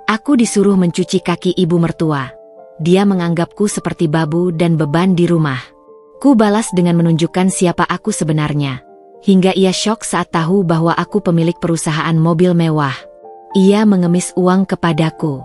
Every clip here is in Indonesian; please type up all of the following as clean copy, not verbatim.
Aku disuruh mencuci kaki ibu mertua. Dia menganggapku seperti babu dan beban di rumah. Ku balas dengan menunjukkan siapa aku sebenarnya. Hingga ia syok saat tahu bahwa aku pemilik perusahaan mobil mewah. Ia mengemis uang kepadaku.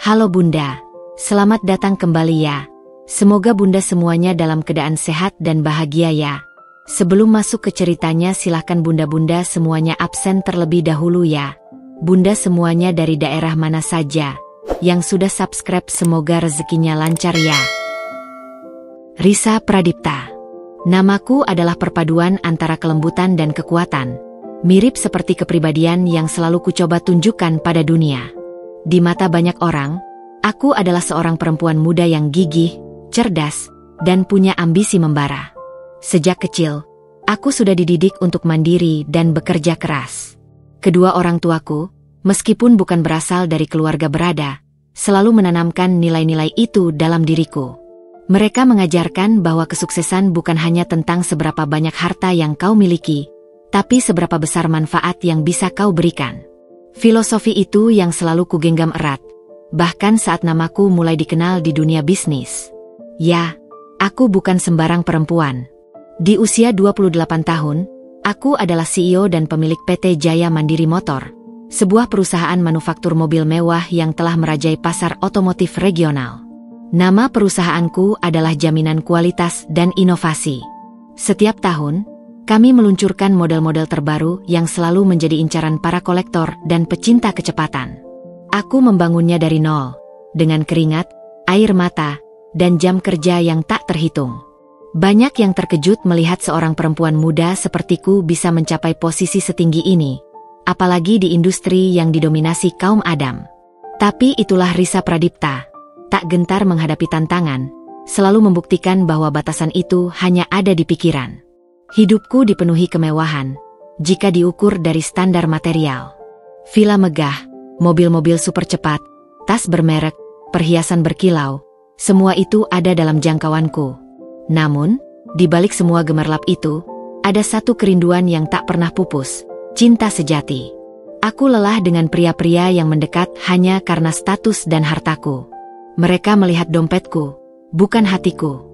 Halo Bunda, selamat datang kembali ya. Semoga Bunda semuanya dalam keadaan sehat dan bahagia ya. Sebelum masuk ke ceritanya silahkan Bunda-Bunda semuanya absen terlebih dahulu ya. Bunda semuanya dari daerah mana saja. Yang sudah subscribe semoga rezekinya lancar ya. Risa Pradipta. Namaku adalah perpaduan antara kelembutan dan kekuatan. Mirip seperti kepribadian yang selalu kucoba tunjukkan pada dunia. Di mata banyak orang, aku adalah seorang perempuan muda yang gigih, cerdas, dan punya ambisi membara. Sejak kecil, aku sudah dididik untuk mandiri dan bekerja keras. Kedua orang tuaku, meskipun bukan berasal dari keluarga berada, selalu menanamkan nilai-nilai itu dalam diriku. Mereka mengajarkan bahwa kesuksesan bukan hanya tentang seberapa banyak harta yang kau miliki, tapi seberapa besar manfaat yang bisa kau berikan. Filosofi itu yang selalu kugenggam erat, bahkan saat namaku mulai dikenal di dunia bisnis. Ya, aku bukan sembarang perempuan. Di usia 28 tahun, aku adalah CEO dan pemilik PT Jaya Mandiri Motor, sebuah perusahaan manufaktur mobil mewah yang telah merajai pasar otomotif regional. Nama perusahaanku adalah Jaminan Kualitas dan Inovasi. Setiap tahun, kami meluncurkan model-model terbaru yang selalu menjadi incaran para kolektor dan pecinta kecepatan. Aku membangunnya dari nol, dengan keringat, air mata, dan jam kerja yang tak terhitung. Banyak yang terkejut melihat seorang perempuan muda sepertiku bisa mencapai posisi setinggi ini, apalagi di industri yang didominasi kaum Adam. Tapi itulah Risa Pradipta, tak gentar menghadapi tantangan, selalu membuktikan bahwa batasan itu hanya ada di pikiran. Hidupku dipenuhi kemewahan, jika diukur dari standar material. Villa megah, mobil-mobil super cepat, tas bermerek, perhiasan berkilau, semua itu ada dalam jangkauanku. Namun, di balik semua gemerlap itu, ada satu kerinduan yang tak pernah pupus, cinta sejati. Aku lelah dengan pria-pria yang mendekat hanya karena status dan hartaku. Mereka melihat dompetku, bukan hatiku.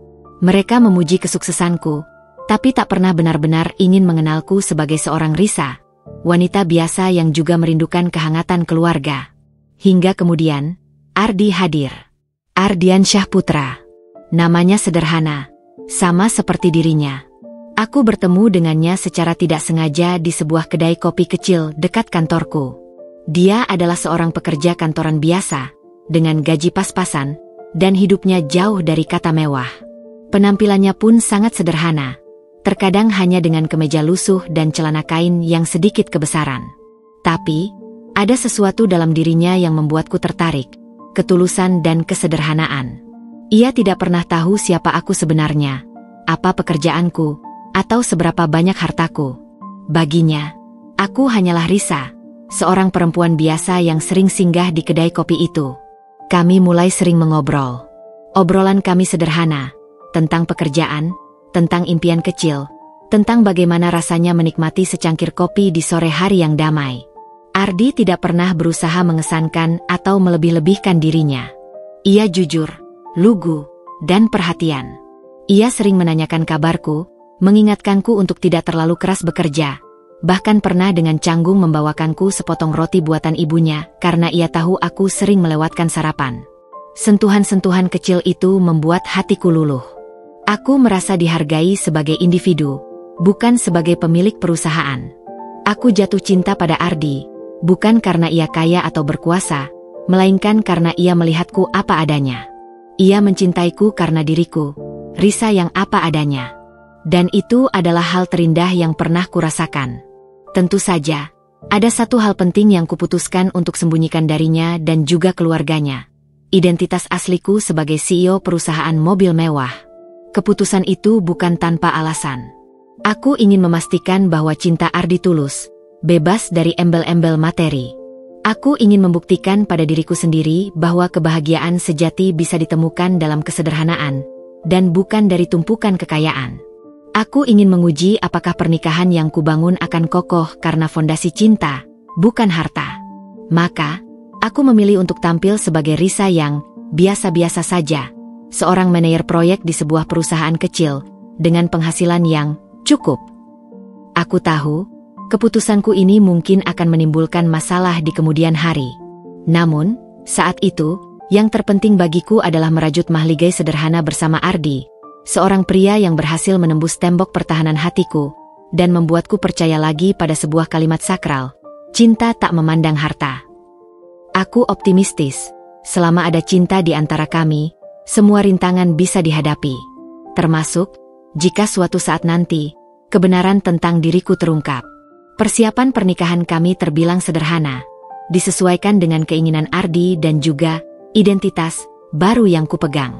Mereka memuji kesuksesanku, tapi tak pernah benar-benar ingin mengenalku sebagai seorang Risa, wanita biasa yang juga merindukan kehangatan keluarga. Hingga kemudian, Ardi hadir. Ardian Syahputra. Namanya sederhana, sama seperti dirinya. Aku bertemu dengannya secara tidak sengaja di sebuah kedai kopi kecil dekat kantorku. Dia adalah seorang pekerja kantoran biasa, dengan gaji pas-pasan, dan hidupnya jauh dari kata mewah. Penampilannya pun sangat sederhana, terkadang hanya dengan kemeja lusuh dan celana kain yang sedikit kebesaran. Tapi, ada sesuatu dalam dirinya yang membuatku tertarik. Ketulusan dan kesederhanaan. Ia tidak pernah tahu siapa aku sebenarnya, apa pekerjaanku, atau seberapa banyak hartaku. Baginya, aku hanyalah Risa, seorang perempuan biasa yang sering singgah di kedai kopi itu. Kami mulai sering mengobrol. Obrolan kami sederhana, tentang pekerjaan, tentang impian kecil, tentang bagaimana rasanya menikmati secangkir kopi di sore hari yang damai. Ardi tidak pernah berusaha mengesankan atau melebih-lebihkan dirinya. Ia jujur, lugu, dan perhatian. Ia sering menanyakan kabarku, mengingatkanku untuk tidak terlalu keras bekerja, bahkan pernah dengan canggung membawakanku sepotong roti buatan ibunya karena ia tahu aku sering melewatkan sarapan. Sentuhan-sentuhan kecil itu membuat hatiku luluh. Aku merasa dihargai sebagai individu, bukan sebagai pemilik perusahaan. Aku jatuh cinta pada Ardi, bukan karena ia kaya atau berkuasa, melainkan karena ia melihatku apa adanya. Ia mencintaiku karena diriku, Risa yang apa adanya. Dan itu adalah hal terindah yang pernah kurasakan. Tentu saja, ada satu hal penting yang kuputuskan untuk sembunyikan darinya dan juga keluarganya. Identitas asliku sebagai CEO perusahaan mobil mewah. Keputusan itu bukan tanpa alasan. Aku ingin memastikan bahwa cinta Ardi tulus, bebas dari embel-embel materi. Aku ingin membuktikan pada diriku sendiri bahwa kebahagiaan sejati bisa ditemukan dalam kesederhanaan, dan bukan dari tumpukan kekayaan. Aku ingin menguji apakah pernikahan yang kubangun akan kokoh karena fondasi cinta, bukan harta. Maka, Aku memilih untuk tampil sebagai Risa yang biasa-biasa saja, seorang manajer proyek di sebuah perusahaan kecil dengan penghasilan yang cukup. Aku tahu, keputusanku ini mungkin akan menimbulkan masalah di kemudian hari. Namun, saat itu, yang terpenting bagiku adalah merajut mahligai sederhana bersama Ardi, seorang pria yang berhasil menembus tembok pertahanan hatiku dan membuatku percaya lagi pada sebuah kalimat sakral, cinta tak memandang harta. Aku optimistis, selama ada cinta di antara kami, semua rintangan bisa dihadapi. Termasuk, jika suatu saat nanti, kebenaran tentang diriku terungkap. Persiapan pernikahan kami terbilang sederhana, disesuaikan dengan keinginan Ardi dan juga identitas baru yang kupegang.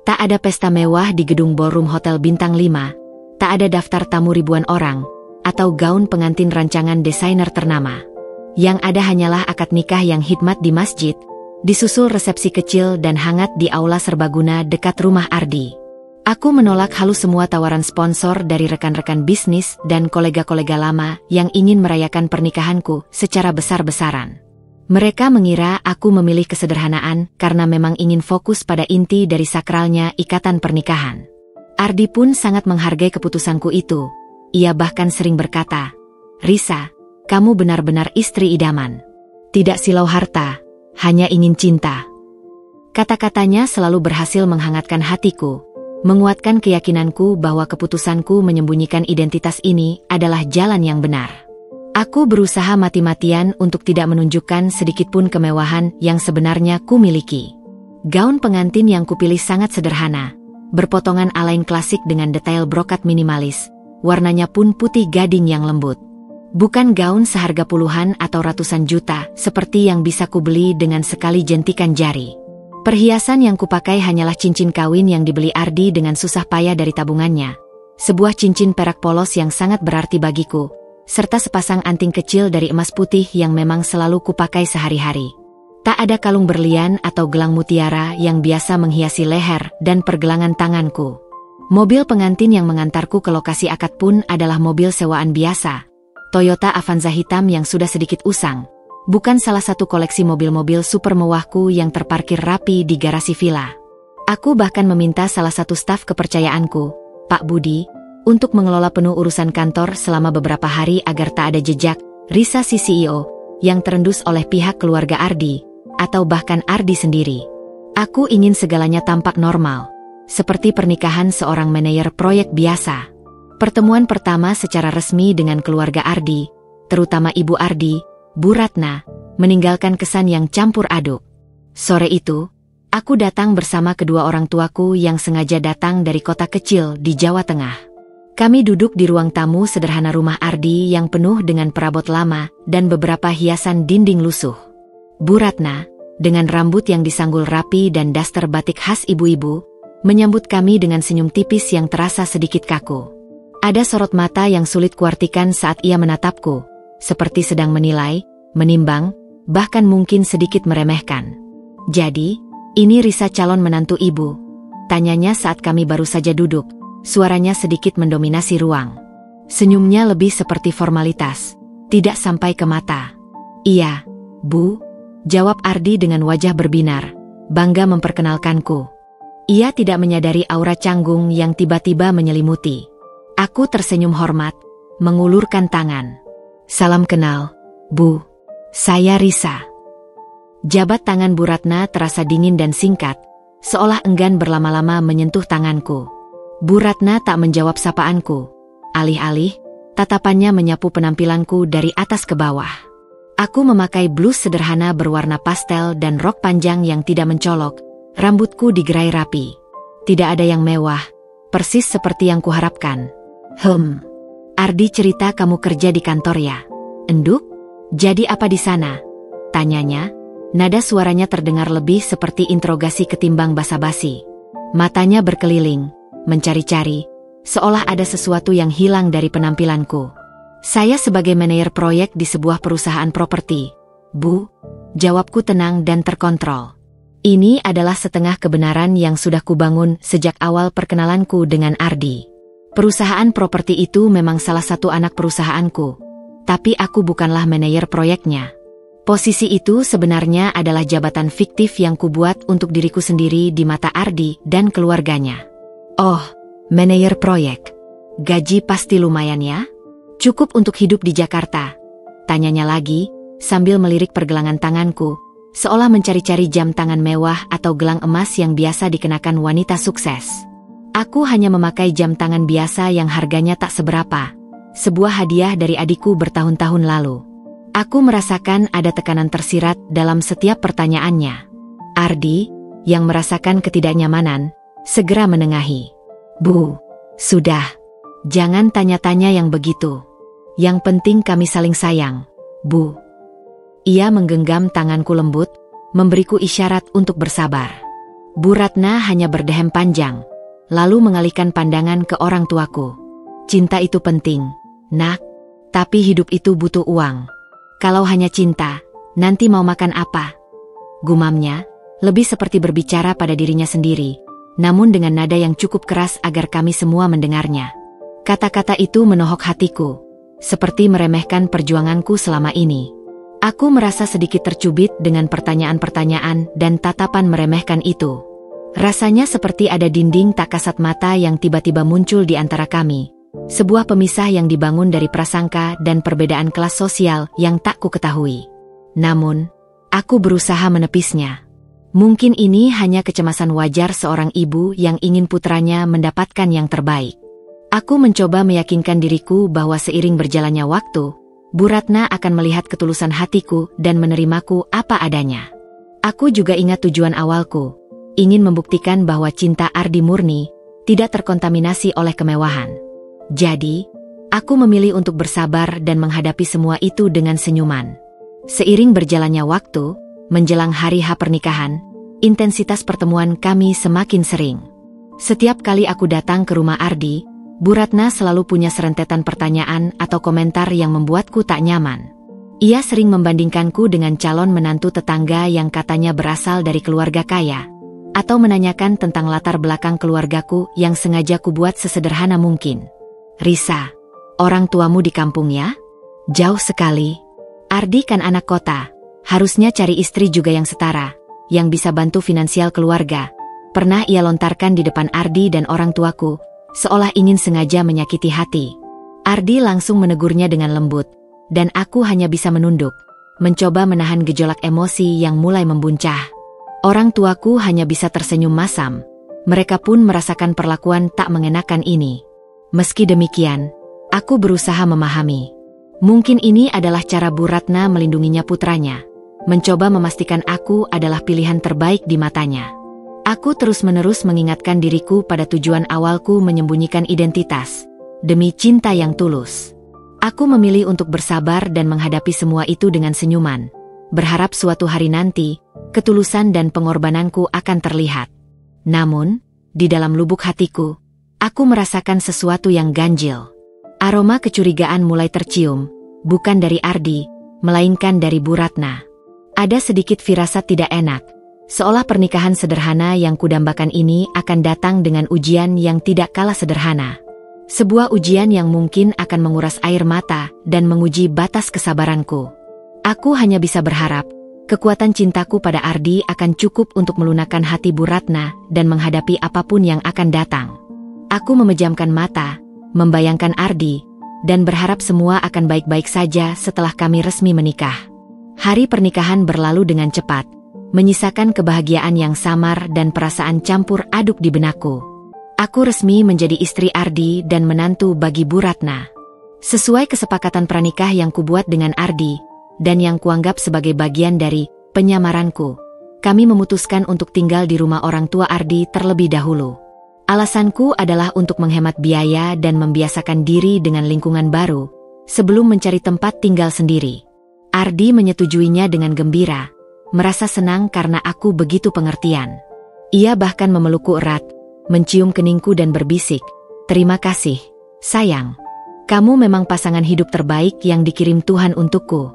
Tak ada pesta mewah di gedung ballroom hotel bintang 5, tak ada daftar tamu ribuan orang, atau gaun pengantin rancangan desainer ternama. Yang ada hanyalah akad nikah yang hikmat di masjid, disusul resepsi kecil dan hangat di aula serbaguna dekat rumah Ardi. Aku menolak halus semua tawaran sponsor dari rekan-rekan bisnis dan kolega-kolega lama yang ingin merayakan pernikahanku secara besar-besaran. Mereka mengira aku memilih kesederhanaan karena memang ingin fokus pada inti dari sakralnya ikatan pernikahan. Ardi pun sangat menghargai keputusanku itu. Ia bahkan sering berkata, "Risa, kamu benar-benar istri idaman. Tidak silau harta, hanya ingin cinta." Kata-katanya selalu berhasil menghangatkan hatiku, menguatkan keyakinanku bahwa keputusanku menyembunyikan identitas ini adalah jalan yang benar. Aku berusaha mati-matian untuk tidak menunjukkan sedikitpun kemewahan yang sebenarnya ku miliki. Gaun pengantin yang kupilih sangat sederhana, berpotongan alain klasik dengan detail brokat minimalis, warnanya pun putih gading yang lembut. Bukan gaun seharga puluhan atau ratusan juta seperti yang bisa kubeli dengan sekali jentikan jari. Perhiasan yang kupakai hanyalah cincin kawin yang dibeli Ardi dengan susah payah dari tabungannya, sebuah cincin perak polos yang sangat berarti bagiku, serta sepasang anting kecil dari emas putih yang memang selalu kupakai sehari-hari. Tak ada kalung berlian atau gelang mutiara yang biasa menghiasi leher dan pergelangan tanganku. Mobil pengantin yang mengantarku ke lokasi akad pun adalah mobil sewaan biasa, Toyota Avanza hitam yang sudah sedikit usang, bukan salah satu koleksi mobil-mobil super mewahku yang terparkir rapi di garasi villa. Aku bahkan meminta salah satu staf kepercayaanku, Pak Budi, untuk mengelola penuh urusan kantor selama beberapa hari agar tak ada jejak Risa si CEO yang terendus oleh pihak keluarga Ardi, atau bahkan Ardi sendiri. Aku ingin segalanya tampak normal, seperti pernikahan seorang manajer proyek biasa. Pertemuan pertama secara resmi dengan keluarga Ardi, terutama Ibu Ardi, Bu Ratna, meninggalkan kesan yang campur aduk. Sore itu, aku datang bersama kedua orang tuaku yang sengaja datang dari kota kecil di Jawa Tengah. Kami duduk di ruang tamu sederhana rumah Ardi yang penuh dengan perabot lama dan beberapa hiasan dinding lusuh. Bu Ratna, dengan rambut yang disanggul rapi dan daster batik khas ibu-ibu, menyambut kami dengan senyum tipis yang terasa sedikit kaku. Ada sorot mata yang sulit kuartikan saat ia menatapku, seperti sedang menilai, menimbang, bahkan mungkin sedikit meremehkan. "Jadi, ini Risa calon menantu ibu?" tanyanya saat kami baru saja duduk. Suaranya sedikit mendominasi ruang. Senyumnya lebih seperti formalitas, tidak sampai ke mata. "Iya, Bu," jawab Ardi dengan wajah berbinar, bangga memperkenalkanku. Ia tidak menyadari aura canggung yang tiba-tiba menyelimuti. Aku tersenyum hormat, mengulurkan tangan. "Salam kenal, Bu. Saya Risa." Jabat tangan Bu Ratna terasa dingin dan singkat, seolah enggan berlama-lama menyentuh tanganku. Bu Ratna tak menjawab sapaanku. Alih-alih, tatapannya menyapu penampilanku dari atas ke bawah. Aku memakai blus sederhana berwarna pastel dan rok panjang yang tidak mencolok, rambutku digerai rapi. Tidak ada yang mewah, persis seperti yang kuharapkan. Ardi cerita kamu kerja di kantor ya?" "Enduk? Jadi apa di sana?" tanyanya. Nada suaranya terdengar lebih seperti interogasi ketimbang basa-basi. Matanya berkeliling, mencari-cari, seolah ada sesuatu yang hilang dari penampilanku. "Saya sebagai manajer proyek di sebuah perusahaan properti, Bu," jawabku tenang dan terkontrol. Ini adalah setengah kebenaran yang sudah kubangun sejak awal perkenalanku dengan Ardi. Perusahaan properti itu memang salah satu anak perusahaanku, tapi aku bukanlah manajer proyeknya. Posisi itu sebenarnya adalah jabatan fiktif yang kubuat untuk diriku sendiri di mata Ardi dan keluarganya. Oh, manajer proyek. Gaji pasti lumayan ya? Cukup untuk hidup di Jakarta? Tanyanya lagi, sambil melirik pergelangan tanganku, seolah mencari-cari jam tangan mewah atau gelang emas yang biasa dikenakan wanita sukses. Aku hanya memakai jam tangan biasa yang harganya tak seberapa. Sebuah hadiah dari adikku bertahun-tahun lalu. Aku merasakan ada tekanan tersirat dalam setiap pertanyaannya. Ardi, yang merasakan ketidaknyamanan, segera menengahi. Bu, sudah. Jangan tanya-tanya yang begitu. Yang penting kami saling sayang, Bu. Ia menggenggam tanganku lembut, memberiku isyarat untuk bersabar. Bu Ratna hanya berdehem panjang, lalu mengalihkan pandangan ke orang tuaku. Cinta itu penting, nak, tapi hidup itu butuh uang. Kalau hanya cinta, nanti mau makan apa? Gumamnya, lebih seperti berbicara pada dirinya sendiri, namun dengan nada yang cukup keras agar kami semua mendengarnya. Kata-kata itu menohok hatiku, seperti meremehkan perjuanganku selama ini. Aku merasa sedikit tercubit dengan pertanyaan-pertanyaan dan tatapan meremehkan itu. Rasanya seperti ada dinding tak kasat mata yang tiba-tiba muncul di antara kami. Sebuah pemisah yang dibangun dari prasangka dan perbedaan kelas sosial yang tak ku ketahui. Namun, aku berusaha menepisnya. Mungkin ini hanya kecemasan wajar seorang ibu yang ingin putranya mendapatkan yang terbaik. Aku mencoba meyakinkan diriku bahwa seiring berjalannya waktu, Bu Ratna akan melihat ketulusan hatiku dan menerimaku apa adanya. Aku juga ingat tujuan awalku, ingin membuktikan bahwa cinta Ardi murni, tidak terkontaminasi oleh kemewahan. Jadi, aku memilih untuk bersabar dan menghadapi semua itu dengan senyuman. Seiring berjalannya waktu, menjelang hari H pernikahan, intensitas pertemuan kami semakin sering. Setiap kali aku datang ke rumah Ardi, Bu Ratna selalu punya serentetan pertanyaan atau komentar yang membuatku tak nyaman. Ia sering membandingkanku dengan calon menantu tetangga yang katanya berasal dari keluarga kaya, atau menanyakan tentang latar belakang keluargaku yang sengaja kubuat sesederhana mungkin. Risa, orang tuamu di kampung ya? Jauh sekali. Ardi kan anak kota, harusnya cari istri juga yang setara, yang bisa bantu finansial keluarga. Pernah ia lontarkan di depan Ardi dan orang tuaku, seolah ingin sengaja menyakiti hati. Ardi langsung menegurnya dengan lembut, dan aku hanya bisa menunduk, mencoba menahan gejolak emosi yang mulai membuncah. Orang tuaku hanya bisa tersenyum masam, mereka pun merasakan perlakuan tak mengenakan ini. Meski demikian, aku berusaha memahami. Mungkin ini adalah cara Bu Ratna melindunginya putranya, mencoba memastikan aku adalah pilihan terbaik di matanya. Aku terus-menerus mengingatkan diriku pada tujuan awalku menyembunyikan identitas, demi cinta yang tulus. Aku memilih untuk bersabar dan menghadapi semua itu dengan senyuman, berharap suatu hari nanti, ketulusan dan pengorbananku akan terlihat. Namun, di dalam lubuk hatiku, aku merasakan sesuatu yang ganjil. Aroma kecurigaan mulai tercium, bukan dari Ardi, melainkan dari Bu Ratna. Ada sedikit firasat tidak enak, seolah pernikahan sederhana yang kudambakan ini akan datang dengan ujian yang tidak kalah sederhana. Sebuah ujian yang mungkin akan menguras air mata dan menguji batas kesabaranku. Aku hanya bisa berharap, kekuatan cintaku pada Ardi akan cukup untuk melunakkan hati Bu Ratna dan menghadapi apapun yang akan datang. Aku memejamkan mata, membayangkan Ardi, dan berharap semua akan baik-baik saja setelah kami resmi menikah. Hari pernikahan berlalu dengan cepat, menyisakan kebahagiaan yang samar dan perasaan campur aduk di benakku. Aku resmi menjadi istri Ardi dan menantu bagi Bu Ratna. Sesuai kesepakatan pranikah yang kubuat dengan Ardi, dan yang kuanggap sebagai bagian dari penyamaranku, kami memutuskan untuk tinggal di rumah orang tua Ardi terlebih dahulu. Alasanku adalah untuk menghemat biaya dan membiasakan diri dengan lingkungan baru, sebelum mencari tempat tinggal sendiri. Ardi menyetujuinya dengan gembira, merasa senang karena aku begitu pengertian. Ia bahkan memelukku erat, mencium keningku dan berbisik, "Terima kasih, sayang. Kamu memang pasangan hidup terbaik yang dikirim Tuhan untukku."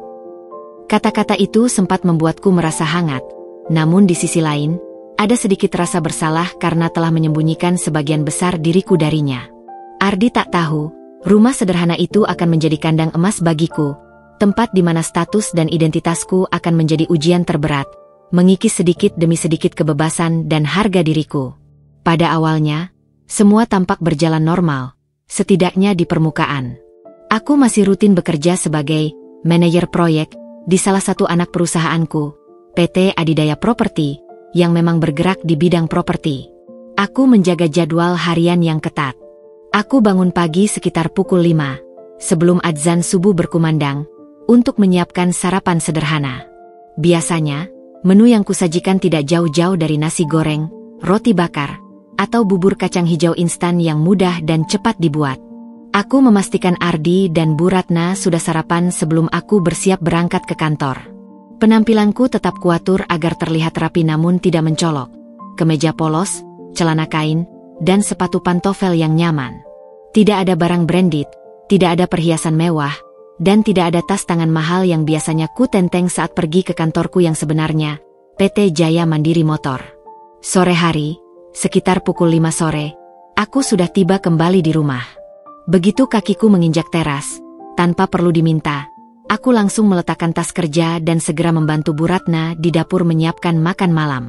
Kata-kata itu sempat membuatku merasa hangat, namun di sisi lain, ada sedikit rasa bersalah karena telah menyembunyikan sebagian besar diriku darinya. Ardi tak tahu, rumah sederhana itu akan menjadi kandang emas bagiku, tempat di mana status dan identitasku akan menjadi ujian terberat, mengikis sedikit demi sedikit kebebasan dan harga diriku. Pada awalnya, semua tampak berjalan normal, setidaknya di permukaan. Aku masih rutin bekerja sebagai manajer proyek di salah satu anak perusahaanku, PT Adidaya Properti, yang memang bergerak di bidang properti. Aku menjaga jadwal harian yang ketat. Aku bangun pagi sekitar pukul 5, sebelum adzan subuh berkumandang, untuk menyiapkan sarapan sederhana. Biasanya, menu yang kusajikan tidak jauh-jauh dari nasi goreng, roti bakar, atau bubur kacang hijau instan yang mudah dan cepat dibuat. Aku memastikan Ardi dan Bu Ratna sudah sarapan sebelum aku bersiap berangkat ke kantor. Penampilanku tetap kuatur agar terlihat rapi namun tidak mencolok. Kemeja polos, celana kain, dan sepatu pantofel yang nyaman. Tidak ada barang branded, tidak ada perhiasan mewah, dan tidak ada tas tangan mahal yang biasanya ku tenteng saat pergi ke kantorku yang sebenarnya, PT Jaya Mandiri Motor. Sore hari, sekitar pukul 5 sore, aku sudah tiba kembali di rumah. Begitu kakiku menginjak teras, tanpa perlu diminta, aku langsung meletakkan tas kerja dan segera membantu Bu Ratna di dapur menyiapkan makan malam.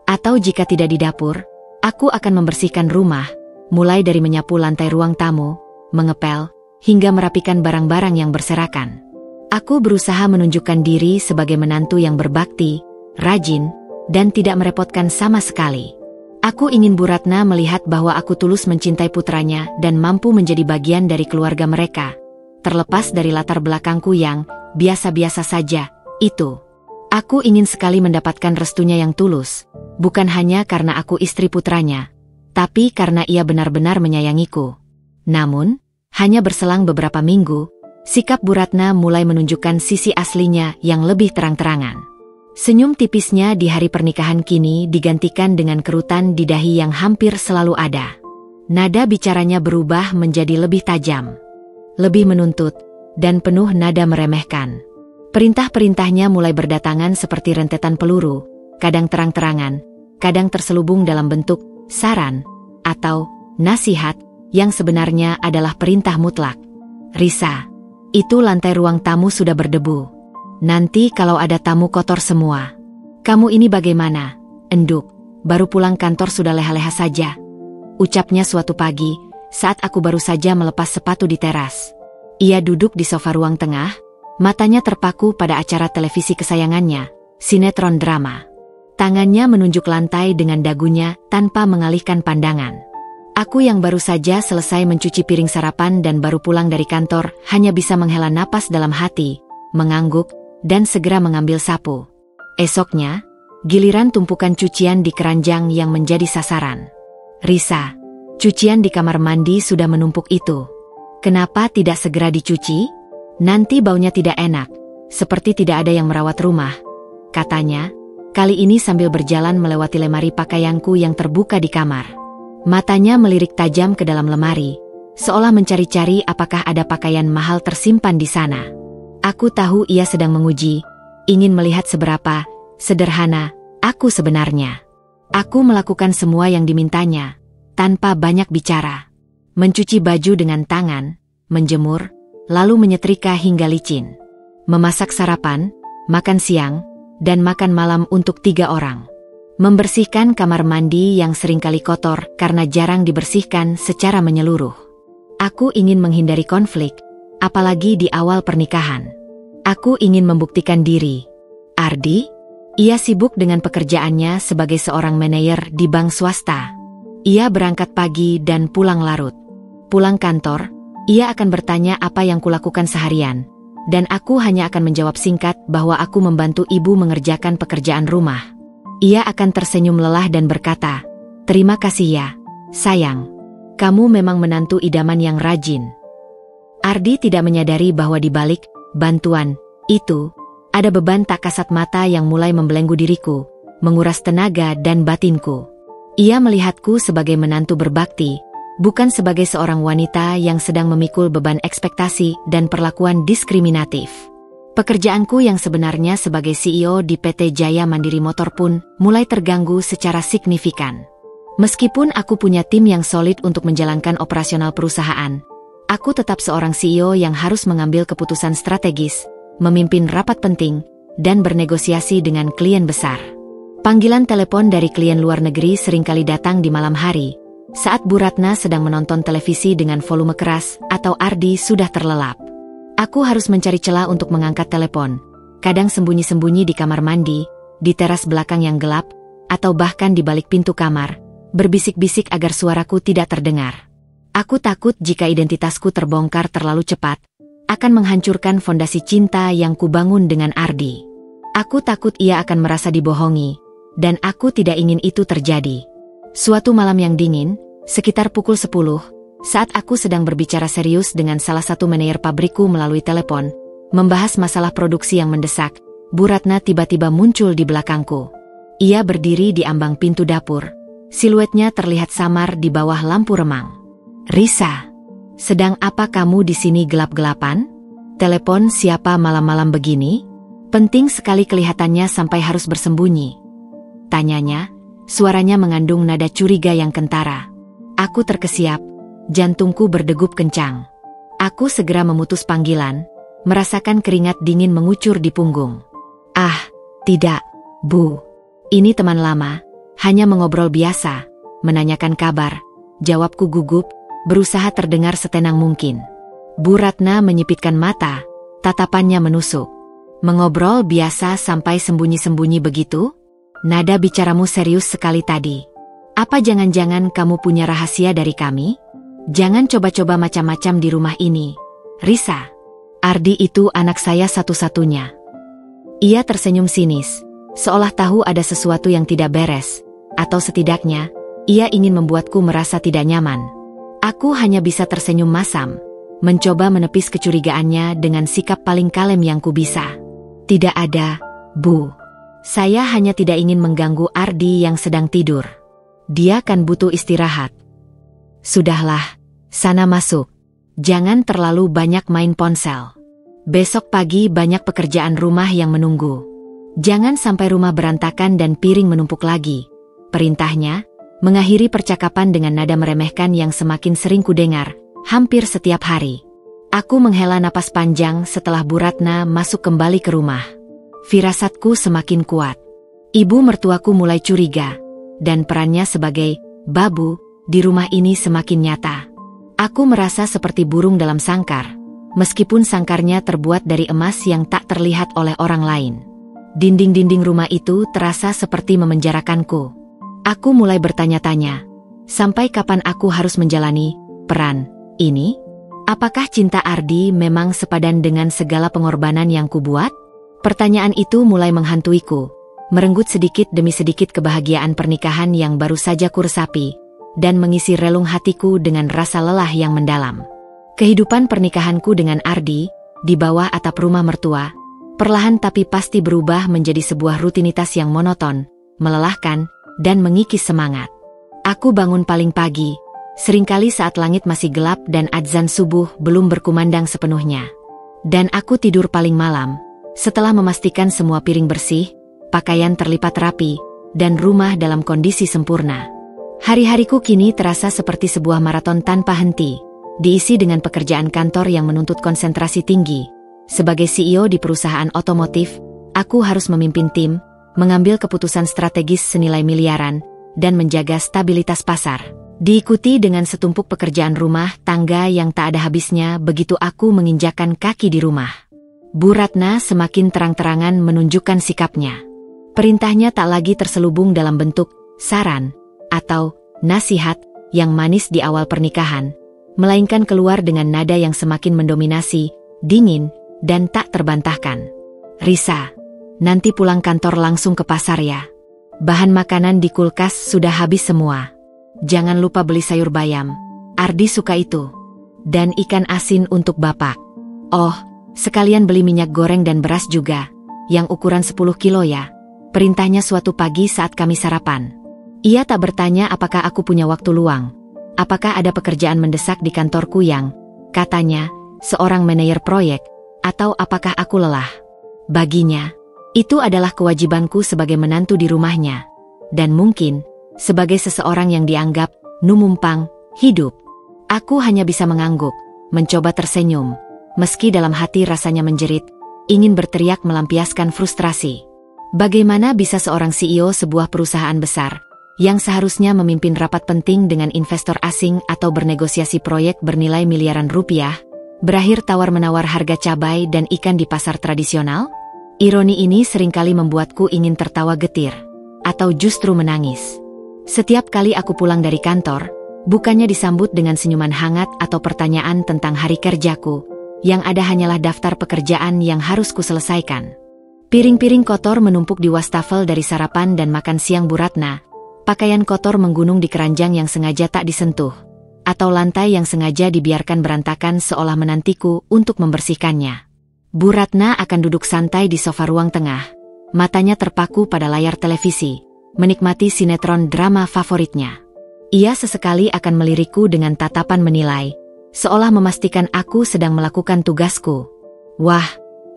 Atau jika tidak di dapur, aku akan membersihkan rumah, mulai dari menyapu lantai ruang tamu, mengepel, hingga merapikan barang-barang yang berserakan. Aku berusaha menunjukkan diri sebagai menantu yang berbakti, rajin, dan tidak merepotkan sama sekali. Aku ingin Bu Ratna melihat bahwa aku tulus mencintai putranya dan mampu menjadi bagian dari keluarga mereka, terlepas dari latar belakangku yang biasa-biasa saja, itu. Aku ingin sekali mendapatkan restunya yang tulus, bukan hanya karena aku istri putranya, tapi karena ia benar-benar menyayangiku. Namun, hanya berselang beberapa minggu, sikap Bu Ratna mulai menunjukkan sisi aslinya yang lebih terang-terangan. Senyum tipisnya di hari pernikahan kini digantikan dengan kerutan di dahi yang hampir selalu ada. Nada bicaranya berubah menjadi lebih tajam, lebih menuntut, dan penuh nada meremehkan. Perintah-perintahnya mulai berdatangan seperti rentetan peluru, kadang terang-terangan, kadang terselubung dalam bentuk saran atau nasihat yang sebenarnya adalah perintah mutlak. Risa, itu lantai ruang tamu sudah berdebu. Nanti kalau ada tamu kotor semua. Kamu ini bagaimana? Enduk, baru pulang kantor sudah leha-leha saja. Ucapnya suatu pagi, saat aku baru saja melepas sepatu di teras. Ia duduk di sofa ruang tengah, matanya terpaku pada acara televisi kesayangannya, sinetron drama. Tangannya menunjuk lantai dengan dagunya tanpa mengalihkan pandangan. Aku yang baru saja selesai mencuci piring sarapan dan baru pulang dari kantor, hanya bisa menghela napas dalam hati, mengangguk, dan segera mengambil sapu. Esoknya, giliran tumpukan cucian di keranjang yang menjadi sasaran. Risa, cucian di kamar mandi sudah menumpuk itu. Kenapa tidak segera dicuci? Nanti baunya tidak enak, seperti tidak ada yang merawat rumah, katanya, kali ini sambil berjalan melewati lemari pakaianku yang terbuka di kamar. Matanya melirik tajam ke dalam lemari, seolah mencari-cari apakah ada pakaian mahal tersimpan di sana. Aku tahu ia sedang menguji, ingin melihat seberapa sederhana aku sebenarnya. Aku melakukan semua yang dimintanya, tanpa banyak bicara. Mencuci baju dengan tangan, menjemur, lalu menyetrika hingga licin. Memasak sarapan, makan siang, dan makan malam untuk 3 orang. Membersihkan kamar mandi yang seringkali kotor karena jarang dibersihkan secara menyeluruh. Aku ingin menghindari konflik, apalagi di awal pernikahan. Aku ingin membuktikan diri. Ardi? Ia sibuk dengan pekerjaannya sebagai seorang manajer di bank swasta. Ia berangkat pagi dan pulang larut. Pulang kantor, ia akan bertanya apa yang kulakukan seharian, dan aku hanya akan menjawab singkat bahwa aku membantu ibu mengerjakan pekerjaan rumah. Ia akan tersenyum lelah dan berkata, "Terima kasih ya, sayang. Kamu memang menantu idaman yang rajin." Ardi tidak menyadari bahwa di balik bantuan itu, ada beban tak kasat mata yang mulai membelenggu diriku, menguras tenaga dan batinku. Ia melihatku sebagai menantu berbakti, bukan sebagai seorang wanita yang sedang memikul beban ekspektasi dan perlakuan diskriminatif. Pekerjaanku yang sebenarnya sebagai CEO di PT Jaya Mandiri Motor pun mulai terganggu secara signifikan. Meskipun aku punya tim yang solid untuk menjalankan operasional perusahaan, aku tetap seorang CEO yang harus mengambil keputusan strategis, memimpin rapat penting, dan bernegosiasi dengan klien besar. Panggilan telepon dari klien luar negeri seringkali datang di malam hari, saat Bu Ratna sedang menonton televisi dengan volume keras atau Ardi sudah terlelap. Aku harus mencari celah untuk mengangkat telepon, kadang sembunyi-sembunyi di kamar mandi, di teras belakang yang gelap, atau bahkan di balik pintu kamar, berbisik-bisik agar suaraku tidak terdengar. Aku takut jika identitasku terbongkar terlalu cepat, akan menghancurkan fondasi cinta yang kubangun dengan Ardi. Aku takut ia akan merasa dibohongi, dan aku tidak ingin itu terjadi. Suatu malam yang dingin, sekitar pukul 10, saat aku sedang berbicara serius dengan salah satu manajer pabrikku melalui telepon, membahas masalah produksi yang mendesak, Bu Ratna tiba-tiba muncul di belakangku. Ia berdiri di ambang pintu dapur. Siluetnya terlihat samar di bawah lampu remang. "Risa, sedang apa kamu di sini gelap-gelapan? Telepon siapa malam-malam begini? Penting sekali kelihatannya sampai harus bersembunyi," tanyanya. Suaranya mengandung nada curiga yang kentara. Aku terkesiap, jantungku berdegup kencang. Aku segera memutus panggilan, merasakan keringat dingin mengucur di punggung. "Ah, tidak, Bu. Ini teman lama, hanya mengobrol biasa, menanyakan kabar," jawabku gugup, berusaha terdengar setenang mungkin. Bu Ratna menyipitkan mata, tatapannya menusuk. "Mengobrol biasa sampai sembunyi-sembunyi begitu? Nada bicaramu serius sekali tadi. Apa jangan-jangan kamu punya rahasia dari kami? Jangan coba-coba macam-macam di rumah ini, Risa. Ardi itu anak saya satu-satunya." Ia tersenyum sinis, seolah tahu ada sesuatu yang tidak beres, atau setidaknya, ia ingin membuatku merasa tidak nyaman. Aku hanya bisa tersenyum masam, mencoba menepis kecurigaannya dengan sikap paling kalem yang kubisa. "Tidak ada, Bu. Saya hanya tidak ingin mengganggu Ardi yang sedang tidur. Dia kan butuh istirahat." "Sudahlah, sana masuk. Jangan terlalu banyak main ponsel. Besok pagi banyak pekerjaan rumah yang menunggu. Jangan sampai rumah berantakan dan piring menumpuk lagi," perintahnya, mengakhiri percakapan dengan nada meremehkan yang semakin sering kudengar, hampir setiap hari. Aku menghela napas panjang setelah Bu Ratna masuk kembali ke rumah. Firasatku semakin kuat. Ibu mertuaku mulai curiga, dan perannya sebagai babu di rumah ini semakin nyata. Aku merasa seperti burung dalam sangkar, meskipun sangkarnya terbuat dari emas yang tak terlihat oleh orang lain. Dinding-dinding rumah itu terasa seperti memenjarakanku. Aku mulai bertanya-tanya, sampai kapan aku harus menjalani peran ini? Apakah cinta Ardi memang sepadan dengan segala pengorbanan yang kubuat? Pertanyaan itu mulai menghantuiku, merenggut sedikit demi sedikit kebahagiaan pernikahan yang baru saja kuresapi, dan mengisi relung hatiku dengan rasa lelah yang mendalam. Kehidupan pernikahanku dengan Ardi, di bawah atap rumah mertua, perlahan tapi pasti berubah menjadi sebuah rutinitas yang monoton, melelahkan, dan mengikis semangat. Aku bangun paling pagi, seringkali saat langit masih gelap dan adzan subuh belum berkumandang sepenuhnya. Dan aku tidur paling malam, setelah memastikan semua piring bersih, pakaian terlipat rapi, dan rumah dalam kondisi sempurna. Hari-hariku kini terasa seperti sebuah maraton tanpa henti, diisi dengan pekerjaan kantor yang menuntut konsentrasi tinggi. Sebagai CEO di perusahaan otomotif, aku harus memimpin tim, mengambil keputusan strategis senilai miliaran, dan menjaga stabilitas pasar. Diikuti dengan setumpuk pekerjaan rumah tangga yang tak ada habisnya begitu aku menginjakkan kaki di rumah. Bu Ratna semakin terang-terangan menunjukkan sikapnya. Perintahnya tak lagi terselubung dalam bentuk saran atau nasihat yang manis di awal pernikahan, melainkan keluar dengan nada yang semakin mendominasi, dingin, dan tak terbantahkan. "Risa, nanti pulang kantor langsung ke pasar ya. Bahan makanan di kulkas sudah habis semua. Jangan lupa beli sayur bayam, Ardi suka itu. Dan ikan asin untuk Bapak. Oh, sekalian beli minyak goreng dan beras juga, yang ukuran 10 kilo ya," perintahnya suatu pagi saat kami sarapan. Ia tak bertanya apakah aku punya waktu luang, apakah ada pekerjaan mendesak di kantorku yang, katanya, seorang manajer proyek, atau apakah aku lelah. Baginya, itu adalah kewajibanku sebagai menantu di rumahnya, dan mungkin, sebagai seseorang yang dianggap numumpang hidup. Aku hanya bisa mengangguk, mencoba tersenyum, meski dalam hati rasanya menjerit, ingin berteriak melampiaskan frustrasi. Bagaimana bisa seorang CEO sebuah perusahaan besar, yang seharusnya memimpin rapat penting dengan investor asing atau bernegosiasi proyek bernilai miliaran rupiah, berakhir tawar-menawar harga cabai dan ikan di pasar tradisional? Ironi ini seringkali membuatku ingin tertawa getir, atau justru menangis. Setiap kali aku pulang dari kantor, bukannya disambut dengan senyuman hangat atau pertanyaan tentang hari kerjaku, yang ada hanyalah daftar pekerjaan yang harus kuselesaikan. Piring-piring kotor menumpuk di wastafel dari sarapan dan makan siang Bu Ratna, pakaian kotor menggunung di keranjang yang sengaja tak disentuh, atau lantai yang sengaja dibiarkan berantakan seolah menantiku untuk membersihkannya. Bu Ratna akan duduk santai di sofa ruang tengah, matanya terpaku pada layar televisi, menikmati sinetron drama favoritnya. Ia sesekali akan melirikku dengan tatapan menilai, seolah memastikan aku sedang melakukan tugasku. Wah,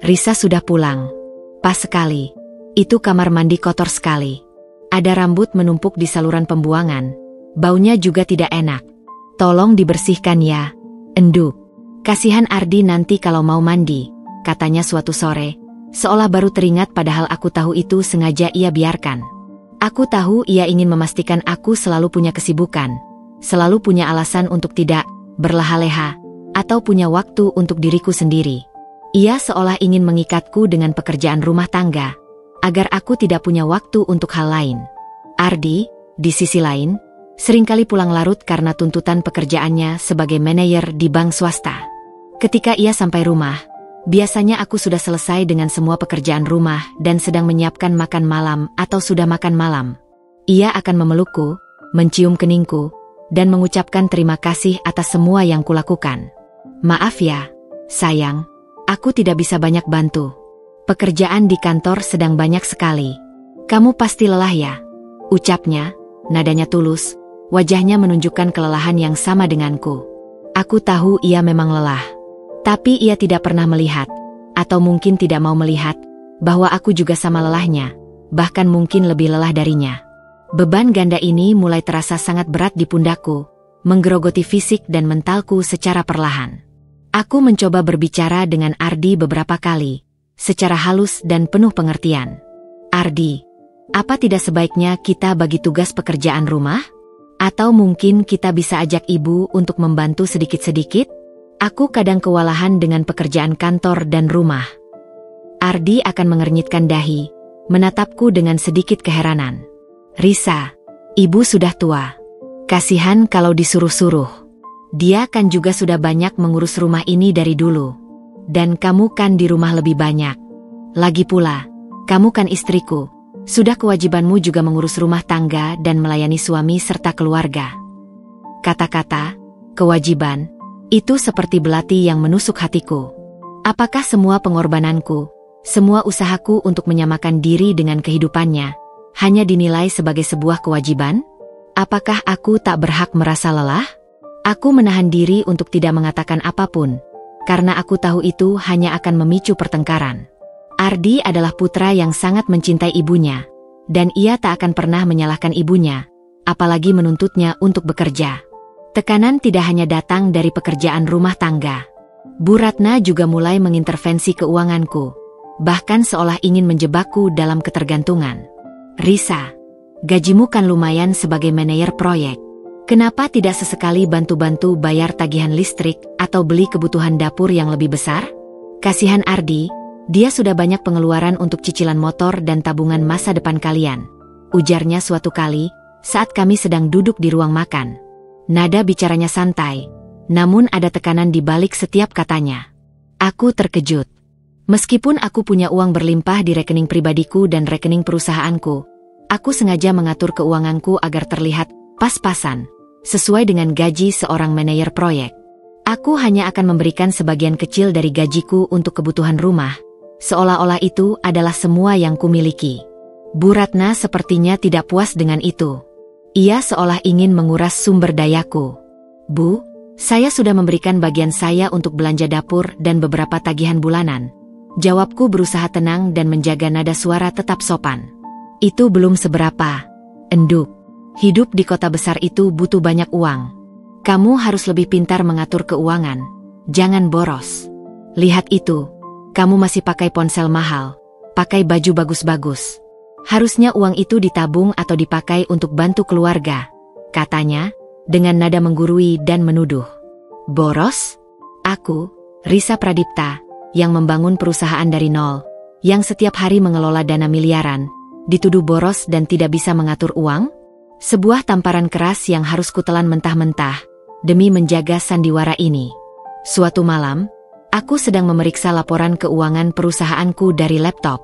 Risa sudah pulang. Pas sekali. Itu kamar mandi kotor sekali. Ada rambut menumpuk di saluran pembuangan. Baunya juga tidak enak. Tolong dibersihkan ya. Enduk. Kasihan Ardi nanti kalau mau mandi, katanya suatu sore, seolah baru teringat padahal aku tahu itu sengaja ia biarkan. Aku tahu ia ingin memastikan aku selalu punya kesibukan, selalu punya alasan untuk tidak berleha-leha, atau punya waktu untuk diriku sendiri. Ia seolah ingin mengikatku dengan pekerjaan rumah tangga, agar aku tidak punya waktu untuk hal lain. Ardi, di sisi lain, seringkali pulang larut karena tuntutan pekerjaannya sebagai manajer di bank swasta. Ketika ia sampai rumah, biasanya aku sudah selesai dengan semua pekerjaan rumah dan sedang menyiapkan makan malam atau sudah makan malam. Ia akan memelukku, mencium keningku, dan mengucapkan terima kasih atas semua yang kulakukan. Maaf ya, sayang. Aku tidak bisa banyak bantu. Pekerjaan di kantor sedang banyak sekali. Kamu pasti lelah ya? Ucapnya, nadanya tulus, wajahnya menunjukkan kelelahan yang sama denganku. Aku tahu ia memang lelah. Tapi ia tidak pernah melihat, atau mungkin tidak mau melihat, bahwa aku juga sama lelahnya, bahkan mungkin lebih lelah darinya. Beban ganda ini mulai terasa sangat berat di pundakku, menggerogoti fisik dan mentalku secara perlahan. Aku mencoba berbicara dengan Ardi beberapa kali, secara halus dan penuh pengertian. Ardi, apa tidak sebaiknya kita bagi tugas pekerjaan rumah? Atau mungkin kita bisa ajak ibu untuk membantu sedikit-sedikit? Aku kadang kewalahan dengan pekerjaan kantor dan rumah. Ardi akan mengernyitkan dahi, menatapku dengan sedikit keheranan. Risa, ibu sudah tua. Kasihan kalau disuruh-suruh. Dia kan juga sudah banyak mengurus rumah ini dari dulu. Dan kamu kan di rumah lebih banyak. Lagi pula, kamu kan istriku. Sudah kewajibanmu juga mengurus rumah tangga dan melayani suami serta keluarga. Kata-kata, kewajiban, itu seperti belati yang menusuk hatiku. Apakah semua pengorbananku, semua usahaku untuk menyamakan diri dengan kehidupannya, hanya dinilai sebagai sebuah kewajiban? Apakah aku tak berhak merasa lelah? Aku menahan diri untuk tidak mengatakan apapun, karena aku tahu itu hanya akan memicu pertengkaran. Ardi adalah putra yang sangat mencintai ibunya, dan ia tak akan pernah menyalahkan ibunya, apalagi menuntutnya untuk bekerja. Tekanan tidak hanya datang dari pekerjaan rumah tangga. Bu Ratna juga mulai mengintervensi keuanganku, bahkan seolah ingin menjebakku dalam ketergantungan. Risa, gajimu kan lumayan sebagai manajer proyek. Kenapa tidak sesekali bantu-bantu bayar tagihan listrik atau beli kebutuhan dapur yang lebih besar? Kasihan Ardi, dia sudah banyak pengeluaran untuk cicilan motor dan tabungan masa depan kalian. Ujarnya suatu kali, saat kami sedang duduk di ruang makan. Nada bicaranya santai, namun ada tekanan di balik setiap katanya. Aku terkejut. Meskipun aku punya uang berlimpah di rekening pribadiku dan rekening perusahaanku, aku sengaja mengatur keuanganku agar terlihat pas-pasan, sesuai dengan gaji seorang manajer proyek. Aku hanya akan memberikan sebagian kecil dari gajiku untuk kebutuhan rumah, seolah-olah itu adalah semua yang kumiliki. Bu Ratna sepertinya tidak puas dengan itu. Ia seolah ingin menguras sumber dayaku. Bu, saya sudah memberikan bagian saya untuk belanja dapur dan beberapa tagihan bulanan. Jawabku berusaha tenang dan menjaga nada suara tetap sopan. Itu belum seberapa. Enduk. Hidup di kota besar itu butuh banyak uang. Kamu harus lebih pintar mengatur keuangan. Jangan boros. Lihat itu. Kamu masih pakai ponsel mahal, pakai baju bagus-bagus. Harusnya uang itu ditabung atau dipakai untuk bantu keluarga, katanya, dengan nada menggurui dan menuduh. Boros? Aku, Risa Pradipta, yang membangun perusahaan dari nol, yang setiap hari mengelola dana miliaran, dituduh boros dan tidak bisa mengatur uang? Sebuah tamparan keras yang harus kutelan mentah-mentah, demi menjaga sandiwara ini. Suatu malam, aku sedang memeriksa laporan keuangan perusahaanku dari laptop.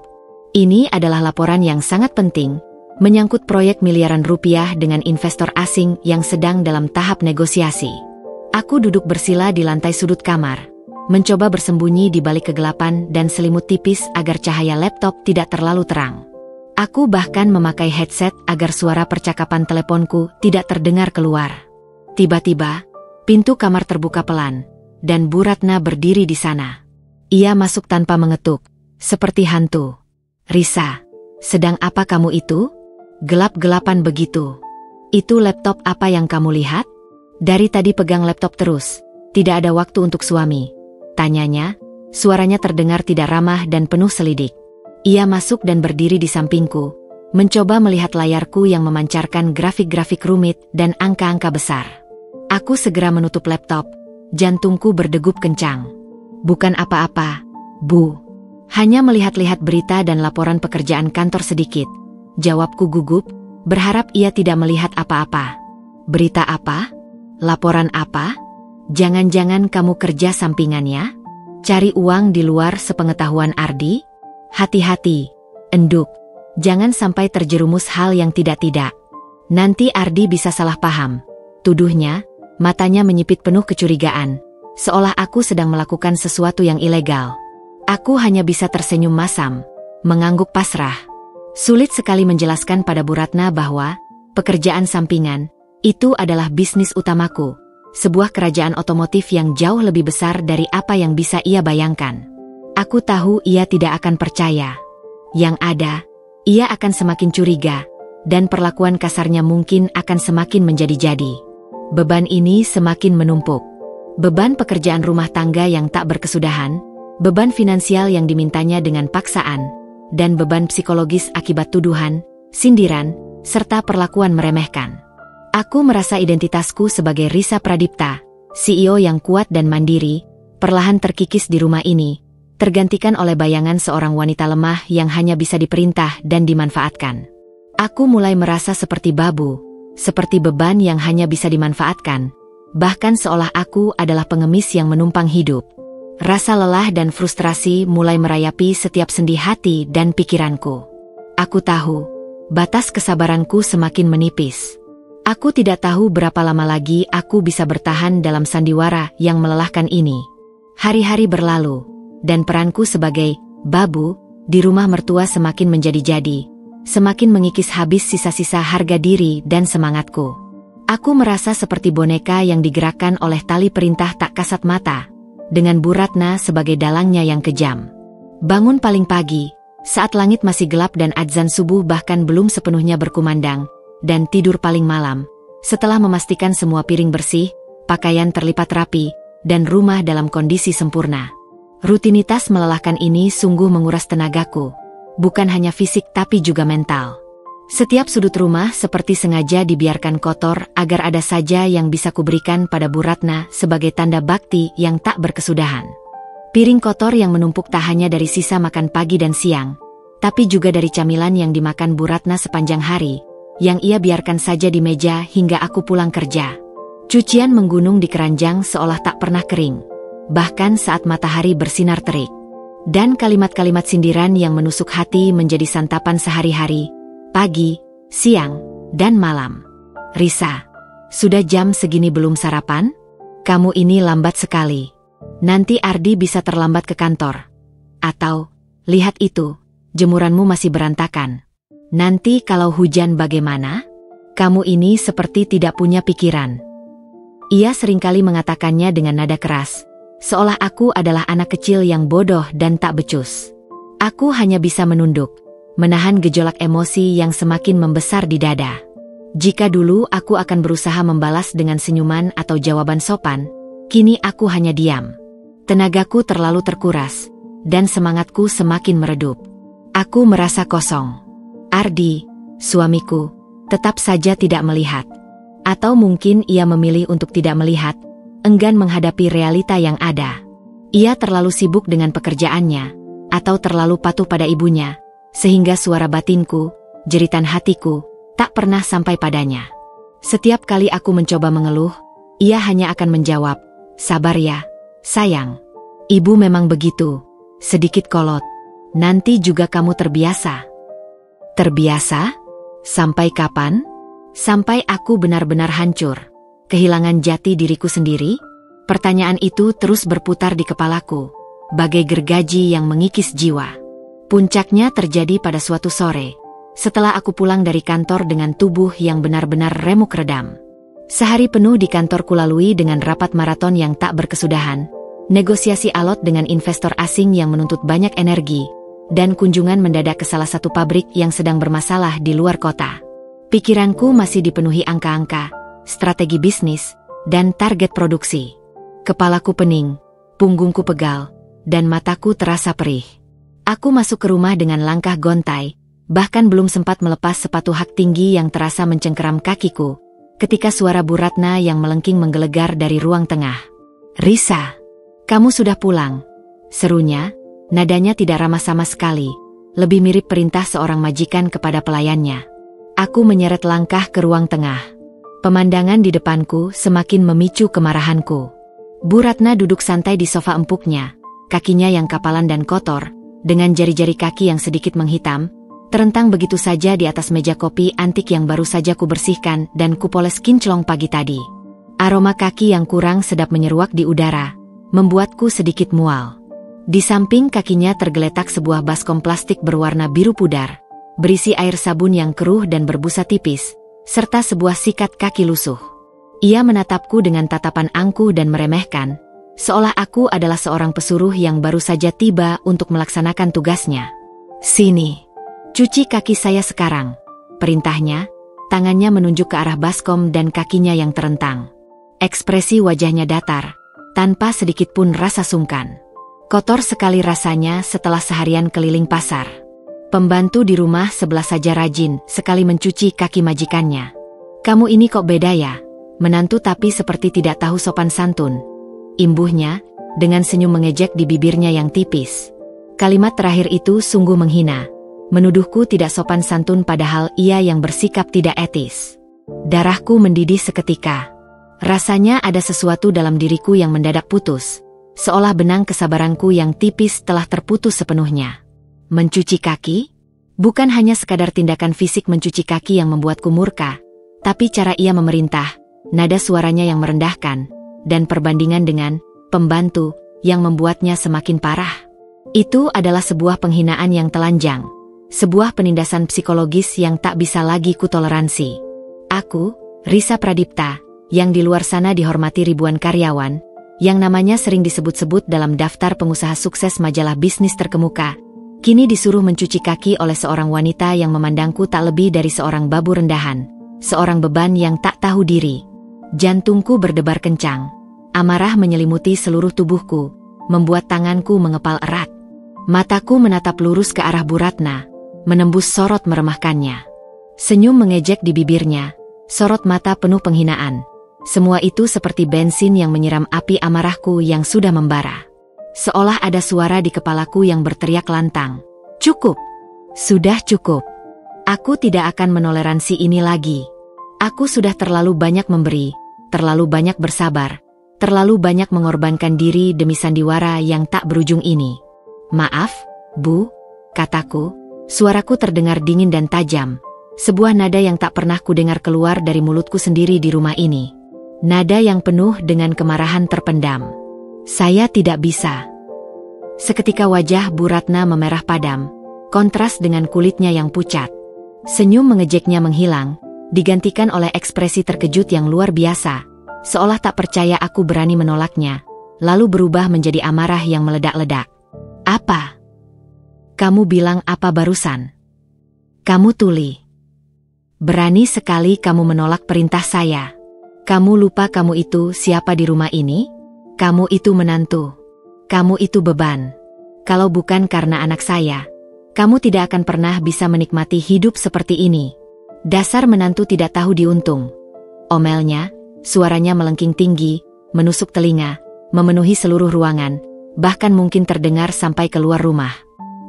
Ini adalah laporan yang sangat penting, menyangkut proyek miliaran rupiah dengan investor asing yang sedang dalam tahap negosiasi. Aku duduk bersila di lantai sudut kamar, mencoba bersembunyi di balik kegelapan dan selimut tipis agar cahaya laptop tidak terlalu terang. Aku bahkan memakai headset agar suara percakapan teleponku tidak terdengar keluar. Tiba-tiba, pintu kamar terbuka pelan, dan Bu Ratna berdiri di sana. Ia masuk tanpa mengetuk, seperti hantu. Risa, sedang apa kamu itu? Gelap-gelapan begitu. Itu laptop apa yang kamu lihat? Dari tadi pegang laptop terus, tidak ada waktu untuk suami. Tanyanya, suaranya terdengar tidak ramah dan penuh selidik. Ia masuk dan berdiri di sampingku, mencoba melihat layarku yang memancarkan grafik-grafik rumit dan angka-angka besar. Aku segera menutup laptop, jantungku berdegup kencang. Bukan apa-apa, Bu. Hanya melihat-lihat berita dan laporan pekerjaan kantor sedikit. Jawabku gugup, berharap ia tidak melihat apa-apa. Berita apa? Laporan apa? Jangan-jangan kamu kerja sampingannya? Cari uang di luar sepengetahuan Ardi? Hati-hati, enduk. Jangan sampai terjerumus hal yang tidak-tidak. Nanti Ardi bisa salah paham. Tuduhnya, matanya menyipit penuh kecurigaan, seolah aku sedang melakukan sesuatu yang ilegal. Aku hanya bisa tersenyum masam, mengangguk pasrah. Sulit sekali menjelaskan pada Bu Ratna bahwa pekerjaan sampingan itu adalah bisnis utamaku, sebuah kerajaan otomotif yang jauh lebih besar dari apa yang bisa ia bayangkan. Aku tahu ia tidak akan percaya. Yang ada, ia akan semakin curiga, dan perlakuan kasarnya mungkin akan semakin menjadi-jadi. Beban ini semakin menumpuk. Beban pekerjaan rumah tangga yang tak berkesudahan, beban finansial yang dimintanya dengan paksaan, dan beban psikologis akibat tuduhan, sindiran, serta perlakuan meremehkan. Aku merasa identitasku sebagai Risa Pradipta, CEO yang kuat dan mandiri, perlahan terkikis di rumah ini, tergantikan oleh bayangan seorang wanita lemah yang hanya bisa diperintah dan dimanfaatkan. Aku mulai merasa seperti babu, seperti beban yang hanya bisa dimanfaatkan, bahkan seolah aku adalah pengemis yang menumpang hidup. Rasa lelah dan frustrasi mulai merayapi setiap sendi hati dan pikiranku. Aku tahu, batas kesabaranku semakin menipis. Aku tidak tahu berapa lama lagi aku bisa bertahan dalam sandiwara yang melelahkan ini. Hari-hari berlalu, dan peranku sebagai babu di rumah mertua semakin menjadi-jadi, semakin mengikis habis sisa-sisa harga diri dan semangatku. Aku merasa seperti boneka yang digerakkan oleh tali perintah tak kasat mata, dengan Bu Ratna sebagai dalangnya yang kejam. Bangun paling pagi, saat langit masih gelap dan adzan subuh bahkan belum sepenuhnya berkumandang, dan tidur paling malam, setelah memastikan semua piring bersih, pakaian terlipat rapi, dan rumah dalam kondisi sempurna. Rutinitas melelahkan ini sungguh menguras tenagaku, bukan hanya fisik tapi juga mental. Setiap sudut rumah seperti sengaja dibiarkan kotor agar ada saja yang bisa kuberikan pada Bu Ratna sebagai tanda bakti yang tak berkesudahan. Piring kotor yang menumpuk tak hanya dari sisa makan pagi dan siang, tapi juga dari camilan yang dimakan Bu Ratna sepanjang hari, yang ia biarkan saja di meja hingga aku pulang kerja. Cucian menggunung di keranjang seolah tak pernah kering, bahkan saat matahari bersinar terik. Dan kalimat-kalimat sindiran yang menusuk hati menjadi santapan sehari-hari, pagi, siang, dan malam. Risa, sudah jam segini belum sarapan? Kamu ini lambat sekali. Nanti Ardi bisa terlambat ke kantor. Atau, lihat itu, jemuranmu masih berantakan. Nanti kalau hujan bagaimana? Kamu ini seperti tidak punya pikiran. Ia seringkali mengatakannya dengan nada keras, seolah aku adalah anak kecil yang bodoh dan tak becus. Aku hanya bisa menunduk, menahan gejolak emosi yang semakin membesar di dada. Jika dulu aku akan berusaha membalas dengan senyuman atau jawaban sopan, kini aku hanya diam. Tenagaku terlalu terkuras, dan semangatku semakin meredup. Aku merasa kosong. Ardi, suamiku, tetap saja tidak melihat. Atau mungkin ia memilih untuk tidak melihat, enggan menghadapi realita yang ada. Ia terlalu sibuk dengan pekerjaannya, atau terlalu patuh pada ibunya, sehingga suara batinku, jeritan hatiku, tak pernah sampai padanya. Setiap kali aku mencoba mengeluh, ia hanya akan menjawab, "Sabar ya, sayang. Ibu memang begitu, sedikit kolot. Nanti juga kamu terbiasa." Terbiasa? Sampai kapan? Sampai aku benar-benar hancur, kehilangan jati diriku sendiri? Pertanyaan itu terus berputar di kepalaku, bagai gergaji yang mengikis jiwa. Puncaknya terjadi pada suatu sore, setelah aku pulang dari kantor dengan tubuh yang benar-benar remuk redam. Sehari penuh di kantor kulalui dengan rapat maraton yang tak berkesudahan, negosiasi alot dengan investor asing yang menuntut banyak energi, dan kunjungan mendadak ke salah satu pabrik yang sedang bermasalah di luar kota. Pikiranku masih dipenuhi angka-angka, strategi bisnis, dan target produksi. Kepalaku pening, punggungku pegal, dan mataku terasa perih. Aku masuk ke rumah dengan langkah gontai, bahkan belum sempat melepas sepatu hak tinggi yang terasa mencengkeram kakiku, ketika suara Bu Ratna yang melengking menggelegar dari ruang tengah. "Risa, kamu sudah pulang," serunya. Nadanya tidak ramah sama sekali, lebih mirip perintah seorang majikan kepada pelayannya. Aku menyeret langkah ke ruang tengah. Pemandangan di depanku semakin memicu kemarahanku. Bu Ratna duduk santai di sofa empuknya, kakinya yang kapalan dan kotor, dengan jari-jari kaki yang sedikit menghitam, terentang begitu saja di atas meja kopi antik yang baru saja kubersihkan dan kupoles kinclong pagi tadi. Aroma kaki yang kurang sedap menyeruak di udara, membuatku sedikit mual. Di samping kakinya tergeletak sebuah baskom plastik berwarna biru pudar, berisi air sabun yang keruh dan berbusa tipis, serta sebuah sikat kaki lusuh. Ia menatapku dengan tatapan angkuh dan meremehkan, seolah aku adalah seorang pesuruh yang baru saja tiba untuk melaksanakan tugasnya. "Sini, cuci kaki saya sekarang," perintahnya, tangannya menunjuk ke arah baskom dan kakinya yang terentang. Ekspresi wajahnya datar, tanpa sedikit pun rasa sungkan. Kotor sekali rasanya setelah seharian keliling pasar. Pembantu di rumah sebelah saja rajin sekali mencuci kaki majikannya. "Kamu ini kok beda ya? Menantu tapi seperti tidak tahu sopan santun," imbuhnya, dengan senyum mengejek di bibirnya yang tipis. Kalimat terakhir itu sungguh menghina, menuduhku tidak sopan santun padahal ia yang bersikap tidak etis. Darahku mendidih seketika. Rasanya ada sesuatu dalam diriku yang mendadak putus, seolah benang kesabaranku yang tipis telah terputus sepenuhnya. Mencuci kaki? Bukan hanya sekadar tindakan fisik mencuci kaki yang membuatku murka, tapi cara ia memerintah, nada suaranya yang merendahkan, dan perbandingan dengan pembantu yang membuatnya semakin parah. Itu adalah sebuah penghinaan yang telanjang, sebuah penindasan psikologis yang tak bisa lagi kutoleransi. Aku, Risa Pradipta, yang di luar sana dihormati ribuan karyawan, yang namanya sering disebut-sebut dalam daftar pengusaha sukses majalah bisnis terkemuka, kini disuruh mencuci kaki oleh seorang wanita yang memandangku tak lebih dari seorang babu rendahan, seorang beban yang tak tahu diri. Jantungku berdebar kencang, amarah menyelimuti seluruh tubuhku, membuat tanganku mengepal erat. Mataku menatap lurus ke arah Bu Ratna, menembus sorot meremahkannya. Senyum mengejek di bibirnya, sorot mata penuh penghinaan. Semua itu seperti bensin yang menyiram api amarahku yang sudah membara. Seolah ada suara di kepalaku yang berteriak lantang. "Cukup! Sudah cukup! Aku tidak akan menoleransi ini lagi. Aku sudah terlalu banyak memberi, terlalu banyak bersabar, terlalu banyak mengorbankan diri demi sandiwara yang tak berujung ini." "Maaf, Bu," kataku, suaraku terdengar dingin dan tajam. Sebuah nada yang tak pernah kudengar keluar dari mulutku sendiri di rumah ini. Nada yang penuh dengan kemarahan terpendam. "Saya tidak bisa." Seketika wajah Bu Ratna memerah padam, kontras dengan kulitnya yang pucat. Senyum mengejeknya menghilang, digantikan oleh ekspresi terkejut yang luar biasa, seolah tak percaya aku berani menolaknya, lalu berubah menjadi amarah yang meledak-ledak. "Apa? Kamu bilang apa barusan? Kamu tuli. Berani sekali kamu menolak perintah saya. Kamu lupa kamu itu siapa di rumah ini? Kamu itu menantu. Kamu itu beban. Kalau bukan karena anak saya, kamu tidak akan pernah bisa menikmati hidup seperti ini. Dasar menantu tidak tahu diuntung. Omelnya, suaranya melengking tinggi, menusuk telinga, memenuhi seluruh ruangan, bahkan mungkin terdengar sampai keluar rumah.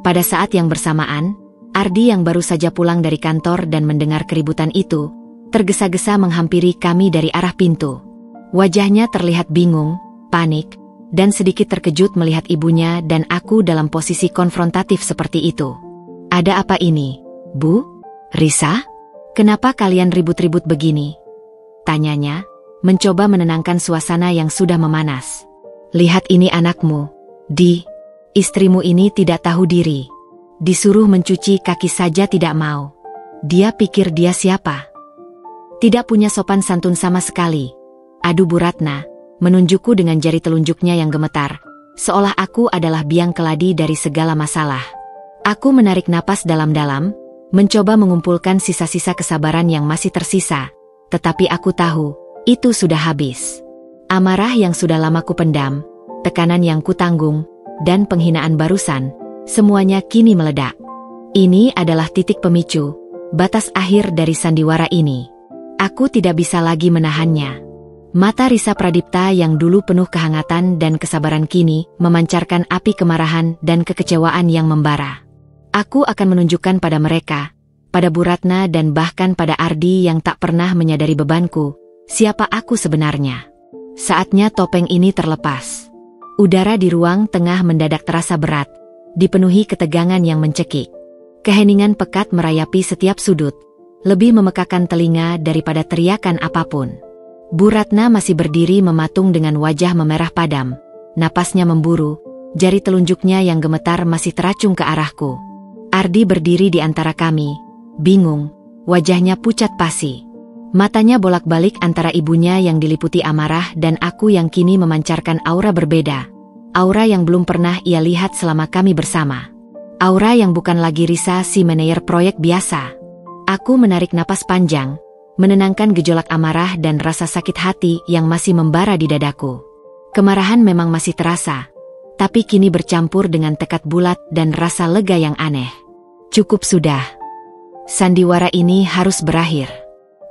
Pada saat yang bersamaan, Ardi yang baru saja pulang dari kantor dan mendengar keributan itu, tergesa-gesa menghampiri kami dari arah pintu. Wajahnya terlihat bingung, panik, dan sedikit terkejut melihat ibunya dan aku dalam posisi konfrontatif seperti itu. Ada apa ini, Bu? Risa? Kenapa kalian ribut-ribut begini? Tanyanya, mencoba menenangkan suasana yang sudah memanas. Lihat ini anakmu, istrimu ini tidak tahu diri. Disuruh mencuci kaki saja tidak mau. Dia pikir dia siapa? Tidak punya sopan santun sama sekali. Adu Bu Ratna, menunjukku dengan jari telunjuknya yang gemetar, seolah aku adalah biang keladi dari segala masalah. Aku menarik napas dalam-dalam, mencoba mengumpulkan sisa-sisa kesabaran yang masih tersisa, tetapi aku tahu, itu sudah habis. Amarah yang sudah lama kupendam, tekanan yang kutanggung, dan penghinaan barusan, semuanya kini meledak. Ini adalah titik pemicu, batas akhir dari sandiwara ini. Aku tidak bisa lagi menahannya. Mata Risa Pradipta yang dulu penuh kehangatan dan kesabaran kini memancarkan api kemarahan dan kekecewaan yang membara. Aku akan menunjukkan pada mereka, pada Bu Ratna dan bahkan pada Ardi yang tak pernah menyadari bebanku, siapa aku sebenarnya. Saatnya topeng ini terlepas. Udara di ruang tengah mendadak terasa berat, dipenuhi ketegangan yang mencekik. Keheningan pekat merayapi setiap sudut, lebih memekakan telinga daripada teriakan apapun. Bu Ratna masih berdiri mematung dengan wajah memerah padam, napasnya memburu, jari telunjuknya yang gemetar masih teracung ke arahku. Ardi berdiri di antara kami, bingung, wajahnya pucat pasi. Matanya bolak-balik antara ibunya yang diliputi amarah dan aku yang kini memancarkan aura berbeda. Aura yang belum pernah ia lihat selama kami bersama. Aura yang bukan lagi Risa si manajer proyek biasa. Aku menarik napas panjang, menenangkan gejolak amarah dan rasa sakit hati yang masih membara di dadaku. Kemarahan memang masih terasa, tapi kini bercampur dengan tekad bulat dan rasa lega yang aneh. Cukup sudah. Sandiwara ini harus berakhir.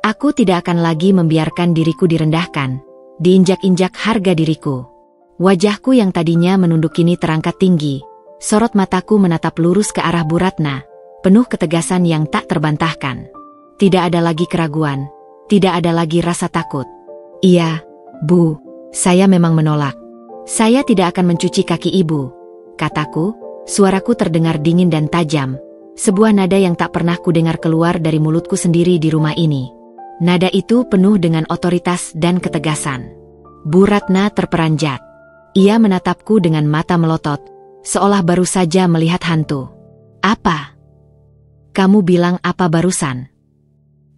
Aku tidak akan lagi membiarkan diriku direndahkan, diinjak-injak harga diriku. Wajahku yang tadinya menunduk kini terangkat tinggi, sorot mataku menatap lurus ke arah Bu Ratna, penuh ketegasan yang tak terbantahkan. Tidak ada lagi keraguan, tidak ada lagi rasa takut. Iya, Bu, saya memang menolak. Saya tidak akan mencuci kaki ibu, kataku, suaraku terdengar dingin dan tajam, sebuah nada yang tak pernah kudengar keluar dari mulutku sendiri di rumah ini. Nada itu penuh dengan otoritas dan ketegasan. Bu Ratna terperanjat. Ia menatapku dengan mata melotot, seolah baru saja melihat hantu. Apa? Kamu bilang apa barusan?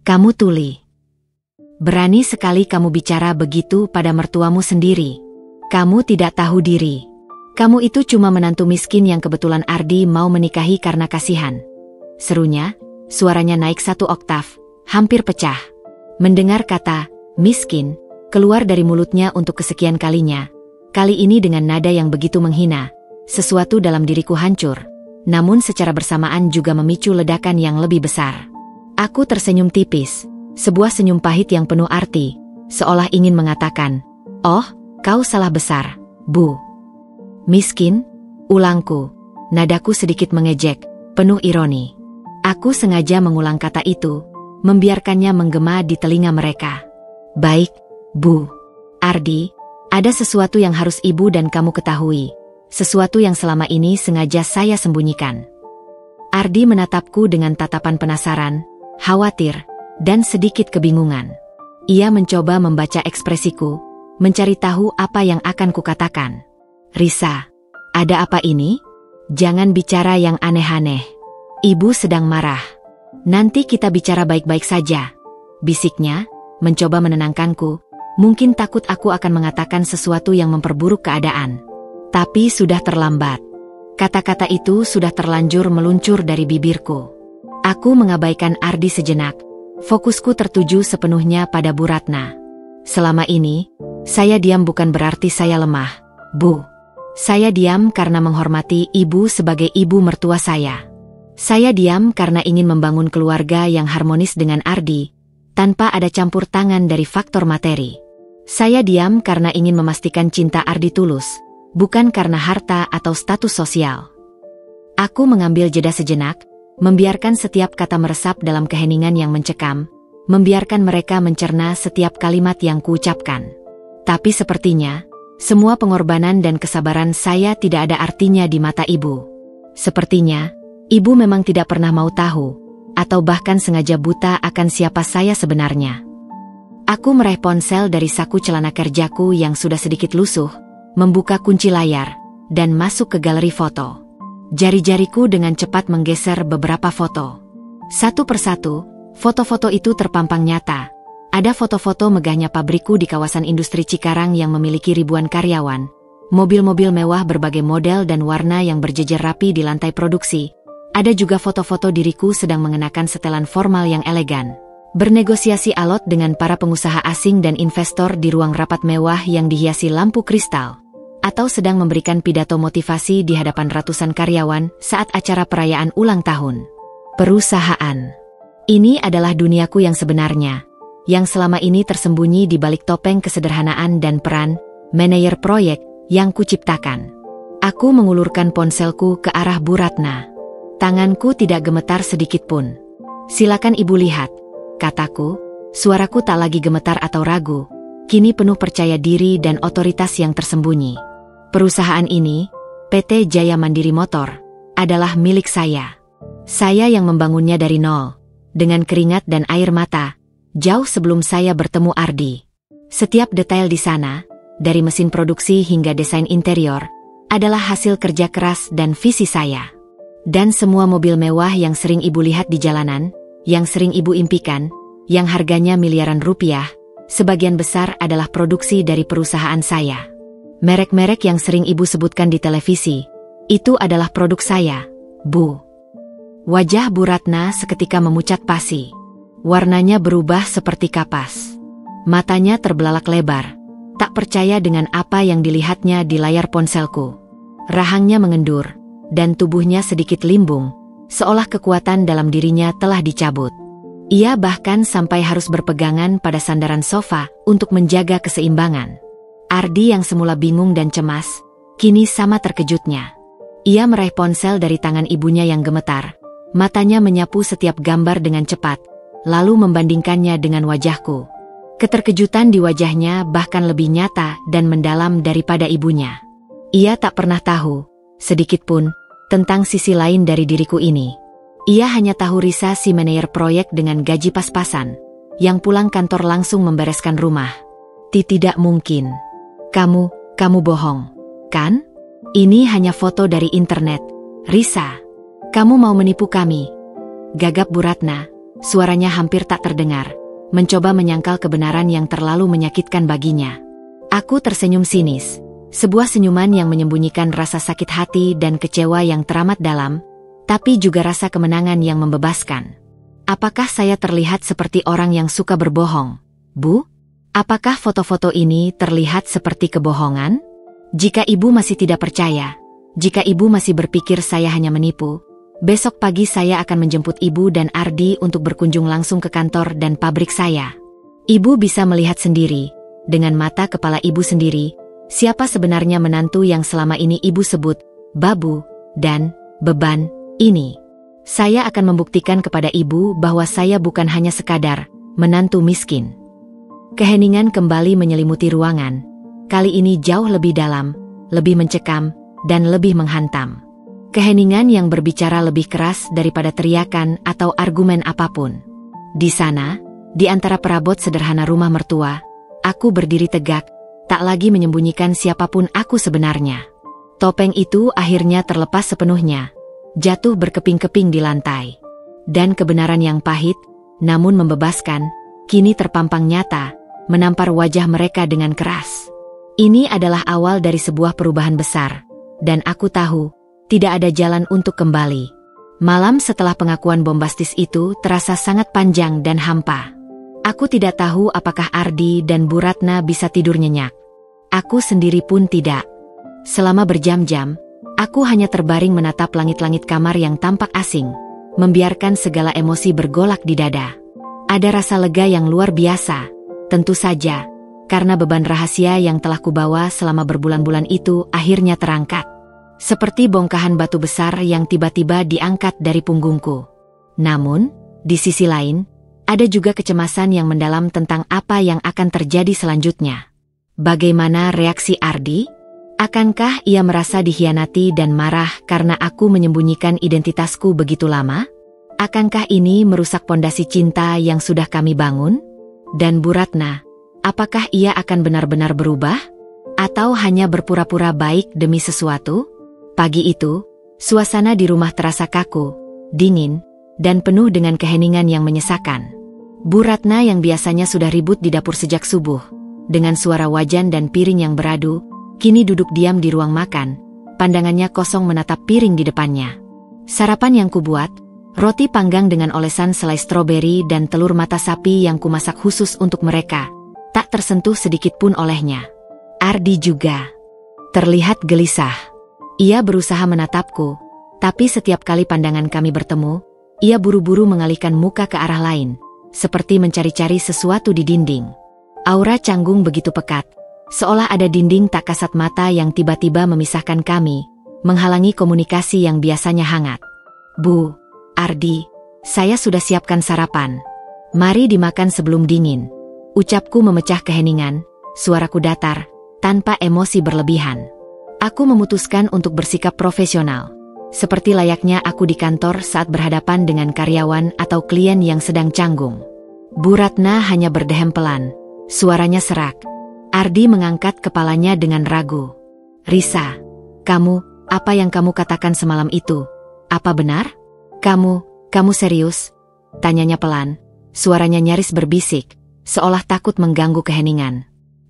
Kamu tuli. Berani sekali kamu bicara begitu pada mertuamu sendiri. Kamu tidak tahu diri. Kamu itu cuma menantu miskin yang kebetulan Ardi mau menikahi karena kasihan. Serunya, suaranya naik 1 oktav, hampir pecah. Mendengar kata, miskin, keluar dari mulutnya untuk kesekian kalinya. Kali ini dengan nada yang begitu menghina, sesuatu dalam diriku hancur. Namun secara bersamaan juga memicu ledakan yang lebih besar. Aku tersenyum tipis, sebuah senyum pahit yang penuh arti, seolah ingin mengatakan, "Oh, kau salah besar, Bu." Miskin? Ulangku. Nadaku sedikit mengejek, penuh ironi. Aku sengaja mengulang kata itu, membiarkannya menggema di telinga mereka. Baik, Bu. Ardi, ada sesuatu yang harus ibu dan kamu ketahui. Sesuatu yang selama ini sengaja saya sembunyikan. Ardi menatapku dengan tatapan penasaran, khawatir, dan sedikit kebingungan. Ia mencoba membaca ekspresiku, mencari tahu apa yang akan kukatakan. Risa, ada apa ini? Jangan bicara yang aneh-aneh. Ibu sedang marah. Nanti kita bicara baik-baik saja, bisiknya, mencoba menenangkanku. Mungkin takut aku akan mengatakan sesuatu yang memperburuk keadaan. Tapi sudah terlambat. Kata-kata itu sudah terlanjur meluncur dari bibirku. Aku mengabaikan Ardi sejenak. Fokusku tertuju sepenuhnya pada Bu Ratna. Selama ini, saya diam bukan berarti saya lemah, Bu. Saya diam karena menghormati ibu sebagai ibu mertua saya. Saya diam karena ingin membangun keluarga yang harmonis dengan Ardi, tanpa ada campur tangan dari faktor materi. Saya diam karena ingin memastikan cinta Ardi tulus, bukan karena harta atau status sosial. Aku mengambil jeda sejenak, membiarkan setiap kata meresap dalam keheningan yang mencekam, membiarkan mereka mencerna setiap kalimat yang kuucapkan. Tapi sepertinya, semua pengorbanan dan kesabaran saya tidak ada artinya di mata ibu. Sepertinya, ibu memang tidak pernah mau tahu, atau bahkan sengaja buta akan siapa saya sebenarnya. Aku meraih ponsel dari saku celana kerjaku yang sudah sedikit lusuh, membuka kunci layar, dan masuk ke galeri foto. Jari-jariku dengan cepat menggeser beberapa foto. Satu persatu, foto-foto itu terpampang nyata. Ada foto-foto megahnya pabrikku di kawasan industri Cikarang yang memiliki ribuan karyawan, mobil-mobil mewah berbagai model dan warna yang berjejer rapi di lantai produksi. Ada juga foto-foto diriku sedang mengenakan setelan formal yang elegan, bernegosiasi alot dengan para pengusaha asing dan investor di ruang rapat mewah yang dihiasi lampu kristal, atau sedang memberikan pidato motivasi di hadapan ratusan karyawan saat acara perayaan ulang tahun perusahaan. Ini adalah duniaku yang sebenarnya, yang selama ini tersembunyi di balik topeng kesederhanaan dan peran manajer proyek yang kuciptakan. Aku mengulurkan ponselku ke arah Bu Ratna. Tanganku tidak gemetar sedikit pun. Silakan ibu lihat, kataku. Suaraku tak lagi gemetar atau ragu, kini penuh percaya diri dan otoritas yang tersembunyi. Perusahaan ini, PT Jaya Mandiri Motor, adalah milik saya. Saya yang membangunnya dari nol, dengan keringat dan air mata, jauh sebelum saya bertemu Ardi. Setiap detail di sana, dari mesin produksi hingga desain interior, adalah hasil kerja keras dan visi saya. Dan semua mobil mewah yang sering ibu lihat di jalanan, yang sering ibu impikan, yang harganya miliaran rupiah, sebagian besar adalah produksi dari perusahaan saya. Merek-merek yang sering ibu sebutkan di televisi, itu adalah produk saya, Bu. Wajah Bu Ratna seketika memucat pasi. Warnanya berubah seperti kapas. Matanya terbelalak lebar, tak percaya dengan apa yang dilihatnya di layar ponselku. Rahangnya mengendur, dan tubuhnya sedikit limbung, seolah kekuatan dalam dirinya telah dicabut. Ia bahkan sampai harus berpegangan pada sandaran sofa untuk menjaga keseimbangan. Ardi yang semula bingung dan cemas, kini sama terkejutnya. Ia meraih ponsel dari tangan ibunya yang gemetar. Matanya menyapu setiap gambar dengan cepat, lalu membandingkannya dengan wajahku. Keterkejutan di wajahnya bahkan lebih nyata dan mendalam daripada ibunya. Ia tak pernah tahu, sedikit pun, tentang sisi lain dari diriku ini. Ia hanya tahu Risa si manajer proyek dengan gaji pas-pasan, yang pulang kantor langsung membereskan rumah. Tidak mungkin. Kamu bohong, kan? Ini hanya foto dari internet, Risa. Kamu mau menipu kami? Gagap Bu Ratna, suaranya hampir tak terdengar, mencoba menyangkal kebenaran yang terlalu menyakitkan baginya. Aku tersenyum sinis, sebuah senyuman yang menyembunyikan rasa sakit hati dan kecewa yang teramat dalam, tapi juga rasa kemenangan yang membebaskan. Apakah saya terlihat seperti orang yang suka berbohong, Bu? Apakah foto-foto ini terlihat seperti kebohongan? Jika ibu masih tidak percaya, jika ibu masih berpikir saya hanya menipu, besok pagi saya akan menjemput ibu dan Ardi untuk berkunjung langsung ke kantor dan pabrik saya. Ibu bisa melihat sendiri, dengan mata kepala ibu sendiri, siapa sebenarnya menantu yang selama ini ibu sebut babu dan beban ini. Saya akan membuktikan kepada ibu bahwa saya bukan hanya sekadar menantu miskin. Keheningan kembali menyelimuti ruangan. Kali ini jauh lebih dalam, lebih mencekam, dan lebih menghantam. Keheningan yang berbicara lebih keras daripada teriakan atau argumen apapun. Di sana, di antara perabot sederhana rumah mertua, aku berdiri tegak, tak lagi menyembunyikan siapapun aku sebenarnya. Topeng itu akhirnya terlepas sepenuhnya, jatuh berkeping-keping di lantai. Dan kebenaran yang pahit, namun membebaskan, kini terpampang nyata, menampar wajah mereka dengan keras. Ini adalah awal dari sebuah perubahan besar, dan aku tahu, tidak ada jalan untuk kembali. Malam setelah pengakuan bombastis itu terasa sangat panjang dan hampa. Aku tidak tahu apakah Ardi dan Bu Ratna bisa tidur nyenyak. Aku sendiri pun tidak. Selama berjam-jam, aku hanya terbaring menatap langit-langit kamar yang tampak asing, membiarkan segala emosi bergolak di dada. Ada rasa lega yang luar biasa, tentu saja, karena beban rahasia yang telah kubawa selama berbulan-bulan itu akhirnya terangkat. Seperti bongkahan batu besar yang tiba-tiba diangkat dari punggungku. Namun, di sisi lain, ada juga kecemasan yang mendalam tentang apa yang akan terjadi selanjutnya. Bagaimana reaksi Ardi? Akankah ia merasa dikhianati dan marah karena aku menyembunyikan identitasku begitu lama? Akankah ini merusak pondasi cinta yang sudah kami bangun? Dan Bu Ratna, apakah ia akan benar-benar berubah? Atau hanya berpura-pura baik demi sesuatu? Pagi itu, suasana di rumah terasa kaku, dingin, dan penuh dengan keheningan yang menyesakan. Bu Ratna yang biasanya sudah ribut di dapur sejak subuh, dengan suara wajan dan piring yang beradu, kini duduk diam di ruang makan, pandangannya kosong menatap piring di depannya. Sarapan yang kubuat, roti panggang dengan olesan selai stroberi dan telur mata sapi yang kumasak khusus untuk mereka, tak tersentuh sedikit pun olehnya. Ardi juga terlihat gelisah. Ia berusaha menatapku, tapi setiap kali pandangan kami bertemu, ia buru-buru mengalihkan muka ke arah lain, seperti mencari-cari sesuatu di dinding. Aura canggung begitu pekat, seolah ada dinding tak kasat mata yang tiba-tiba memisahkan kami, menghalangi komunikasi yang biasanya hangat. Bu, Ardi, saya sudah siapkan sarapan. Mari dimakan sebelum dingin. Ucapku memecah keheningan, suaraku datar, tanpa emosi berlebihan. Aku memutuskan untuk bersikap profesional, seperti layaknya aku di kantor saat berhadapan dengan karyawan atau klien yang sedang canggung. Bu Ratna hanya berdehem pelan, suaranya serak. Ardi mengangkat kepalanya dengan ragu. Risa, apa yang kamu katakan semalam itu, apa benar? Kamu serius? Tanyanya pelan, suaranya nyaris berbisik, seolah takut mengganggu keheningan.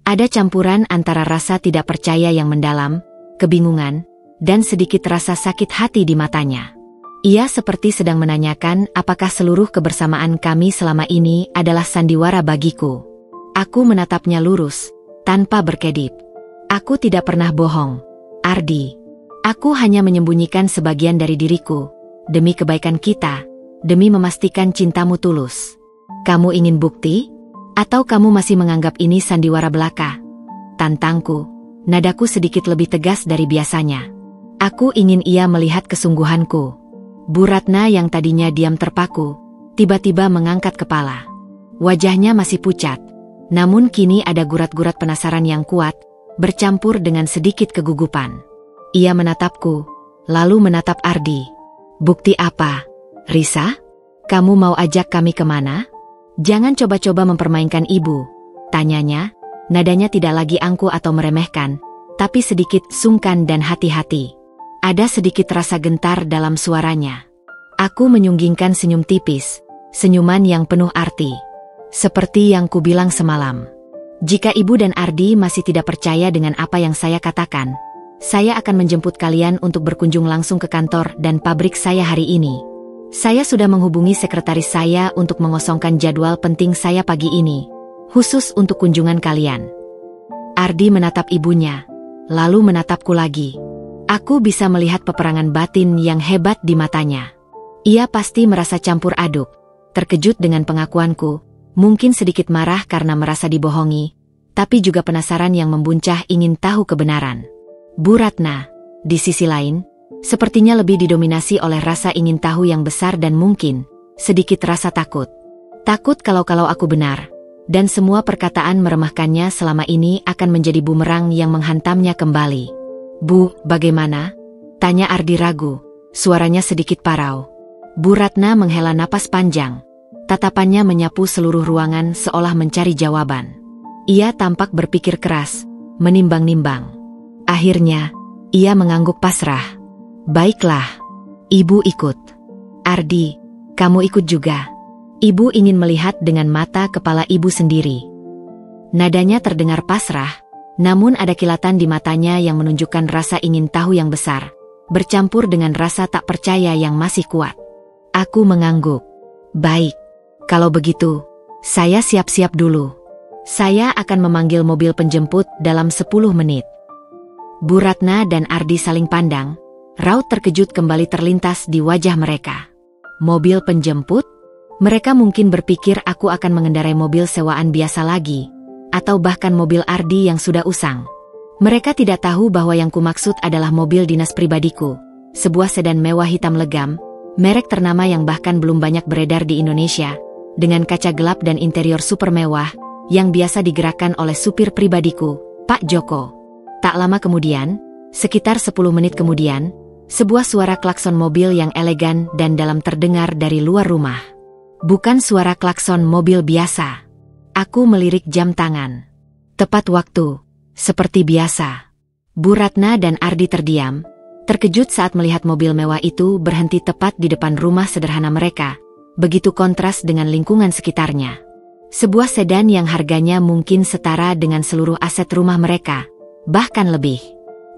Ada campuran antara rasa tidak percaya yang mendalam, kebingungan, dan sedikit rasa sakit hati di matanya. Ia seperti sedang menanyakan apakah seluruh kebersamaan kami selama ini adalah sandiwara bagiku. Aku menatapnya lurus, tanpa berkedip. Aku tidak pernah bohong, Ardi. Aku hanya menyembunyikan sebagian dari diriku, demi kebaikan kita, demi memastikan cintamu tulus. Kamu ingin bukti? Atau kamu masih menganggap ini sandiwara belaka? Tantangku. Nadaku sedikit lebih tegas dari biasanya. Aku ingin ia melihat kesungguhanku. Bu Ratna yang tadinya diam terpaku, tiba-tiba mengangkat kepala. Wajahnya masih pucat, namun kini ada gurat-gurat penasaran yang kuat, bercampur dengan sedikit kegugupan. Ia menatapku, lalu menatap Ardi. Bukti apa, Risa? Kamu mau ajak kami kemana? Jangan coba-coba mempermainkan ibu, tanyanya. Nadanya tidak lagi angkuh atau meremehkan, tapi sedikit sungkan dan hati-hati. Ada sedikit rasa gentar dalam suaranya. Aku menyunggingkan senyum tipis, senyuman yang penuh arti. Seperti yang kubilang semalam. Jika ibu dan Ardi masih tidak percaya dengan apa yang saya katakan, saya akan menjemput kalian untuk berkunjung langsung ke kantor dan pabrik saya hari ini. Saya sudah menghubungi sekretaris saya untuk mengosongkan jadwal penting saya pagi ini, khusus untuk kunjungan kalian. Ardi menatap ibunya, lalu menatapku lagi. Aku bisa melihat peperangan batin yang hebat di matanya. Ia pasti merasa campur aduk, terkejut dengan pengakuanku, mungkin sedikit marah karena merasa dibohongi, tapi juga penasaran yang membuncah ingin tahu kebenaran. Bu Ratna, di sisi lain, sepertinya lebih didominasi oleh rasa ingin tahu yang besar dan mungkin sedikit rasa takut. Takut kalau aku benar. Dan semua perkataan meremehkannya selama ini akan menjadi bumerang yang menghantamnya kembali. Bu, bagaimana? Tanya Ardi ragu, suaranya sedikit parau. Bu Ratna menghela napas panjang. Tatapannya menyapu seluruh ruangan seolah mencari jawaban. Ia tampak berpikir keras, menimbang-nimbang. Akhirnya, ia mengangguk pasrah. Baiklah, ibu ikut. Ardi, kamu ikut juga. Ibu ingin melihat dengan mata kepala ibu sendiri. Nadanya terdengar pasrah, namun ada kilatan di matanya yang menunjukkan rasa ingin tahu yang besar, bercampur dengan rasa tak percaya yang masih kuat. Aku mengangguk. Baik, kalau begitu, saya siap-siap dulu. Saya akan memanggil mobil penjemput dalam 10 menit. Bu Ratna dan Ardi saling pandang, raut terkejut kembali terlintas di wajah mereka. Mobil penjemput? Mereka mungkin berpikir aku akan mengendarai mobil sewaan biasa lagi, atau bahkan mobil Ardi yang sudah usang. Mereka tidak tahu bahwa yang kumaksud adalah mobil dinas pribadiku, sebuah sedan mewah hitam legam, merek ternama yang bahkan belum banyak beredar di Indonesia, dengan kaca gelap dan interior super mewah, yang biasa digerakkan oleh supir pribadiku, Pak Joko. Tak lama kemudian, sekitar 10 menit kemudian, sebuah suara klakson mobil yang elegan dan dalam terdengar dari luar rumah. Bukan suara klakson mobil biasa. Aku melirik jam tangan. Tepat waktu, seperti biasa. Bu Ratna dan Ardi terdiam, terkejut saat melihat mobil mewah itu berhenti tepat di depan rumah sederhana mereka, begitu kontras dengan lingkungan sekitarnya. Sebuah sedan yang harganya mungkin setara dengan seluruh aset rumah mereka, bahkan lebih.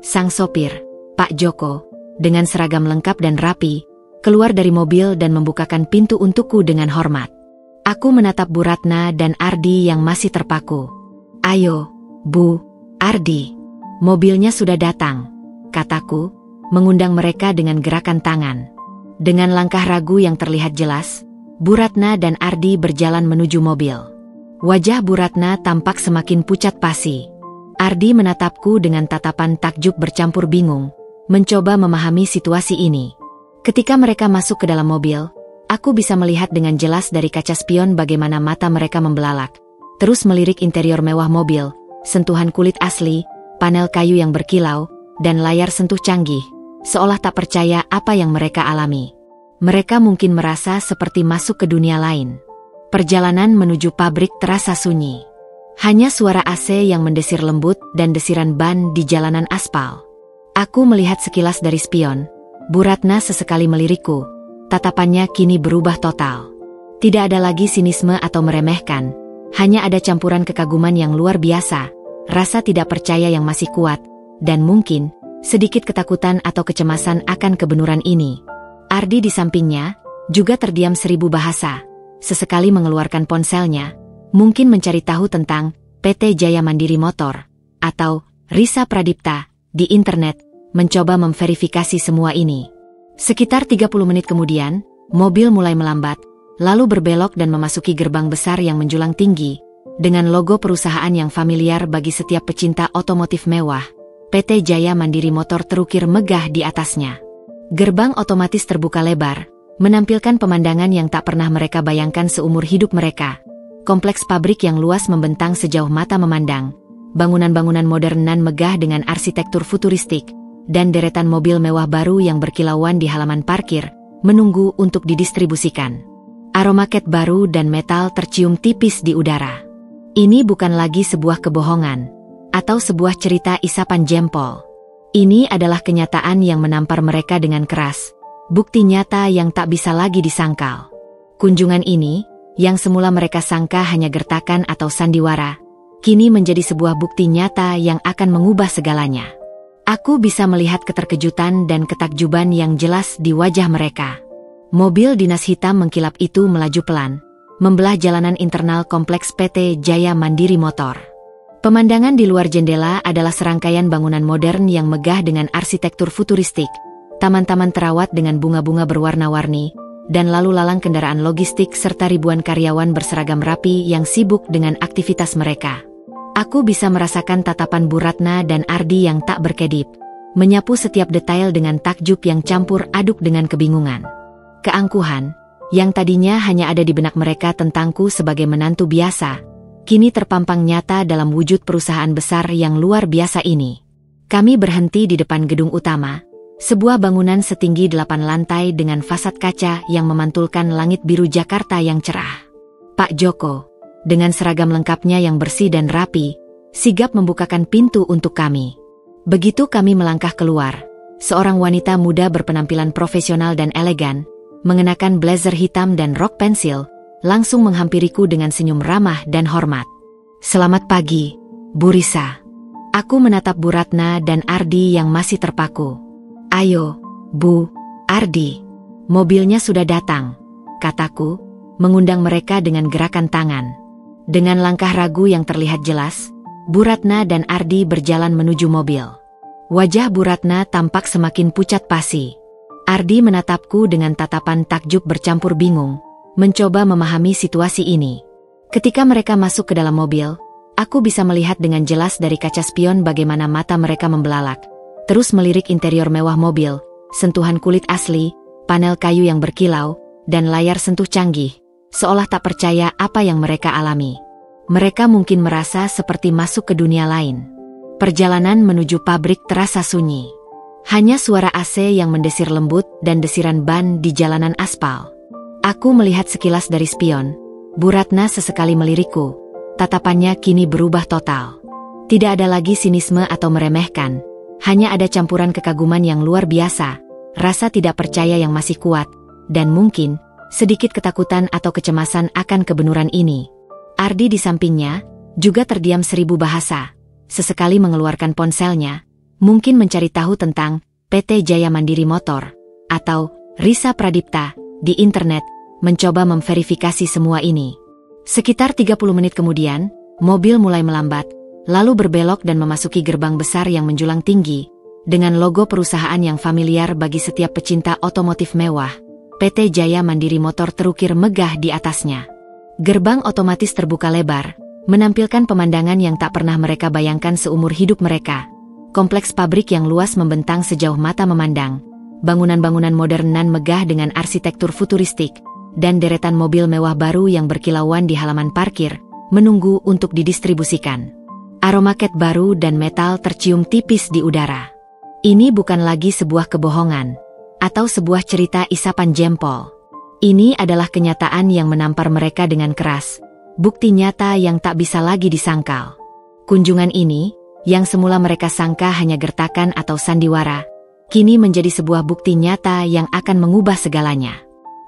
Sang sopir, Pak Joko, dengan seragam lengkap dan rapi, keluar dari mobil dan membukakan pintu untukku dengan hormat. Aku menatap Bu Ratna dan Ardi yang masih terpaku. "Ayo, Bu, Ardi. Mobilnya sudah datang," kataku, mengundang mereka dengan gerakan tangan. Dengan langkah ragu yang terlihat jelas, Bu Ratna dan Ardi berjalan menuju mobil. Wajah Bu Ratna tampak semakin pucat pasi. Ardi menatapku dengan tatapan takjub bercampur bingung, mencoba memahami situasi ini. Ketika mereka masuk ke dalam mobil, aku bisa melihat dengan jelas dari kaca spion bagaimana mata mereka membelalak, terus melirik interior mewah mobil, sentuhan kulit asli, panel kayu yang berkilau, dan layar sentuh canggih, seolah tak percaya apa yang mereka alami. Mereka mungkin merasa seperti masuk ke dunia lain. Perjalanan menuju pabrik terasa sunyi. Hanya suara AC yang mendesir lembut dan desiran ban di jalanan aspal. Aku melihat sekilas dari spion. Bu Ratna sesekali melirikku. Tatapannya kini berubah total. Tidak ada lagi sinisme atau meremehkan. Hanya ada campuran kekaguman yang luar biasa, rasa tidak percaya yang masih kuat, dan mungkin sedikit ketakutan atau kecemasan akan kebenaran ini. Ardi di sampingnya juga terdiam 1000 bahasa. Sesekali mengeluarkan ponselnya, mungkin mencari tahu tentang PT Jaya Mandiri Motor atau Risa Pradipta di internet, mencoba memverifikasi semua ini. Sekitar 30 menit kemudian, mobil mulai melambat, lalu berbelok dan memasuki gerbang besar yang menjulang tinggi, dengan logo perusahaan yang familiar bagi setiap pecinta otomotif mewah. PT Jaya Mandiri Motor terukir megah di atasnya. Gerbang otomatis terbuka lebar, menampilkan pemandangan yang tak pernah mereka bayangkan seumur hidup mereka. Kompleks pabrik yang luas membentang sejauh mata memandang, bangunan-bangunan modern nan megah dengan arsitektur futuristik, dan deretan mobil mewah baru yang berkilauan di halaman parkir, menunggu untuk didistribusikan. Aroma cat baru dan metal tercium tipis di udara. Ini bukan lagi sebuah kebohongan, atau sebuah cerita isapan jempol. Ini adalah kenyataan yang menampar mereka dengan keras, bukti nyata yang tak bisa lagi disangkal. Kunjungan ini, yang semula mereka sangka hanya gertakan atau sandiwara, kini menjadi sebuah bukti nyata yang akan mengubah segalanya. Aku bisa melihat keterkejutan dan ketakjuban yang jelas di wajah mereka. Mobil dinas hitam mengkilap itu melaju pelan, membelah jalanan internal kompleks PT Jaya Mandiri Motor. Pemandangan di luar jendela adalah serangkaian bangunan modern yang megah dengan arsitektur futuristik, taman-taman terawat dengan bunga-bunga berwarna-warni, dan lalu lalang kendaraan logistik serta ribuan karyawan berseragam rapi yang sibuk dengan aktivitas mereka. Aku bisa merasakan tatapan Bu Ratna dan Ardi yang tak berkedip, menyapu setiap detail dengan takjub yang campur aduk dengan kebingungan. Keangkuhan, yang tadinya hanya ada di benak mereka tentangku sebagai menantu biasa, kini terpampang nyata dalam wujud perusahaan besar yang luar biasa ini. Kami berhenti di depan gedung utama, sebuah bangunan setinggi 8 lantai dengan fasad kaca yang memantulkan langit biru Jakarta yang cerah. Pak Joko, dengan seragam lengkapnya yang bersih dan rapi, sigap membukakan pintu untuk kami. Begitu kami melangkah keluar, seorang wanita muda berpenampilan profesional dan elegan, mengenakan blazer hitam dan rok pensil, langsung menghampiriku dengan senyum ramah dan hormat. "Selamat pagi, Bu Risa." Aku menatap Bu Ratna dan Ardi yang masih terpaku. "Ayo, Bu, Ardi. Mobilnya sudah datang," kataku, mengundang mereka dengan gerakan tangan. Dengan langkah ragu yang terlihat jelas, Bu Ratna dan Ardi berjalan menuju mobil. Wajah Bu Ratna tampak semakin pucat pasi. Ardi menatapku dengan tatapan takjub bercampur bingung, mencoba memahami situasi ini. Ketika mereka masuk ke dalam mobil, aku bisa melihat dengan jelas dari kaca spion bagaimana mata mereka membelalak, terus melirik interior mewah mobil, sentuhan kulit asli, panel kayu yang berkilau, dan layar sentuh canggih, seolah tak percaya apa yang mereka alami. Mereka mungkin merasa seperti masuk ke dunia lain. Perjalanan menuju pabrik terasa sunyi. Hanya suara AC yang mendesir lembut dan desiran ban di jalanan aspal. Aku melihat sekilas dari spion. Bu Ratna sesekali melirikku. Tatapannya kini berubah total. Tidak ada lagi sinisme atau meremehkan. Hanya ada campuran kekaguman yang luar biasa, rasa tidak percaya yang masih kuat, dan mungkin sedikit ketakutan atau kecemasan akan kebenaran ini. Ardi di sampingnya juga terdiam 1000 bahasa. Sesekali mengeluarkan ponselnya, mungkin mencari tahu tentang PT Jaya Mandiri Motor, atau Risa Pradipta, di internet, mencoba memverifikasi semua ini. Sekitar 30 menit kemudian, mobil mulai melambat, lalu berbelok dan memasuki gerbang besar yang menjulang tinggi, dengan logo perusahaan yang familiar bagi setiap pecinta otomotif mewah. PT Jaya Mandiri Motor terukir megah di atasnya. Gerbang otomatis terbuka lebar, menampilkan pemandangan yang tak pernah mereka bayangkan seumur hidup mereka. Kompleks pabrik yang luas membentang sejauh mata memandang. Bangunan-bangunan modern nan megah dengan arsitektur futuristik, dan deretan mobil mewah baru yang berkilauan di halaman parkir, menunggu untuk didistribusikan. Aroma cat baru dan metal tercium tipis di udara. Ini bukan lagi sebuah kebohongan, atau sebuah cerita isapan jempol. Ini adalah kenyataan yang menampar mereka dengan keras. Bukti nyata yang tak bisa lagi disangkal. Kunjungan ini, yang semula mereka sangka hanya gertakan atau sandiwara, kini menjadi sebuah bukti nyata yang akan mengubah segalanya.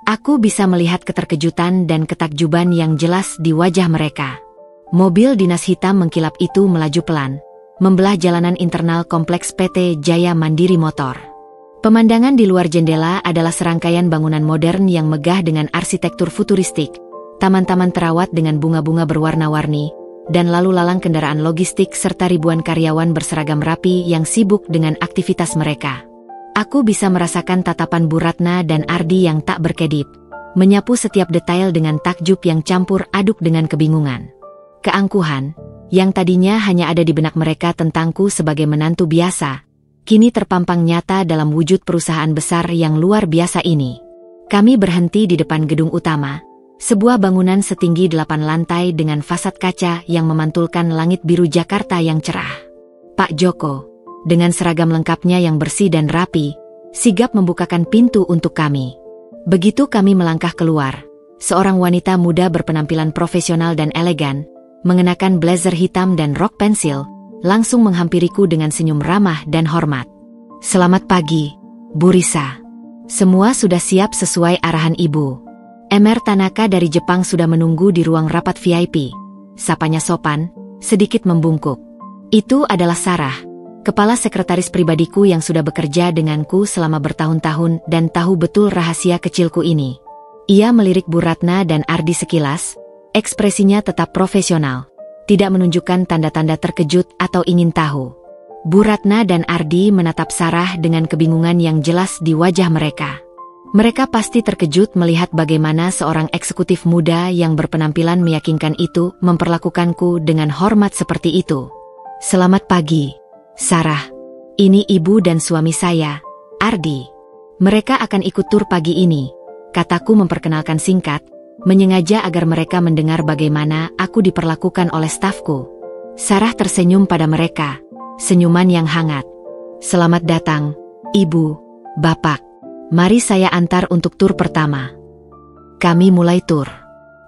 Aku bisa melihat keterkejutan dan ketakjuban yang jelas di wajah mereka. Mobil dinas hitam mengkilap itu melaju pelan, membelah jalanan internal kompleks PT Jaya Mandiri Motor. Pemandangan di luar jendela adalah serangkaian bangunan modern yang megah dengan arsitektur futuristik, taman-taman terawat dengan bunga-bunga berwarna-warni, dan lalu lalang kendaraan logistik serta ribuan karyawan berseragam rapi yang sibuk dengan aktivitas mereka. Aku bisa merasakan tatapan Bu Ratna dan Ardi yang tak berkedip, menyapu setiap detail dengan takjub yang campur aduk dengan kebingungan. Keangkuhan, yang tadinya hanya ada di benak mereka tentangku sebagai menantu biasa, kini terpampang nyata dalam wujud perusahaan besar yang luar biasa ini. Kami berhenti di depan gedung utama, sebuah bangunan setinggi 8 lantai dengan fasad kaca yang memantulkan langit biru Jakarta yang cerah. Pak Joko, dengan seragam lengkapnya yang bersih dan rapi, sigap membukakan pintu untuk kami. Begitu kami melangkah keluar, seorang wanita muda berpenampilan profesional dan elegan, mengenakan blazer hitam dan rok pensil, langsung menghampiriku dengan senyum ramah dan hormat. "Selamat pagi, Bu Risa. Semua sudah siap sesuai arahan Ibu." Emer Tanaka dari Jepang sudah menunggu di ruang rapat VIP. Sapanya sopan, sedikit membungkuk. Itu adalah Sarah, kepala sekretaris pribadiku yang sudah bekerja denganku selama bertahun-tahun dan tahu betul rahasia kecilku ini. Ia melirik Bu Ratna dan Ardi sekilas, ekspresinya tetap profesional, tidak menunjukkan tanda-tanda terkejut atau ingin tahu. Bu Ratna dan Ardi menatap Sarah dengan kebingungan yang jelas di wajah mereka. Mereka pasti terkejut melihat bagaimana seorang eksekutif muda yang berpenampilan meyakinkan itu memperlakukanku dengan hormat seperti itu. "Selamat pagi, Sarah. Ini ibu dan suami saya, Ardi. Mereka akan ikut tur pagi ini," kataku memperkenalkan singkat, menyengaja agar mereka mendengar bagaimana aku diperlakukan oleh stafku. Sarah tersenyum pada mereka, senyuman yang hangat. "Selamat datang, Ibu, Bapak. Mari saya antar untuk tur pertama." Kami mulai tur.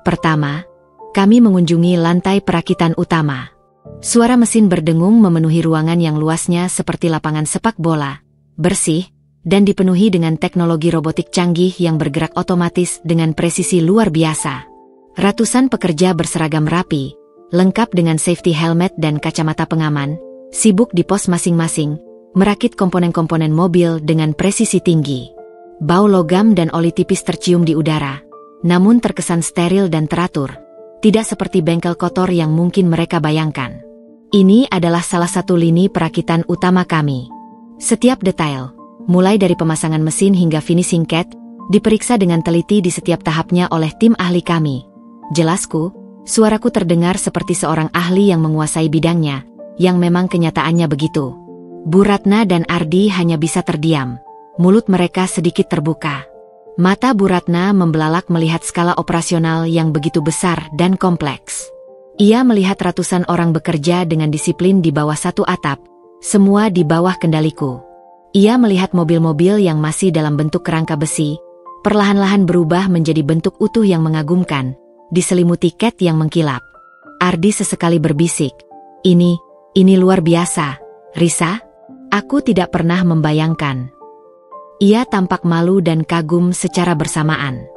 Pertama, kami mengunjungi lantai perakitan utama. Suara mesin berdengung memenuhi ruangan yang luasnya seperti lapangan sepak bola, bersih, dan dipenuhi dengan teknologi robotik canggih yang bergerak otomatis dengan presisi luar biasa. Ratusan pekerja berseragam rapi, lengkap dengan safety helmet dan kacamata pengaman, sibuk di pos masing-masing, merakit komponen-komponen mobil dengan presisi tinggi. Bau logam dan oli tipis tercium di udara, namun terkesan steril dan teratur, tidak seperti bengkel kotor yang mungkin mereka bayangkan. Ini adalah salah satu lini perakitan utama kami. Setiap detail, mulai dari pemasangan mesin hingga finishing CAD, diperiksa dengan teliti di setiap tahapnya oleh tim ahli kami. Jelasku, suaraku terdengar seperti seorang ahli yang menguasai bidangnya, yang memang kenyataannya begitu. Bu Ratna dan Ardi hanya bisa terdiam. Mulut mereka sedikit terbuka. Mata Bu Ratna membelalak melihat skala operasional yang begitu besar dan kompleks. Ia melihat ratusan orang bekerja dengan disiplin di bawah satu atap, semua di bawah kendaliku. Ia melihat mobil-mobil yang masih dalam bentuk kerangka besi, perlahan-lahan berubah menjadi bentuk utuh yang mengagumkan, diselimuti CAD yang mengkilap. Ardi sesekali berbisik, Ini luar biasa, Risa. Aku tidak pernah membayangkan. Ia tampak malu dan kagum secara bersamaan.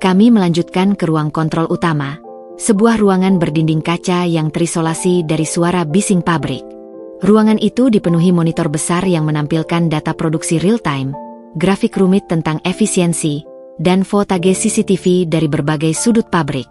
Kami melanjutkan ke ruang kontrol utama, sebuah ruangan berdinding kaca yang terisolasi dari suara bising pabrik. Ruangan itu dipenuhi monitor besar yang menampilkan data produksi real-time, grafik rumit tentang efisiensi, dan footage CCTV dari berbagai sudut pabrik.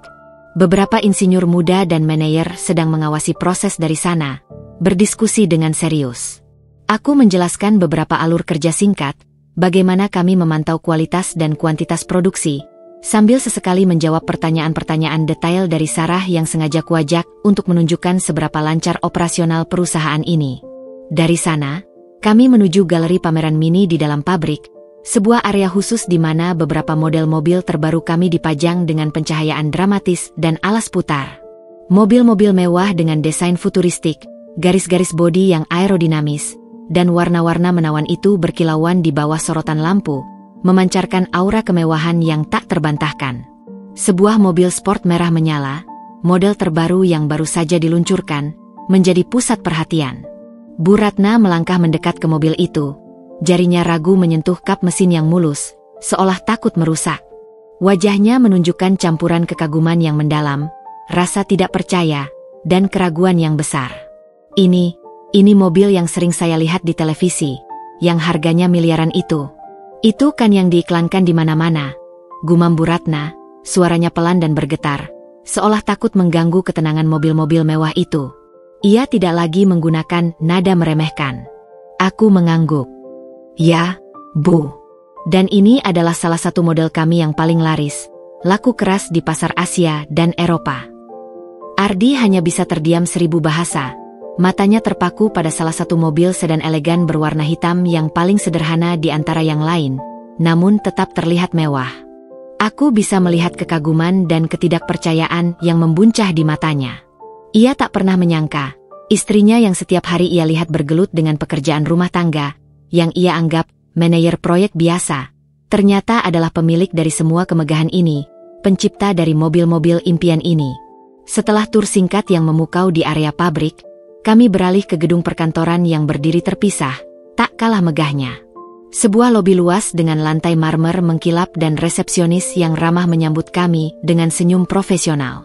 Beberapa insinyur muda dan manajer sedang mengawasi proses dari sana, berdiskusi dengan serius. Aku menjelaskan beberapa alur kerja singkat, bagaimana kami memantau kualitas dan kuantitas produksi, sambil sesekali menjawab pertanyaan-pertanyaan detail dari Sarah yang sengaja kuajak untuk menunjukkan seberapa lancar operasional perusahaan ini. Dari sana, kami menuju galeri pameran mini di dalam pabrik, sebuah area khusus di mana beberapa model mobil terbaru kami dipajang dengan pencahayaan dramatis dan alas putar. Mobil-mobil mewah dengan desain futuristik, garis-garis bodi yang aerodinamis, dan warna-warna menawan itu berkilauan di bawah sorotan lampu, memancarkan aura kemewahan yang tak terbantahkan. Sebuah mobil sport merah menyala, model terbaru yang baru saja diluncurkan, menjadi pusat perhatian. Bu Ratna melangkah mendekat ke mobil itu. Jarinya ragu menyentuh kap mesin yang mulus, seolah takut merusak. Wajahnya menunjukkan campuran kekaguman yang mendalam, rasa tidak percaya, dan keraguan yang besar. Ini mobil yang sering saya lihat di televisi, yang harganya miliaran itu. Itu kan yang diiklankan di mana-mana, gumam Bu Ratna, suaranya pelan dan bergetar, seolah takut mengganggu ketenangan mobil-mobil mewah itu. Ia tidak lagi menggunakan nada meremehkan. Aku mengangguk. Ya, Bu. Dan ini adalah salah satu model kami yang paling laris, laku keras di pasar Asia dan Eropa. Ardi hanya bisa terdiam 1000 bahasa. Matanya terpaku pada salah satu mobil sedan elegan berwarna hitam yang paling sederhana di antara yang lain, namun tetap terlihat mewah. Aku bisa melihat kekaguman dan ketidakpercayaan yang membuncah di matanya. Ia tak pernah menyangka, istrinya yang setiap hari ia lihat bergelut dengan pekerjaan rumah tangga, yang ia anggap manajer proyek biasa, ternyata adalah pemilik dari semua kemegahan ini, pencipta dari mobil-mobil impian ini. Setelah tur singkat yang memukau di area pabrik, kami beralih ke gedung perkantoran yang berdiri terpisah, tak kalah megahnya. Sebuah lobi luas dengan lantai marmer mengkilap dan resepsionis yang ramah menyambut kami dengan senyum profesional.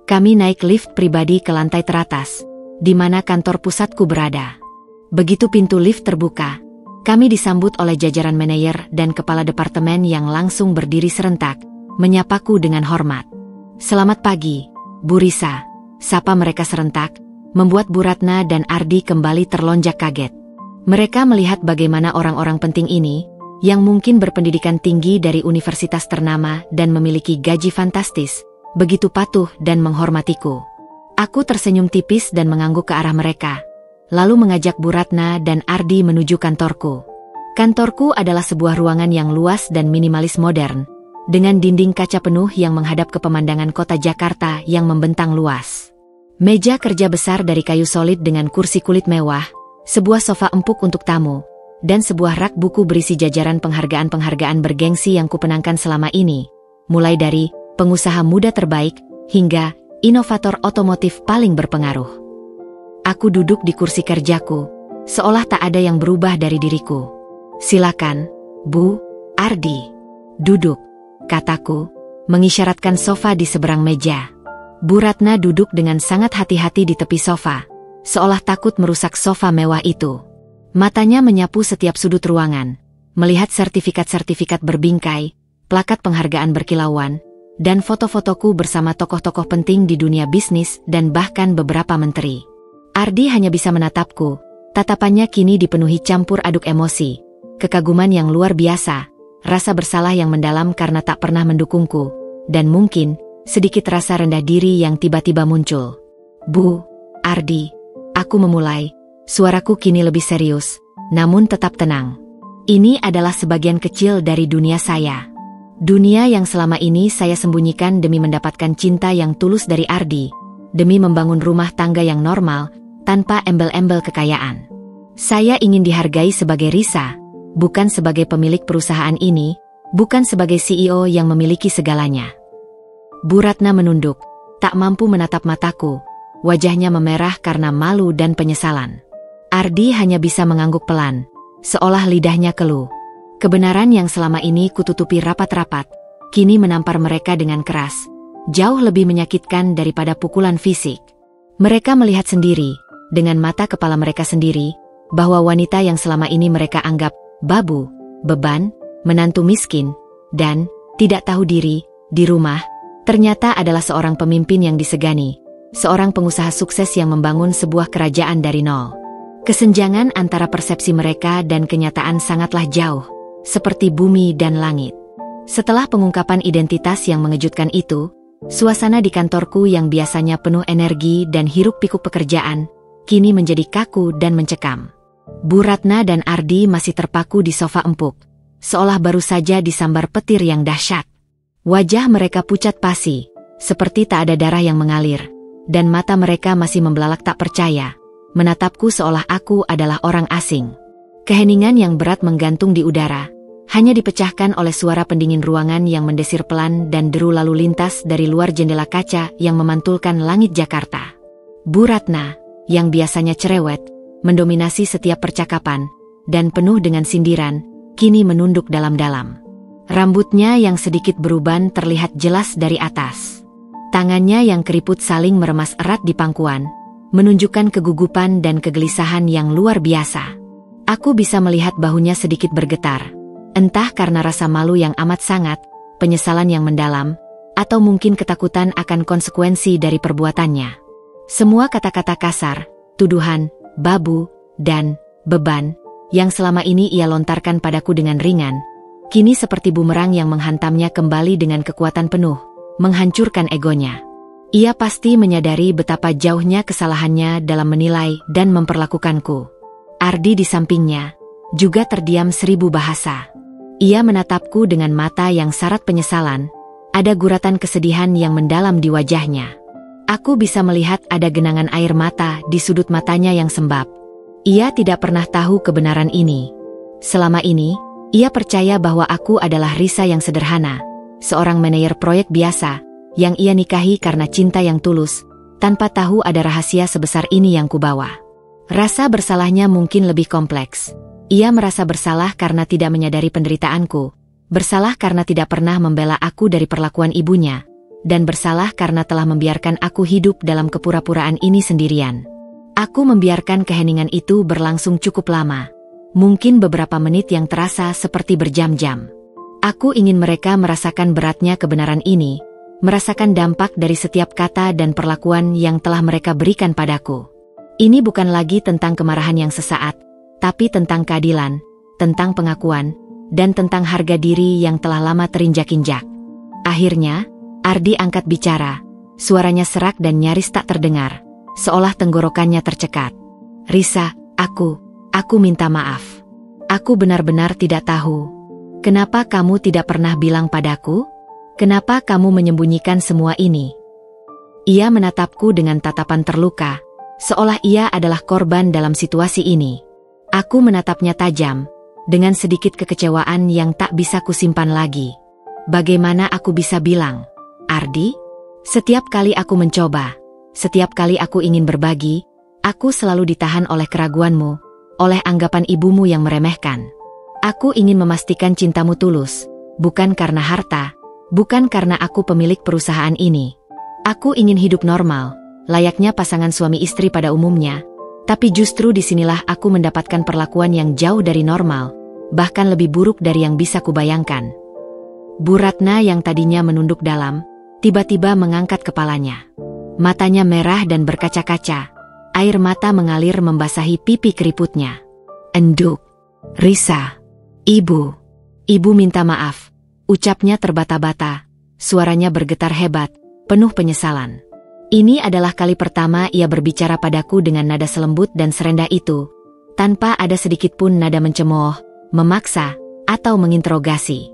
Kami naik lift pribadi ke lantai teratas, di mana kantor pusatku berada. Begitu pintu lift terbuka, kami disambut oleh jajaran manajer dan kepala departemen yang langsung berdiri serentak, menyapaku dengan hormat. Selamat pagi, Bu Risa, sapa mereka serentak, membuat Bu Ratna dan Ardi kembali terlonjak kaget. Mereka melihat bagaimana orang-orang penting ini, yang mungkin berpendidikan tinggi dari universitas ternama dan memiliki gaji fantastis, begitu patuh dan menghormatiku. Aku tersenyum tipis dan mengangguk ke arah mereka, lalu mengajak Bu Ratna dan Ardi menuju kantorku. Kantorku adalah sebuah ruangan yang luas dan minimalis modern, dengan dinding kaca penuh yang menghadap ke pemandangan kota Jakarta yang membentang luas. Meja kerja besar dari kayu solid dengan kursi kulit mewah, sebuah sofa empuk untuk tamu, dan sebuah rak buku berisi jajaran penghargaan-penghargaan bergengsi yang kupenangkan selama ini, mulai dari pengusaha muda terbaik hingga inovator otomotif paling berpengaruh. Aku duduk di kursi kerjaku, seolah tak ada yang berubah dari diriku. Silakan, Bu, Ardi. Duduk, kataku, mengisyaratkan sofa di seberang meja. Bu Ratna duduk dengan sangat hati-hati di tepi sofa, seolah takut merusak sofa mewah itu. Matanya menyapu setiap sudut ruangan, melihat sertifikat-sertifikat berbingkai, plakat penghargaan berkilauan, dan foto-fotoku bersama tokoh-tokoh penting di dunia bisnis dan bahkan beberapa menteri. Ardi hanya bisa menatapku, Tatapannya kini dipenuhi campur aduk emosi, kekaguman yang luar biasa, rasa bersalah yang mendalam karena tak pernah mendukungku, dan mungkin sedikit rasa rendah diri yang tiba-tiba muncul. Bu, Ardi, aku memulai. Suaraku kini lebih serius, namun tetap tenang. Ini adalah sebagian kecil dari dunia saya. Dunia yang selama ini saya sembunyikan demi mendapatkan cinta yang tulus dari Ardi, demi membangun rumah tangga yang normal, tanpa embel-embel kekayaan. Saya ingin dihargai sebagai Risa, bukan sebagai pemilik perusahaan ini, bukan sebagai CEO yang memiliki segalanya. Bu Ratna menunduk, tak mampu menatap mataku, wajahnya memerah karena malu dan penyesalan. Ardi hanya bisa mengangguk pelan, seolah lidahnya keluh. Kebenaran yang selama ini kututupi rapat-rapat, kini menampar mereka dengan keras, jauh lebih menyakitkan daripada pukulan fisik. Mereka melihat sendiri, dengan mata kepala mereka sendiri, bahwa wanita yang selama ini mereka anggap babu, beban, menantu miskin, dan tidak tahu diri, di rumah, ternyata adalah seorang pemimpin yang disegani, seorang pengusaha sukses yang membangun sebuah kerajaan dari nol. Kesenjangan antara persepsi mereka dan kenyataan sangatlah jauh, seperti bumi dan langit. Setelah pengungkapan identitas yang mengejutkan itu, suasana di kantorku yang biasanya penuh energi dan hiruk-pikuk pekerjaan, kini menjadi kaku dan mencekam. Bu Ratna dan Ardi masih terpaku di sofa empuk, seolah baru saja disambar petir yang dahsyat. Wajah mereka pucat pasi, seperti tak ada darah yang mengalir, dan mata mereka masih membelalak tak percaya, menatapku seolah aku adalah orang asing. Keheningan yang berat menggantung di udara, hanya dipecahkan oleh suara pendingin ruangan yang mendesir pelan dan deru lalu lintas dari luar jendela kaca yang memantulkan langit Jakarta. Bu Ratna, yang biasanya cerewet, mendominasi setiap percakapan, dan penuh dengan sindiran, kini menunduk dalam-dalam. Rambutnya yang sedikit beruban terlihat jelas dari atas. Tangannya yang keriput saling meremas erat di pangkuan, menunjukkan kegugupan dan kegelisahan yang luar biasa. Aku bisa melihat bahunya sedikit bergetar, entah karena rasa malu yang amat sangat, penyesalan yang mendalam, atau mungkin ketakutan akan konsekuensi dari perbuatannya. Semua kata-kata kasar, tuduhan, babu, dan beban, yang selama ini ia lontarkan padaku dengan ringan, kini seperti bumerang yang menghantamnya kembali dengan kekuatan penuh, menghancurkan egonya. Ia pasti menyadari betapa jauhnya kesalahannya dalam menilai dan memperlakukanku. Ardi di sampingnya, juga terdiam 1000 bahasa. Ia menatapku dengan mata yang syarat penyesalan, ada guratan kesedihan yang mendalam di wajahnya. Aku bisa melihat ada genangan air mata di sudut matanya yang sembab. Ia tidak pernah tahu kebenaran ini. Selama ini, ia percaya bahwa aku adalah Risa yang sederhana, seorang manajer proyek biasa, yang ia nikahi karena cinta yang tulus, tanpa tahu ada rahasia sebesar ini yang kubawa. Rasa bersalahnya mungkin lebih kompleks. Ia merasa bersalah karena tidak menyadari penderitaanku, bersalah karena tidak pernah membela aku dari perlakuan ibunya, dan bersalah karena telah membiarkan aku hidup dalam kepura-puraan ini sendirian. Aku membiarkan keheningan itu berlangsung cukup lama. Mungkin beberapa menit yang terasa seperti berjam-jam. Aku ingin mereka merasakan beratnya kebenaran ini, merasakan dampak dari setiap kata dan perlakuan yang telah mereka berikan padaku. Ini bukan lagi tentang kemarahan yang sesaat, tapi tentang keadilan, tentang pengakuan, dan tentang harga diri yang telah lama terinjak-injak. Akhirnya, Ardi angkat bicara, suaranya serak dan nyaris tak terdengar, seolah tenggorokannya tercekat. Risa, Aku minta maaf. Aku benar-benar tidak tahu. Kenapa kamu tidak pernah bilang padaku? Kenapa kamu menyembunyikan semua ini? Ia menatapku dengan tatapan terluka, seolah ia adalah korban dalam situasi ini. Aku menatapnya tajam, dengan sedikit kekecewaan yang tak bisa kusimpan lagi. Bagaimana aku bisa bilang, Ardi? Setiap kali aku mencoba, setiap kali aku ingin berbagi, aku selalu ditahan oleh keraguanmu, oleh anggapan ibumu yang meremehkan. Aku ingin memastikan cintamu tulus, bukan karena harta, bukan karena aku pemilik perusahaan ini. Aku ingin hidup normal, layaknya pasangan suami istri pada umumnya, tapi justru disinilah aku mendapatkan perlakuan yang jauh dari normal, bahkan lebih buruk dari yang bisa kubayangkan. Bu Ratna yang tadinya menunduk dalam, tiba-tiba mengangkat kepalanya. Matanya merah dan berkaca-kaca, Air mata mengalir membasahi pipi keriputnya. Enduk. Risa. Ibu. Ibu minta maaf. Ucapnya terbata-bata. Suaranya bergetar hebat, penuh penyesalan. Ini adalah kali pertama ia berbicara padaku dengan nada selembut dan serendah itu, tanpa ada sedikit pun nada mencemooh, memaksa, atau menginterogasi.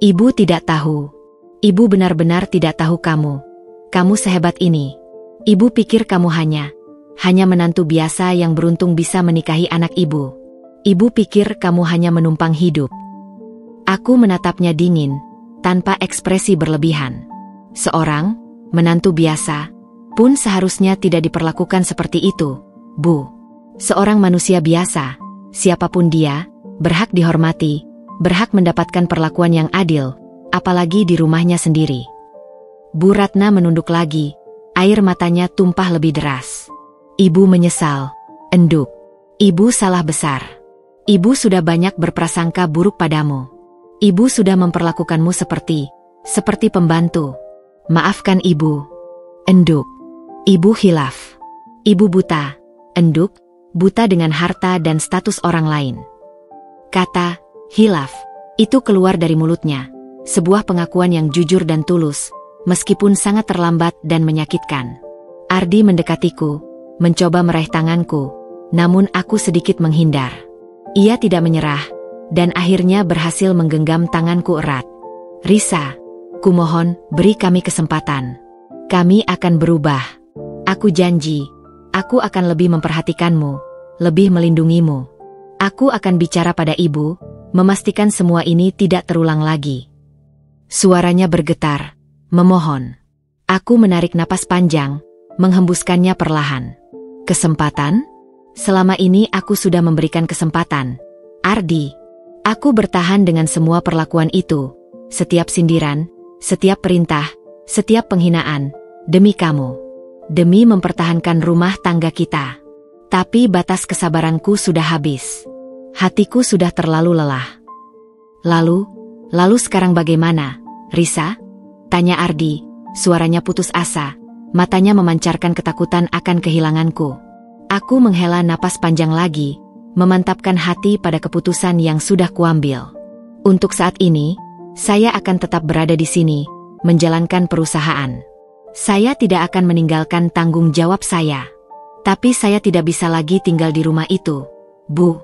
Ibu tidak tahu. Ibu benar-benar tidak tahu kamu. Kamu sehebat ini. Ibu pikir kamu hanya menantu biasa yang beruntung bisa menikahi anak ibu. Ibu pikir kamu hanya menumpang hidup. Aku menatapnya dingin, tanpa ekspresi berlebihan. Seorang menantu biasa pun seharusnya tidak diperlakukan seperti itu, Bu. Seorang manusia biasa, siapapun dia, berhak dihormati, berhak mendapatkan perlakuan yang adil, apalagi di rumahnya sendiri. Bu Ratna menunduk lagi, air matanya tumpah lebih deras. Ibu menyesal. Enduk. Ibu salah besar. Ibu sudah banyak berprasangka buruk padamu. Ibu sudah memperlakukanmu seperti pembantu. Maafkan ibu. Enduk. Ibu khilaf. Ibu buta. Enduk, buta dengan harta dan status orang lain. Kata hilaf itu keluar dari mulutnya, sebuah pengakuan yang jujur dan tulus, meskipun sangat terlambat dan menyakitkan. Ardi mendekatiku, mencoba meraih tanganku, namun aku sedikit menghindar. Ia tidak menyerah, dan akhirnya berhasil menggenggam tanganku erat. Risa, kumohon, beri kami kesempatan. Kami akan berubah. Aku janji, aku akan lebih memperhatikanmu, lebih melindungimu. Aku akan bicara pada ibu, memastikan semua ini tidak terulang lagi. Suaranya bergetar, memohon. Aku menarik napas panjang, menghembuskannya perlahan. Kesempatan? Selama ini aku sudah memberikan kesempatan. Ardi, aku bertahan dengan semua perlakuan itu, setiap sindiran, setiap perintah, setiap penghinaan, demi kamu. Demi mempertahankan rumah tangga kita. Tapi batas kesabaranku sudah habis. Hatiku sudah terlalu lelah. Lalu sekarang bagaimana, Risa? Tanya Ardi, suaranya putus asa, matanya memancarkan ketakutan akan kehilanganku. Aku menghela napas panjang lagi, memantapkan hati pada keputusan yang sudah kuambil. Untuk saat ini, saya akan tetap berada di sini, menjalankan perusahaan. Saya tidak akan meninggalkan tanggung jawab saya. Tapi saya tidak bisa lagi tinggal di rumah itu, Bu.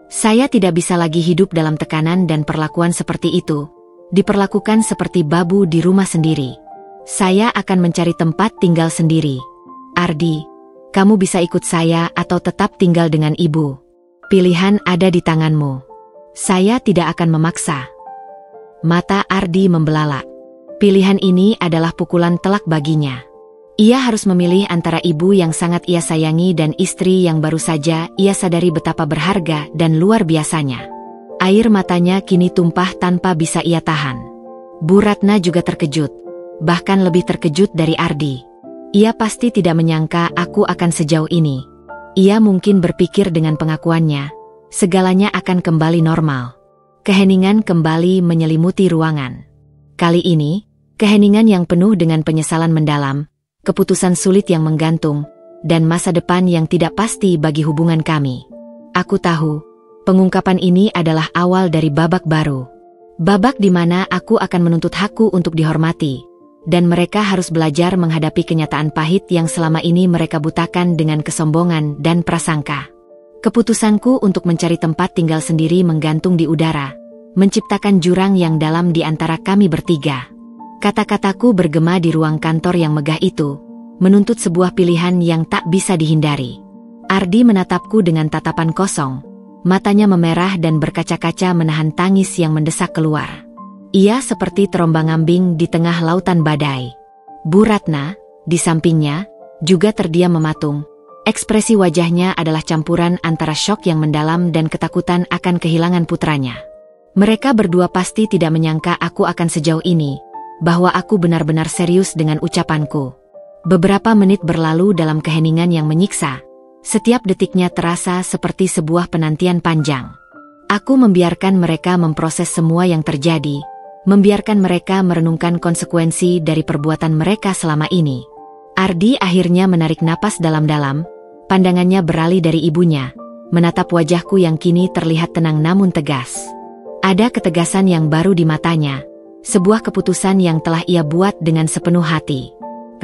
Saya tidak bisa lagi hidup dalam tekanan dan perlakuan seperti itu, diperlakukan seperti babu di rumah sendiri. Saya akan mencari tempat tinggal sendiri. Ardi, kamu bisa ikut saya atau tetap tinggal dengan ibu. Pilihan ada di tanganmu. Saya tidak akan memaksa. Mata Ardi membelalak. Pilihan ini adalah pukulan telak baginya. Ia harus memilih antara ibu yang sangat ia sayangi dan istri yang baru saja ia sadari betapa berharga dan luar biasanya. Air matanya kini tumpah tanpa bisa ia tahan. Bu Ratna juga terkejut, bahkan lebih terkejut dari Ardi. Ia pasti tidak menyangka aku akan sejauh ini. Ia mungkin berpikir dengan pengakuannya, segalanya akan kembali normal. Keheningan kembali menyelimuti ruangan. Kali ini, keheningan yang penuh dengan penyesalan mendalam, keputusan sulit yang menggantung, dan masa depan yang tidak pasti bagi hubungan kami. Aku tahu, pengungkapan ini adalah awal dari babak baru. Babak di mana aku akan menuntut hakku untuk dihormati, dan mereka harus belajar menghadapi kenyataan pahit yang selama ini mereka butakan dengan kesombongan dan prasangka. Keputusanku untuk mencari tempat tinggal sendiri menggantung di udara, menciptakan jurang yang dalam di antara kami bertiga. Kata-kataku bergema di ruang kantor yang megah itu, menuntut sebuah pilihan yang tak bisa dihindari. Ardi menatapku dengan tatapan kosong, matanya memerah dan berkaca-kaca menahan tangis yang mendesak keluar. Ia seperti terombang-ambing di tengah lautan badai. Bu Ratna, di sampingnya, juga terdiam mematung. Ekspresi wajahnya adalah campuran antara syok yang mendalam dan ketakutan akan kehilangan putranya. Mereka berdua pasti tidak menyangka aku akan sejauh ini, bahwa aku benar-benar serius dengan ucapanku. Beberapa menit berlalu dalam keheningan yang menyiksa. Setiap detiknya terasa seperti sebuah penantian panjang. Aku membiarkan mereka memproses semua yang terjadi, membiarkan mereka merenungkan konsekuensi dari perbuatan mereka selama ini. Ardi akhirnya menarik napas dalam-dalam, Pandangannya beralih dari ibunya, menatap wajahku yang kini terlihat tenang namun tegas. Ada ketegasan yang baru di matanya, sebuah keputusan yang telah ia buat dengan sepenuh hati.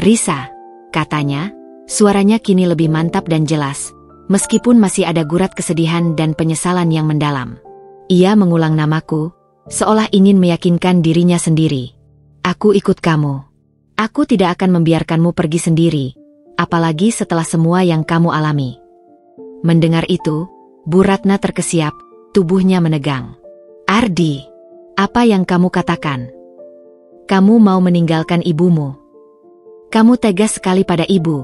"Risa," katanya, suaranya kini lebih mantap dan jelas, meskipun masih ada gurat kesedihan dan penyesalan yang mendalam. Ia mengulang namaku, seolah ingin meyakinkan dirinya sendiri. "Aku ikut kamu. Aku tidak akan membiarkanmu pergi sendiri, apalagi setelah semua yang kamu alami." Mendengar itu, Bu Ratna terkesiap, tubuhnya menegang. "Ardi, apa yang kamu katakan? Kamu mau meninggalkan ibumu? Kamu tegas sekali pada ibu,"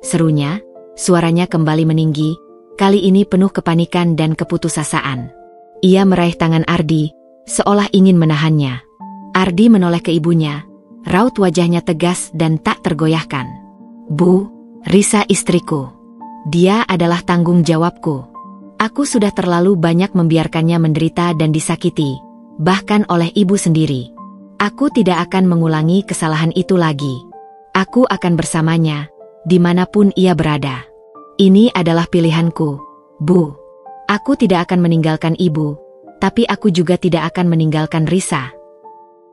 serunya, suaranya kembali meninggi, kali ini penuh kepanikan dan keputusasaan. Ia meraih tangan Ardi, seolah ingin menahannya. Ardi menoleh ke ibunya, raut wajahnya tegas dan tak tergoyahkan. "Bu, Risa istriku. Dia adalah tanggung jawabku. Aku sudah terlalu banyak membiarkannya menderita dan disakiti, bahkan oleh ibu sendiri. Aku tidak akan mengulangi kesalahan itu lagi. Aku akan bersamanya, dimanapun ia berada. Ini adalah pilihanku, Bu. Aku tidak akan meninggalkan ibu, tapi aku juga tidak akan meninggalkan Risa."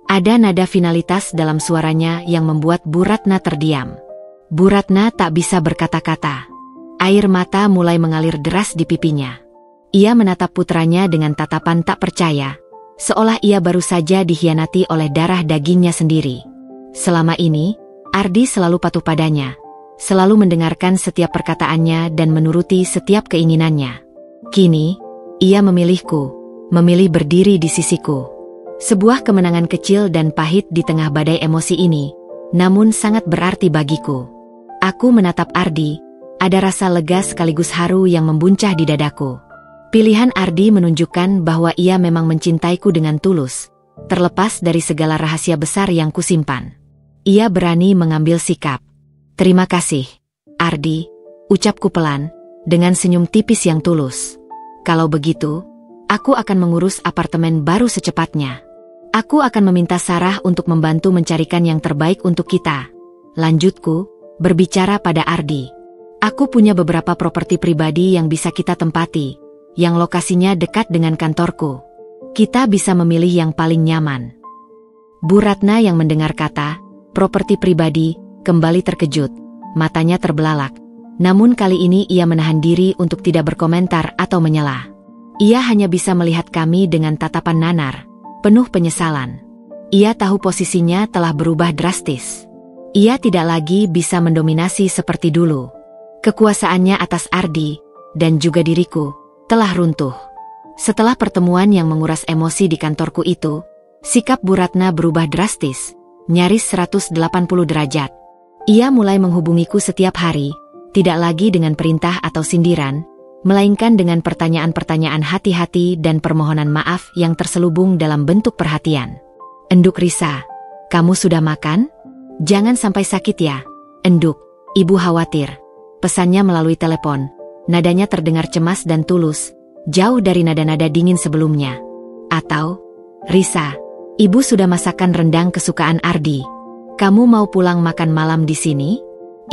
Ada nada finalitas dalam suaranya yang membuat Bu Ratna terdiam. Bu Ratna tak bisa berkata-kata. Air mata mulai mengalir deras di pipinya. Ia menatap putranya dengan tatapan tak percaya, seolah ia baru saja dikhianati oleh darah dagingnya sendiri. Selama ini, Ardi selalu patuh padanya, selalu mendengarkan setiap perkataannya dan menuruti setiap keinginannya. Kini, ia memilihku, memilih berdiri di sisiku. Sebuah kemenangan kecil dan pahit di tengah badai emosi ini, namun sangat berarti bagiku. Aku menatap Ardi, ada rasa lega sekaligus haru yang membuncah di dadaku. Pilihan Ardi menunjukkan bahwa ia memang mencintaiku dengan tulus, terlepas dari segala rahasia besar yang kusimpan. Ia berani mengambil sikap. "Terima kasih, Ardi," ucapku pelan, dengan senyum tipis yang tulus. "Kalau begitu, aku akan mengurus apartemen baru secepatnya. Aku akan meminta Sarah untuk membantu mencarikan yang terbaik untuk kita," lanjutku, berbicara pada Ardi. "Aku punya beberapa properti pribadi yang bisa kita tempati, yang lokasinya dekat dengan kantorku. Kita bisa memilih yang paling nyaman." Bu Ratna yang mendengar kata properti pribadi kembali terkejut, matanya terbelalak. Namun kali ini ia menahan diri untuk tidak berkomentar atau menyela. Ia hanya bisa melihat kami dengan tatapan nanar, penuh penyesalan. Ia tahu posisinya telah berubah drastis. Ia tidak lagi bisa mendominasi seperti dulu. Kekuasaannya atas Ardi, dan juga diriku, telah runtuh. Setelah pertemuan yang menguras emosi di kantorku itu, sikap Bu Ratna berubah drastis, nyaris 180 derajat. Ia mulai menghubungiku setiap hari, tidak lagi dengan perintah atau sindiran, melainkan dengan pertanyaan-pertanyaan hati-hati dan permohonan maaf yang terselubung dalam bentuk perhatian. "Enduk Risa, kamu sudah makan? Jangan sampai sakit ya, Enduk, ibu khawatir." Pesannya melalui telepon, nadanya terdengar cemas dan tulus, jauh dari nada-nada dingin sebelumnya. Atau, "Risa, ibu sudah masakan rendang kesukaan Ardi. Kamu mau pulang makan malam di sini?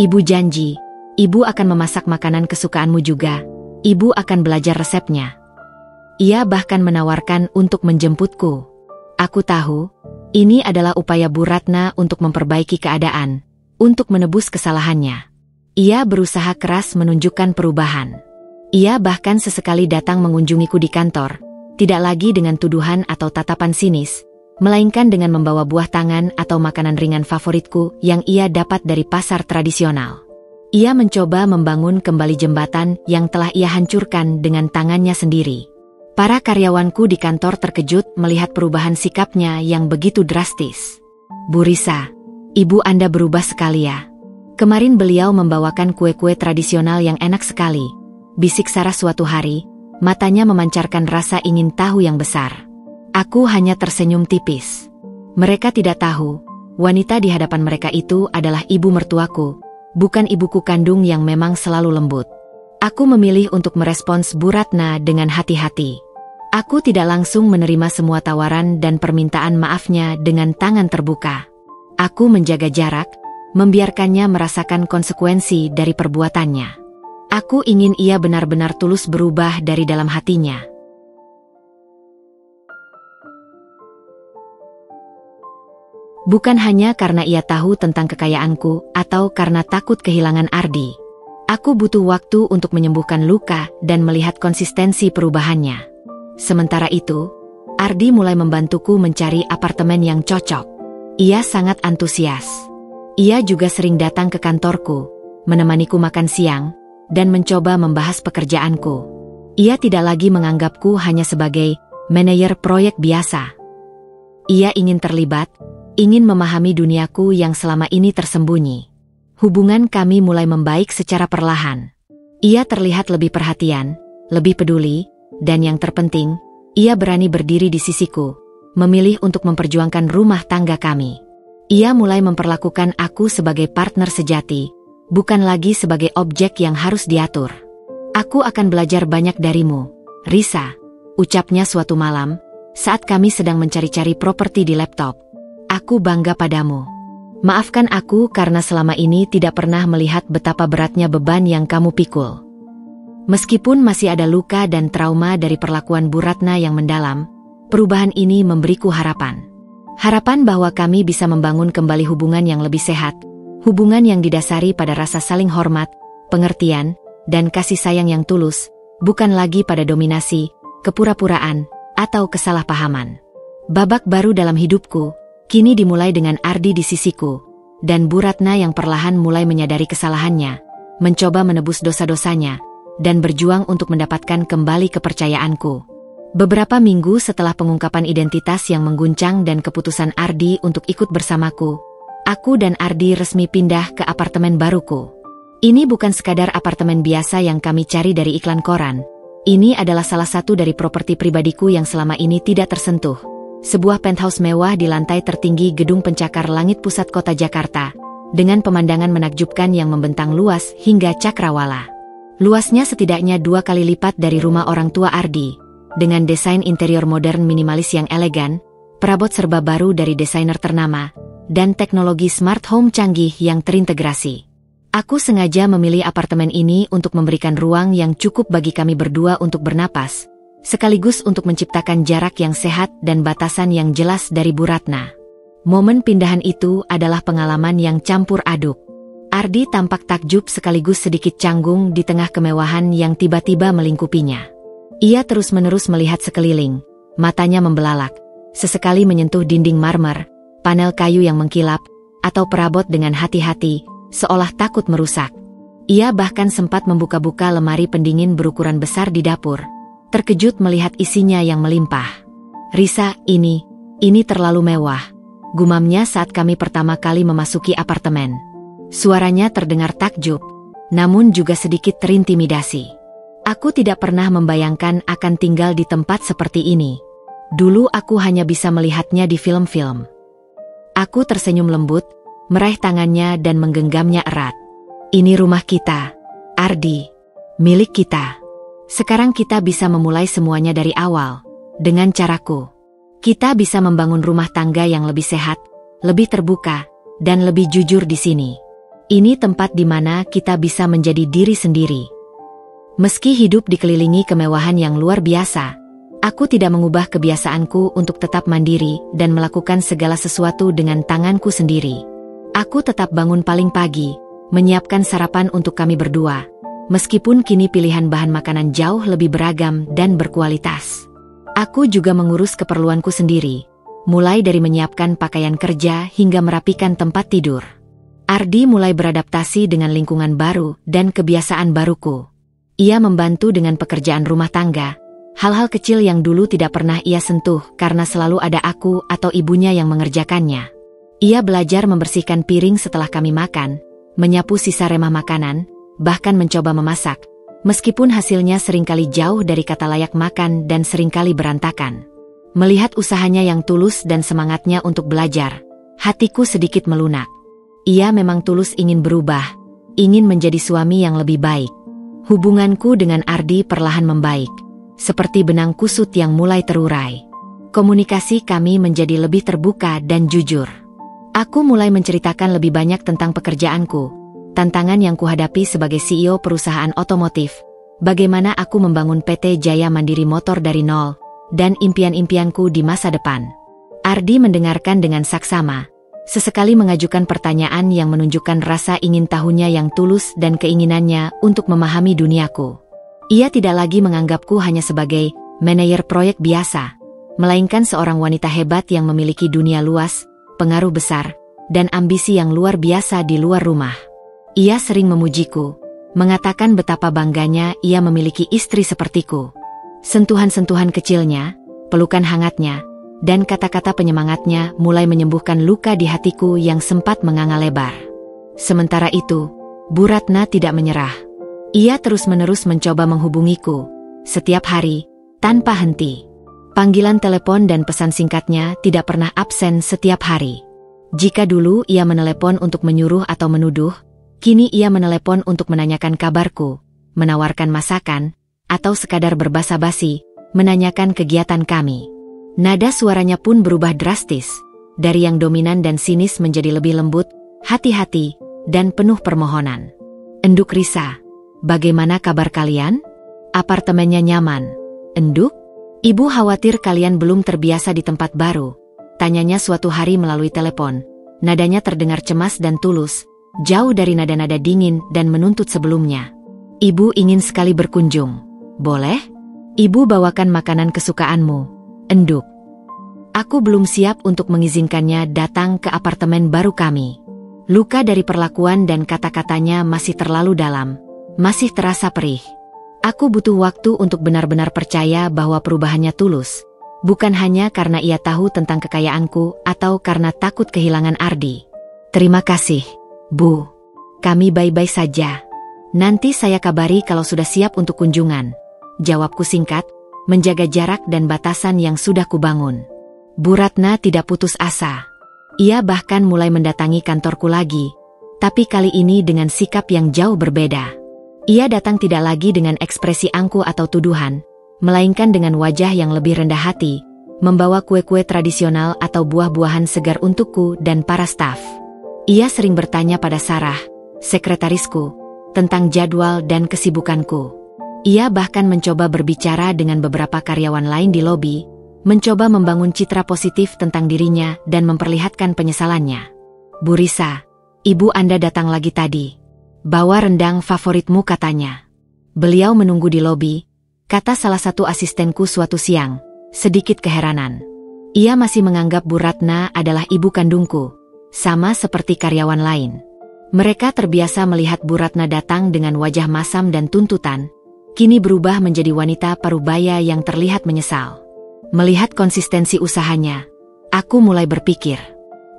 Ibu janji, ibu akan memasak makanan kesukaanmu juga. Ibu akan belajar resepnya." Ia bahkan menawarkan untuk menjemputku. Aku tahu, ini adalah upaya Bu Ratna untuk memperbaiki keadaan, untuk menebus kesalahannya. Ia berusaha keras menunjukkan perubahan. Ia bahkan sesekali datang mengunjungiku di kantor, tidak lagi dengan tuduhan atau tatapan sinis, melainkan dengan membawa buah tangan atau makanan ringan favoritku yang ia dapat dari pasar tradisional. Ia mencoba membangun kembali jembatan yang telah ia hancurkan dengan tangannya sendiri. Para karyawanku di kantor terkejut melihat perubahan sikapnya yang begitu drastis. "Bu Risa, ibu Anda berubah sekali ya. Kemarin beliau membawakan kue-kue tradisional yang enak sekali," bisik Sarah suatu hari, matanya memancarkan rasa ingin tahu yang besar. Aku hanya tersenyum tipis. Mereka tidak tahu, wanita di hadapan mereka itu adalah ibu mertuaku, bukan ibuku kandung yang memang selalu lembut. Aku memilih untuk merespons Bu Ratna dengan hati-hati. Aku tidak langsung menerima semua tawaran dan permintaan maafnya dengan tangan terbuka. Aku menjaga jarak, membiarkannya merasakan konsekuensi dari perbuatannya. Aku ingin ia benar-benar tulus berubah dari dalam hatinya. Bukan hanya karena ia tahu tentang kekayaanku atau karena takut kehilangan Ardi. Aku butuh waktu untuk menyembuhkan luka dan melihat konsistensi perubahannya. Sementara itu, Ardi mulai membantuku mencari apartemen yang cocok. Ia sangat antusias. Ia juga sering datang ke kantorku, menemaniku makan siang, dan mencoba membahas pekerjaanku. Ia tidak lagi menganggapku hanya sebagai manajer proyek biasa. Ia ingin terlibat, ingin memahami duniaku yang selama ini tersembunyi. Hubungan kami mulai membaik secara perlahan. Ia terlihat lebih perhatian, lebih peduli, dan yang terpenting, ia berani berdiri di sisiku, memilih untuk memperjuangkan rumah tangga kami. Ia mulai memperlakukan aku sebagai partner sejati, bukan lagi sebagai objek yang harus diatur. Aku akan belajar banyak darimu, Risa, ucapnya suatu malam, saat kami sedang mencari-cari properti di laptop. Aku bangga padamu. Maafkan aku karena selama ini tidak pernah melihat betapa beratnya beban yang kamu pikul. Meskipun masih ada luka dan trauma dari perlakuan Bu Ratna yang mendalam, perubahan ini memberiku harapan. Harapan bahwa kami bisa membangun kembali hubungan yang lebih sehat, hubungan yang didasari pada rasa saling hormat, pengertian, dan kasih sayang yang tulus, bukan lagi pada dominasi, kepura-puraan, atau kesalahpahaman. Babak baru dalam hidupku, kini dimulai dengan Ardi di sisiku, dan Bu Ratna yang perlahan mulai menyadari kesalahannya, mencoba menebus dosa-dosanya, dan berjuang untuk mendapatkan kembali kepercayaanku. Beberapa minggu setelah pengungkapan identitas yang mengguncang dan keputusan Ardi untuk ikut bersamaku, aku dan Ardi resmi pindah ke apartemen baruku. Ini bukan sekadar apartemen biasa yang kami cari dari iklan koran. Ini adalah salah satu dari properti pribadiku yang selama ini tidak tersentuh. Sebuah penthouse mewah di lantai tertinggi gedung pencakar langit pusat kota Jakarta, dengan pemandangan menakjubkan yang membentang luas hingga Cakrawala. Luasnya setidaknya 2 kali lipat dari rumah orang tua Ardi, dengan desain interior modern minimalis yang elegan, perabot serba baru dari desainer ternama, dan teknologi smart home canggih yang terintegrasi. Aku sengaja memilih apartemen ini untuk memberikan ruang yang cukup bagi kami berdua untuk bernapas, sekaligus untuk menciptakan jarak yang sehat dan batasan yang jelas dari Bu Ratna. Momen pindahan itu adalah pengalaman yang campur aduk. Ardi tampak takjub sekaligus sedikit canggung di tengah kemewahan yang tiba-tiba melingkupinya. Ia terus-menerus melihat sekeliling, matanya membelalak, sesekali menyentuh dinding marmer, panel kayu yang mengkilap, atau perabot dengan hati-hati, seolah takut merusak. Ia bahkan sempat membuka-buka lemari pendingin berukuran besar di dapur, terkejut melihat isinya yang melimpah. "Risa, ini terlalu mewah," gumamnya saat kami pertama kali memasuki apartemen. Suaranya terdengar takjub, namun juga sedikit terintimidasi. Aku tidak pernah membayangkan akan tinggal di tempat seperti ini. Dulu aku hanya bisa melihatnya di film-film. Aku tersenyum lembut, meraih tangannya dan menggenggamnya erat. "Ini rumah kita, Ardi. Milik kita. Sekarang kita bisa memulai semuanya dari awal, dengan caraku. Kita bisa membangun rumah tangga yang lebih sehat, lebih terbuka, dan lebih jujur di sini. Ini tempat di mana kita bisa menjadi diri sendiri." Meski hidup dikelilingi kemewahan yang luar biasa, aku tidak mengubah kebiasaanku untuk tetap mandiri dan melakukan segala sesuatu dengan tanganku sendiri. Aku tetap bangun paling pagi, menyiapkan sarapan untuk kami berdua, meskipun kini pilihan bahan makanan jauh lebih beragam dan berkualitas. Aku juga mengurus keperluanku sendiri, mulai dari menyiapkan pakaian kerja hingga merapikan tempat tidur. Ardi mulai beradaptasi dengan lingkungan baru dan kebiasaan baruku. Ia membantu dengan pekerjaan rumah tangga, hal-hal kecil yang dulu tidak pernah ia sentuh karena selalu ada aku atau ibunya yang mengerjakannya. Ia belajar membersihkan piring setelah kami makan, menyapu sisa remah makanan, bahkan mencoba memasak, meskipun hasilnya seringkali jauh dari kata layak makan dan seringkali berantakan. Melihat usahanya yang tulus dan semangatnya untuk belajar, hatiku sedikit melunak. Ia memang tulus ingin berubah, ingin menjadi suami yang lebih baik. Hubunganku dengan Ardi perlahan membaik, seperti benang kusut yang mulai terurai. Komunikasi kami menjadi lebih terbuka dan jujur. Aku mulai menceritakan lebih banyak tentang pekerjaanku, tantangan yang kuhadapi sebagai CEO perusahaan otomotif, bagaimana aku membangun PT Jaya Mandiri Motor dari nol, dan impian-impianku di masa depan. Ardi mendengarkan dengan saksama, sesekali mengajukan pertanyaan yang menunjukkan rasa ingin tahunya yang tulus dan keinginannya untuk memahami duniaku. Ia tidak lagi menganggapku hanya sebagai manajer proyek biasa, melainkan seorang wanita hebat yang memiliki dunia luas, pengaruh besar, dan ambisi yang luar biasa di luar rumah. Ia sering memujiku, mengatakan betapa bangganya ia memiliki istri sepertiku. Sentuhan-sentuhan kecilnya, pelukan hangatnya, dan kata-kata penyemangatnya mulai menyembuhkan luka di hatiku yang sempat menganga lebar. Sementara itu, Bu Ratna tidak menyerah. Ia terus-menerus mencoba menghubungiku, setiap hari, tanpa henti. Panggilan telepon dan pesan singkatnya tidak pernah absen setiap hari. Jika dulu ia menelepon untuk menyuruh atau menuduh, kini ia menelepon untuk menanyakan kabarku, menawarkan masakan, atau sekadar berbasa-basi, menanyakan kegiatan kami. Nada suaranya pun berubah drastis, dari yang dominan dan sinis menjadi lebih lembut, hati-hati, dan penuh permohonan. "Enduk Risa, bagaimana kabar kalian? Apartemennya nyaman? Enduk? Ibu khawatir kalian belum terbiasa di tempat baru," tanyanya suatu hari melalui telepon. Nadanya terdengar cemas dan tulus, jauh dari nada-nada dingin dan menuntut sebelumnya. "Ibu ingin sekali berkunjung. Boleh? Ibu bawakan makanan kesukaanmu, Enduk." Aku belum siap untuk mengizinkannya datang ke apartemen baru kami. Luka dari perlakuan dan kata-katanya masih terlalu dalam, masih terasa perih. Aku butuh waktu untuk benar-benar percaya bahwa perubahannya tulus, bukan hanya karena ia tahu tentang kekayaanku atau karena takut kehilangan Ardi. "Terima kasih, Bu. Kami baik-baik saja. Nanti saya kabari kalau sudah siap untuk kunjungan," jawabku singkat, menjaga jarak dan batasan yang sudah kubangun. Bu Ratna tidak putus asa. Ia bahkan mulai mendatangi kantorku lagi, tapi kali ini dengan sikap yang jauh berbeda. Ia datang tidak lagi dengan ekspresi angkuh atau tuduhan, melainkan dengan wajah yang lebih rendah hati, membawa kue-kue tradisional atau buah-buahan segar untukku dan para staf. Ia sering bertanya pada Sarah, sekretarisku, tentang jadwal dan kesibukanku. Ia bahkan mencoba berbicara dengan beberapa karyawan lain di lobi, mencoba membangun citra positif tentang dirinya dan memperlihatkan penyesalannya. "Bu Risa, ibu Anda datang lagi tadi. Bawa rendang favoritmu," katanya. "Beliau menunggu di lobi," kata salah satu asistenku suatu siang, sedikit keheranan. Ia masih menganggap Bu Ratna adalah ibu kandungku, sama seperti karyawan lain. Mereka terbiasa melihat Bu Ratna datang dengan wajah masam dan tuntutan, kini berubah menjadi wanita parubaya yang terlihat menyesal. Melihat konsistensi usahanya, aku mulai berpikir,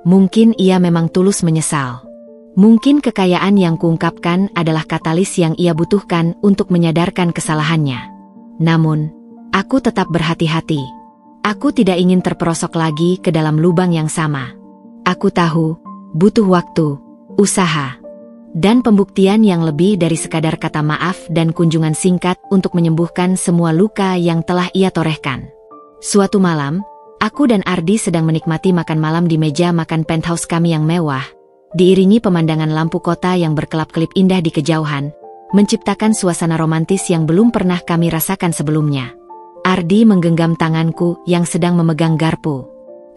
mungkin ia memang tulus menyesal. Mungkin kekayaan yang kuungkapkan adalah katalis yang ia butuhkan untuk menyadarkan kesalahannya. Namun, aku tetap berhati-hati. Aku tidak ingin terperosok lagi ke dalam lubang yang sama. Aku tahu, butuh waktu, usaha, dan pembuktian yang lebih dari sekadar kata maaf dan kunjungan singkat untuk menyembuhkan semua luka yang telah ia torehkan. Suatu malam, aku dan Ardi sedang menikmati makan malam di meja makan penthouse kami yang mewah, diiringi pemandangan lampu kota yang berkelap-kelip indah di kejauhan, menciptakan suasana romantis yang belum pernah kami rasakan sebelumnya. Ardi menggenggam tanganku yang sedang memegang garpu.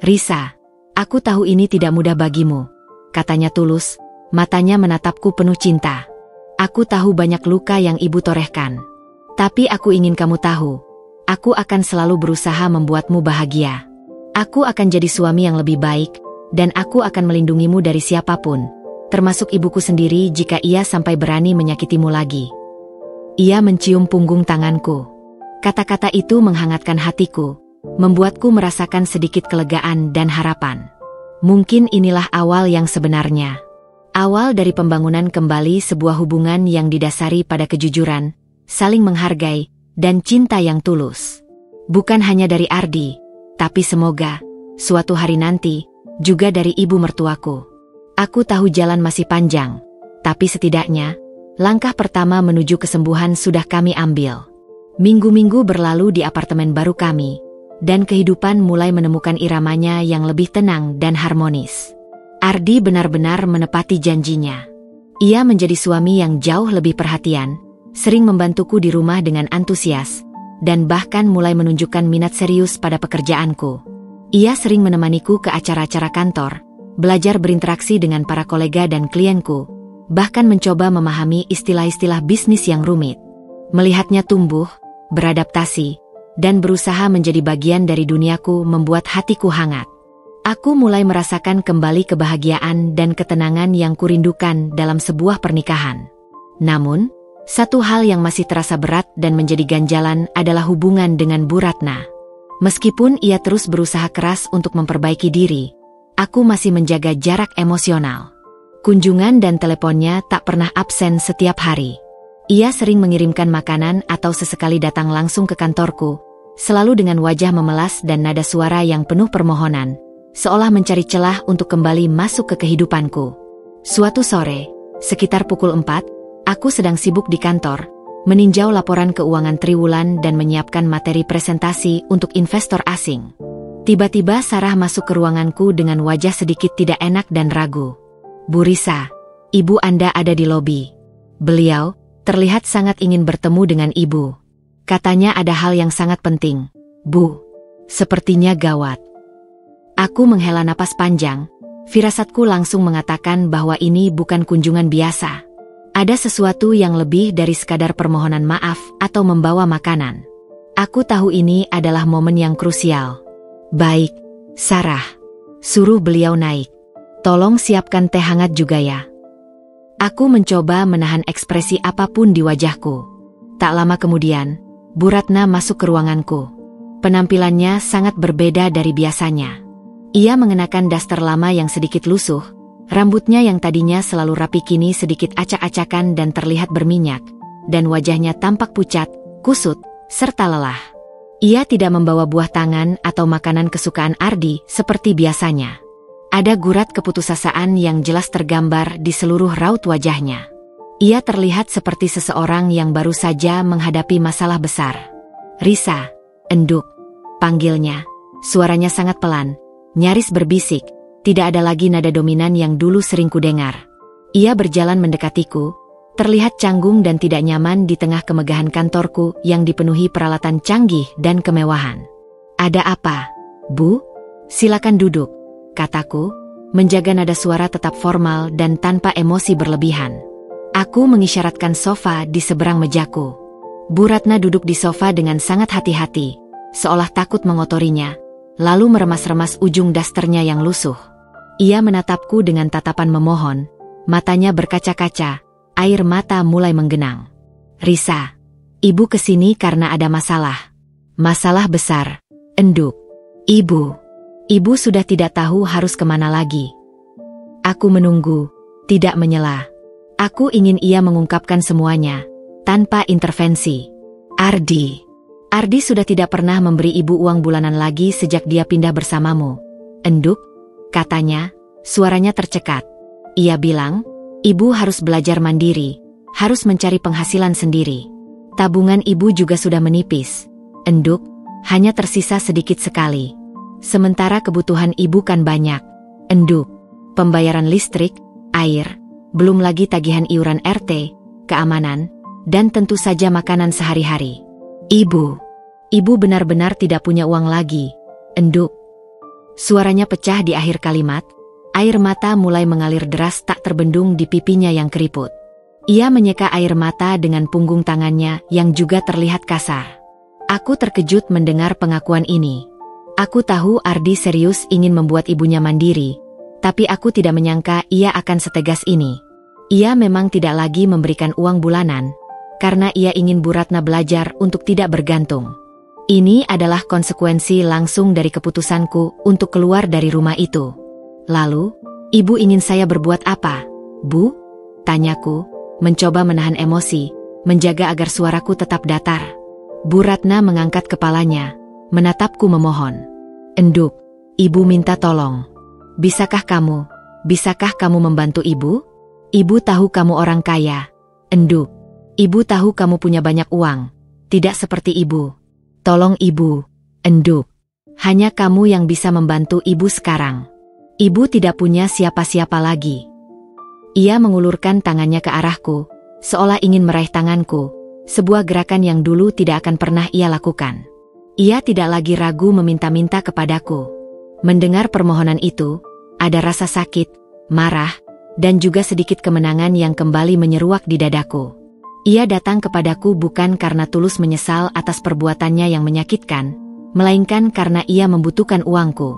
"Risa, aku tahu ini tidak mudah bagimu," katanya tulus, matanya menatapku penuh cinta. "Aku tahu banyak luka yang ibu torehkan. Tapi aku ingin kamu tahu, aku akan selalu berusaha membuatmu bahagia. Aku akan jadi suami yang lebih baik, dan aku akan melindungimu dari siapapun, termasuk ibuku sendiri jika ia sampai berani menyakitimu lagi." Ia mencium punggung tanganku. Kata-kata itu menghangatkan hatiku, membuatku merasakan sedikit kelegaan dan harapan. Mungkin inilah awal yang sebenarnya. Awal dari pembangunan kembali sebuah hubungan yang didasari pada kejujuran, saling menghargai, dan cinta yang tulus. Bukan hanya dari Ardi, tapi semoga, suatu hari nanti, juga dari ibu mertuaku. Aku tahu jalan masih panjang, tapi setidaknya, langkah pertama menuju kesembuhan sudah kami ambil. Minggu-minggu berlalu di apartemen baru kami, dan kehidupan mulai menemukan iramanya yang lebih tenang dan harmonis. Ardi benar-benar menepati janjinya. Ia menjadi suami yang jauh lebih perhatian, sering membantuku di rumah dengan antusias, dan bahkan mulai menunjukkan minat serius pada pekerjaanku. Ia sering menemaniku ke acara-acara kantor, belajar berinteraksi dengan para kolega dan klienku, bahkan mencoba memahami istilah-istilah bisnis yang rumit. Melihatnya tumbuh, beradaptasi, dan berusaha menjadi bagian dari duniaku membuat hatiku hangat. Aku mulai merasakan kembali kebahagiaan dan ketenangan yang kurindukan dalam sebuah pernikahan. Namun, satu hal yang masih terasa berat dan menjadi ganjalan adalah hubungan dengan Bu Ratna. Meskipun ia terus berusaha keras untuk memperbaiki diri, aku masih menjaga jarak emosional. Kunjungan dan teleponnya tak pernah absen setiap hari. Ia sering mengirimkan makanan atau sesekali datang langsung ke kantorku, selalu dengan wajah memelas dan nada suara yang penuh permohonan, seolah mencari celah untuk kembali masuk ke kehidupanku. Suatu sore, sekitar pukul 4, aku sedang sibuk di kantor, meninjau laporan keuangan triwulan dan menyiapkan materi presentasi untuk investor asing. Tiba-tiba Sarah masuk ke ruanganku dengan wajah sedikit tidak enak dan ragu. "Bu Risa, ibu Anda ada di lobi." Beliau terlihat sangat ingin bertemu dengan ibu. Katanya ada hal yang sangat penting. "Bu, sepertinya gawat." Aku menghela napas panjang. Firasatku langsung mengatakan bahwa ini bukan kunjungan biasa. Ada sesuatu yang lebih dari sekadar permohonan maaf atau membawa makanan. Aku tahu ini adalah momen yang krusial. "Baik, Sarah," suruh beliau naik. "Tolong siapkan teh hangat juga ya." Aku mencoba menahan ekspresi apapun di wajahku. Tak lama kemudian, Bu Ratna masuk ke ruanganku. Penampilannya sangat berbeda dari biasanya. Ia mengenakan daster lama yang sedikit lusuh, rambutnya yang tadinya selalu rapi kini sedikit acak-acakan dan terlihat berminyak, dan wajahnya tampak pucat, kusut, serta lelah. Ia tidak membawa buah tangan atau makanan kesukaan Ardi seperti biasanya. Ada gurat keputusasaan yang jelas tergambar di seluruh raut wajahnya. Ia terlihat seperti seseorang yang baru saja menghadapi masalah besar. "Risa, enduk," panggilnya. Suaranya sangat pelan, nyaris berbisik, tidak ada lagi nada dominan yang dulu sering kudengar. Ia berjalan mendekatiku, terlihat canggung dan tidak nyaman di tengah kemegahan kantorku yang dipenuhi peralatan canggih dan kemewahan. "Ada apa, Bu? Silakan duduk," kataku, menjaga nada suara tetap formal dan tanpa emosi berlebihan. Aku mengisyaratkan sofa di seberang mejaku. Bu Ratna duduk di sofa dengan sangat hati-hati, seolah takut mengotorinya, lalu meremas-remas ujung dasternya yang lusuh. Ia menatapku dengan tatapan memohon, matanya berkaca-kaca, air mata mulai menggenang. "Risa, ibu kesini karena ada masalah. Masalah besar, enduk. Ibu sudah tidak tahu harus kemana lagi." Aku menunggu, tidak menyela. Aku ingin ia mengungkapkan semuanya, tanpa intervensi. Ardi sudah tidak pernah memberi ibu uang bulanan lagi sejak dia pindah bersamamu. "Enduk," katanya, suaranya tercekat. Ia bilang, "Ibu harus belajar mandiri, harus mencari penghasilan sendiri. Tabungan ibu juga sudah menipis. Enduk, hanya tersisa sedikit sekali. Sementara kebutuhan ibu kan banyak. Enduk, pembayaran listrik, air, belum lagi tagihan iuran RT, keamanan, dan tentu saja makanan sehari-hari. Ibu benar-benar tidak punya uang lagi. Enduk." Suaranya pecah di akhir kalimat, air mata mulai mengalir deras tak terbendung di pipinya yang keriput. Ia menyeka air mata dengan punggung tangannya yang juga terlihat kasar. Aku terkejut mendengar pengakuan ini. Aku tahu Ardi serius ingin membuat ibunya mandiri, tapi aku tidak menyangka ia akan setegas ini. Ia memang tidak lagi memberikan uang bulanan, karena ia ingin Bu Ratna belajar untuk tidak bergantung. Ini adalah konsekuensi langsung dari keputusanku untuk keluar dari rumah itu. "Lalu, ibu ingin saya berbuat apa, Bu?" tanyaku, mencoba menahan emosi, menjaga agar suaraku tetap datar. Bu Ratna mengangkat kepalanya, menatapku memohon. "Enduk, ibu minta tolong. Bisakah kamu membantu ibu? Ibu tahu kamu orang kaya. Enduk, ibu tahu kamu punya banyak uang. Tidak seperti ibu. Tolong ibu, Enduk. Hanya kamu yang bisa membantu ibu sekarang. Ibu tidak punya siapa-siapa lagi." Ia mengulurkan tangannya ke arahku, seolah ingin meraih tanganku, sebuah gerakan yang dulu tidak akan pernah ia lakukan. Ia tidak lagi ragu meminta-minta kepadaku. Mendengar permohonan itu, ada rasa sakit, marah, dan juga sedikit kemenangan yang kembali menyeruak di dadaku. Ia datang kepadaku bukan karena tulus menyesal atas perbuatannya yang menyakitkan, melainkan karena ia membutuhkan uangku.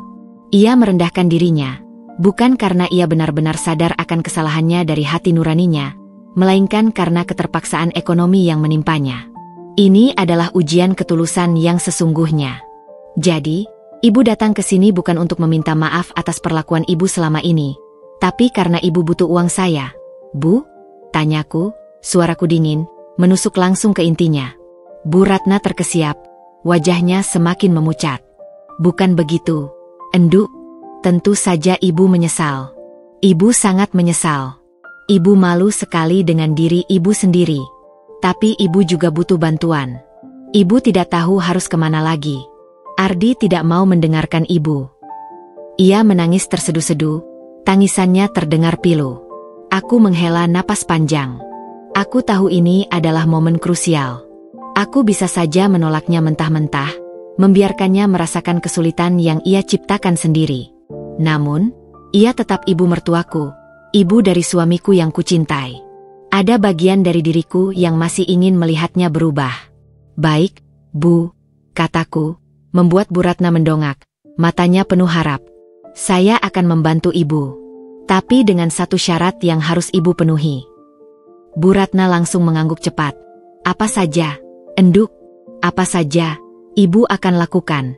Ia merendahkan dirinya, bukan karena ia benar-benar sadar akan kesalahannya dari hati nuraninya, melainkan karena keterpaksaan ekonomi yang menimpanya. Ini adalah ujian ketulusan yang sesungguhnya. Jadi, ibu datang ke sini bukan untuk meminta maaf atas perlakuan ibu selama ini, tapi karena ibu butuh uang saya. Bu? Tanyaku, suaraku dingin, menusuk langsung ke intinya. Bu Ratna terkesiap, wajahnya semakin memucat. Bukan begitu, Enduk. Tentu saja ibu menyesal. Ibu sangat menyesal. Ibu malu sekali dengan diri ibu sendiri. Tapi ibu juga butuh bantuan. Ibu tidak tahu harus kemana lagi. Ardi tidak mau mendengarkan ibu. Ia menangis terseduh-seduh, tangisannya terdengar pilu. Aku menghela napas panjang. Aku tahu ini adalah momen krusial. Aku bisa saja menolaknya mentah-mentah, membiarkannya merasakan kesulitan yang ia ciptakan sendiri. Namun, ia tetap ibu mertuaku, ibu dari suamiku yang kucintai. Ada bagian dari diriku yang masih ingin melihatnya berubah. Baik, Bu, kataku, membuat Bu Ratna mendongak, matanya penuh harap. Saya akan membantu ibu. Tapi dengan satu syarat yang harus ibu penuhi. Bu Ratna langsung mengangguk cepat. Apa saja, Enduk? Apa saja, ibu akan lakukan.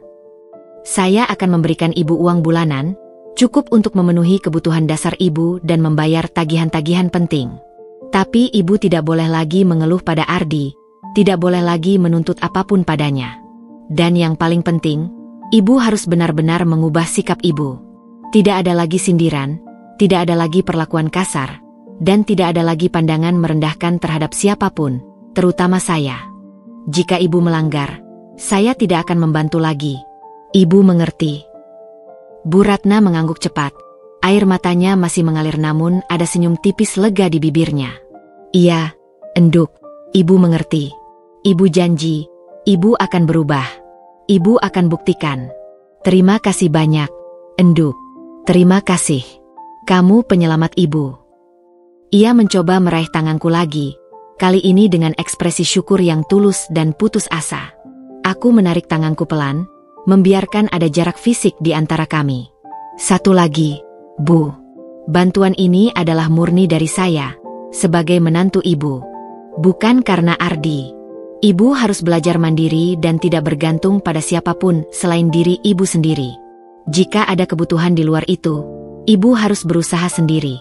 Saya akan memberikan ibu uang bulanan, cukup untuk memenuhi kebutuhan dasar ibu dan membayar tagihan-tagihan penting. Tapi ibu tidak boleh lagi mengeluh pada Ardi, tidak boleh lagi menuntut apapun padanya. Dan yang paling penting, ibu harus benar-benar mengubah sikap ibu. Tidak ada lagi sindiran, tidak ada lagi perlakuan kasar, dan tidak ada lagi pandangan merendahkan terhadap siapapun, terutama saya. Jika ibu melanggar, saya tidak akan membantu lagi. Ibu mengerti. Bu Ratna mengangguk cepat. Air matanya masih mengalir namun ada senyum tipis lega di bibirnya. Iya, Enduk, ibu mengerti. Ibu janji, ibu akan berubah. Ibu akan buktikan. Terima kasih banyak, Enduk. Terima kasih. Kamu penyelamat ibu. Ia mencoba meraih tanganku lagi, kali ini dengan ekspresi syukur yang tulus dan putus asa. Aku menarik tanganku pelan, membiarkan ada jarak fisik di antara kami. Satu lagi, Bu. Bantuan ini adalah murni dari saya, sebagai menantu ibu. Bukan karena Ardi. Ibu harus belajar mandiri dan tidak bergantung pada siapapun selain diri ibu sendiri. Jika ada kebutuhan di luar itu, ibu harus berusaha sendiri.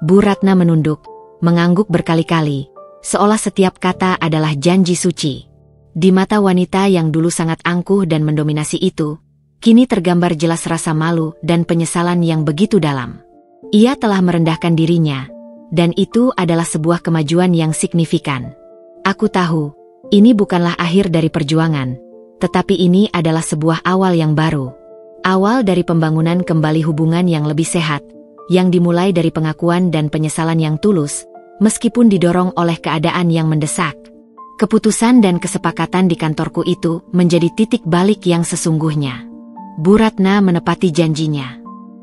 Bu Ratna menunduk, mengangguk berkali-kali, seolah setiap kata adalah janji suci. Di mata wanita yang dulu sangat angkuh dan mendominasi itu, kini tergambar jelas rasa malu dan penyesalan yang begitu dalam. Ia telah merendahkan dirinya, dan itu adalah sebuah kemajuan yang signifikan. Aku tahu, ini bukanlah akhir dari perjuangan, tetapi ini adalah sebuah awal yang baru. Awal dari pembangunan kembali hubungan yang lebih sehat, yang dimulai dari pengakuan dan penyesalan yang tulus, meskipun didorong oleh keadaan yang mendesak. Keputusan dan kesepakatan di kantorku itu menjadi titik balik yang sesungguhnya. Bu Ratna menepati janjinya.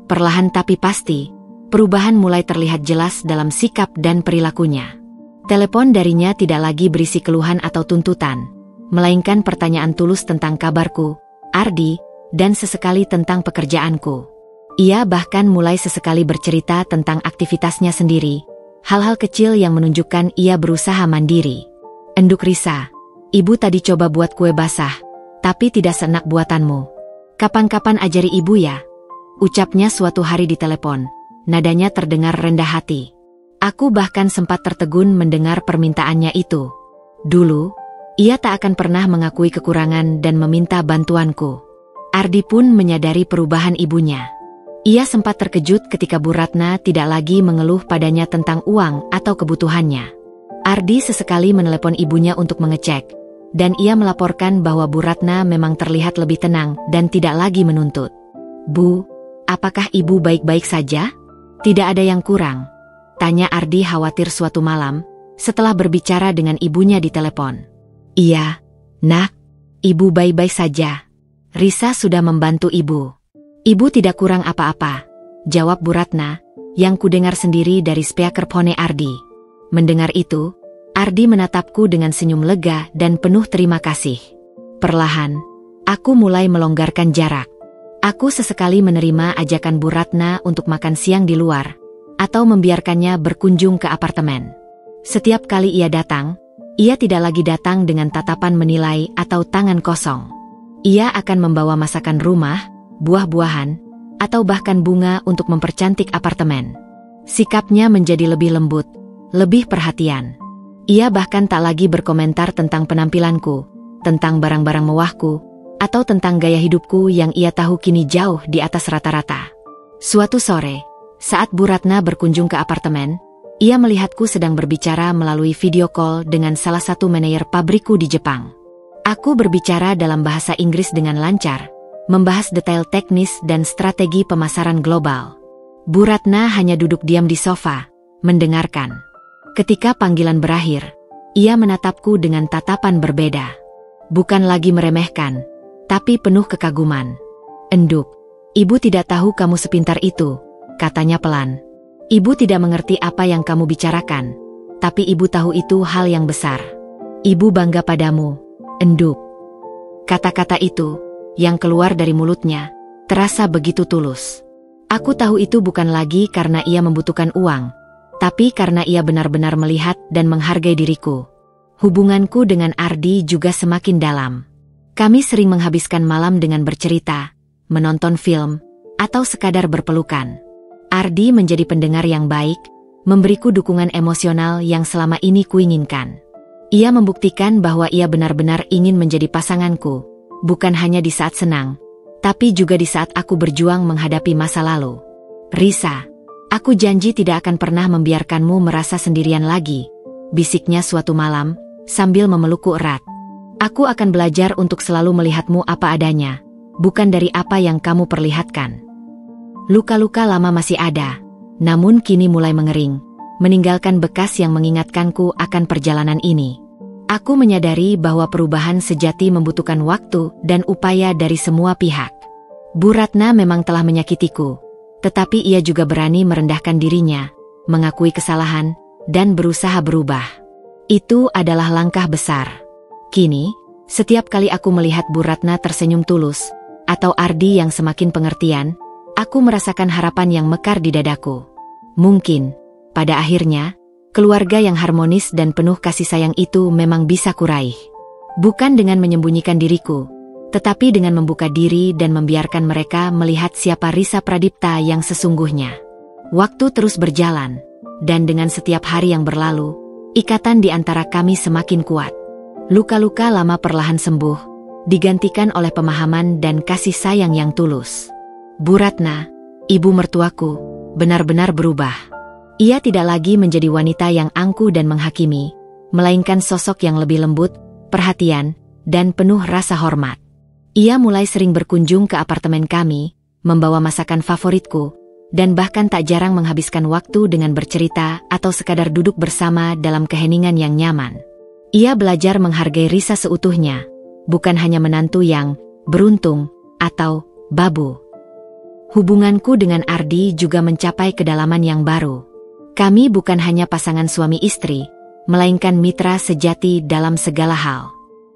Perlahan tapi pasti, perubahan mulai terlihat jelas dalam sikap dan perilakunya. Telepon darinya tidak lagi berisi keluhan atau tuntutan, melainkan pertanyaan tulus tentang kabarku, Ardi, dan sesekali tentang pekerjaanku. Ia bahkan mulai sesekali bercerita tentang aktivitasnya sendiri, hal-hal kecil yang menunjukkan ia berusaha mandiri. Enduk Risa, ibu tadi coba buat kue basah, tapi tidak seenak buatanmu. Kapan-kapan ajari ibu ya? Ucapnya suatu hari di telepon, nadanya terdengar rendah hati. Aku bahkan sempat tertegun mendengar permintaannya itu. Dulu, ia tak akan pernah mengakui kekurangan dan meminta bantuanku. Ardi pun menyadari perubahan ibunya. Ia sempat terkejut ketika Bu Ratna tidak lagi mengeluh padanya tentang uang atau kebutuhannya. Ardi sesekali menelepon ibunya untuk mengecek, dan ia melaporkan bahwa Bu Ratna memang terlihat lebih tenang dan tidak lagi menuntut. Bu, apakah ibu baik-baik saja? Tidak ada yang kurang. Tanya Ardi khawatir suatu malam, setelah berbicara dengan ibunya di telepon. Iya, nak, ibu baik-baik saja. Risa sudah membantu ibu. Ibu tidak kurang apa-apa, jawab Bu Ratna, yang kudengar sendiri dari speakerphone Ardi. Mendengar itu, Ardi menatapku dengan senyum lega dan penuh terima kasih. Perlahan, aku mulai melonggarkan jarak. Aku sesekali menerima ajakan Bu Ratna untuk makan siang di luar, atau membiarkannya berkunjung ke apartemen. Setiap kali ia datang, ia tidak lagi datang dengan tatapan menilai atau tangan kosong. Ia akan membawa masakan rumah, buah-buahan, atau bahkan bunga untuk mempercantik apartemen. Sikapnya menjadi lebih lembut, lebih perhatian. Ia bahkan tak lagi berkomentar tentang penampilanku, tentang barang-barang mewahku, atau tentang gaya hidupku yang ia tahu kini jauh di atas rata-rata. Suatu sore, saat Bu Ratna berkunjung ke apartemen, ia melihatku sedang berbicara melalui video call dengan salah satu manajer pabrikku di Jepang. Aku berbicara dalam bahasa Inggris dengan lancar, membahas detail teknis dan strategi pemasaran global. Bu Ratna hanya duduk diam di sofa, mendengarkan. Ketika panggilan berakhir, ia menatapku dengan tatapan berbeda. Bukan lagi meremehkan, tapi penuh kekaguman. Enduk, ibu tidak tahu kamu sepintar itu, katanya pelan. Ibu tidak mengerti apa yang kamu bicarakan, tapi ibu tahu itu hal yang besar. Ibu bangga padamu, Enduk. Kata-kata itu, yang keluar dari mulutnya, terasa begitu tulus. Aku tahu itu bukan lagi karena ia membutuhkan uang, tapi karena ia benar-benar melihat dan menghargai diriku. Hubunganku dengan Ardi juga semakin dalam. Kami sering menghabiskan malam dengan bercerita, menonton film, atau sekadar berpelukan. Ardi menjadi pendengar yang baik, memberiku dukungan emosional yang selama ini kuinginkan. Ia membuktikan bahwa ia benar-benar ingin menjadi pasanganku, bukan hanya di saat senang, tapi juga di saat aku berjuang menghadapi masa lalu. Risa, aku janji tidak akan pernah membiarkanmu merasa sendirian lagi, bisiknya suatu malam, sambil memelukku erat. Aku akan belajar untuk selalu melihatmu apa adanya, bukan dari apa yang kamu perlihatkan. Luka-luka lama masih ada, namun kini mulai mengering, meninggalkan bekas yang mengingatkanku akan perjalanan ini. Aku menyadari bahwa perubahan sejati membutuhkan waktu dan upaya dari semua pihak. Bu Ratna memang telah menyakitiku, tetapi ia juga berani merendahkan dirinya, mengakui kesalahan, dan berusaha berubah. Itu adalah langkah besar. Kini, setiap kali aku melihat Bu Ratna tersenyum tulus, atau Ardi yang semakin pengertian, aku merasakan harapan yang mekar di dadaku. Mungkin, pada akhirnya, keluarga yang harmonis dan penuh kasih sayang itu memang bisa kuraih. Bukan dengan menyembunyikan diriku, tetapi dengan membuka diri dan membiarkan mereka melihat siapa Risa Pradipta yang sesungguhnya. Waktu terus berjalan, dan dengan setiap hari yang berlalu, ikatan di antara kami semakin kuat. Luka-luka lama perlahan sembuh, digantikan oleh pemahaman dan kasih sayang yang tulus. Bu Ratna, ibu mertuaku, benar-benar berubah. Ia tidak lagi menjadi wanita yang angkuh dan menghakimi, melainkan sosok yang lebih lembut, perhatian, dan penuh rasa hormat. Ia mulai sering berkunjung ke apartemen kami, membawa masakan favoritku, dan bahkan tak jarang menghabiskan waktu dengan bercerita atau sekadar duduk bersama dalam keheningan yang nyaman. Ia belajar menghargai Risa seutuhnya, bukan hanya menantu yang beruntung atau babu. Hubunganku dengan Ardi juga mencapai kedalaman yang baru. Kami bukan hanya pasangan suami istri, melainkan mitra sejati dalam segala hal.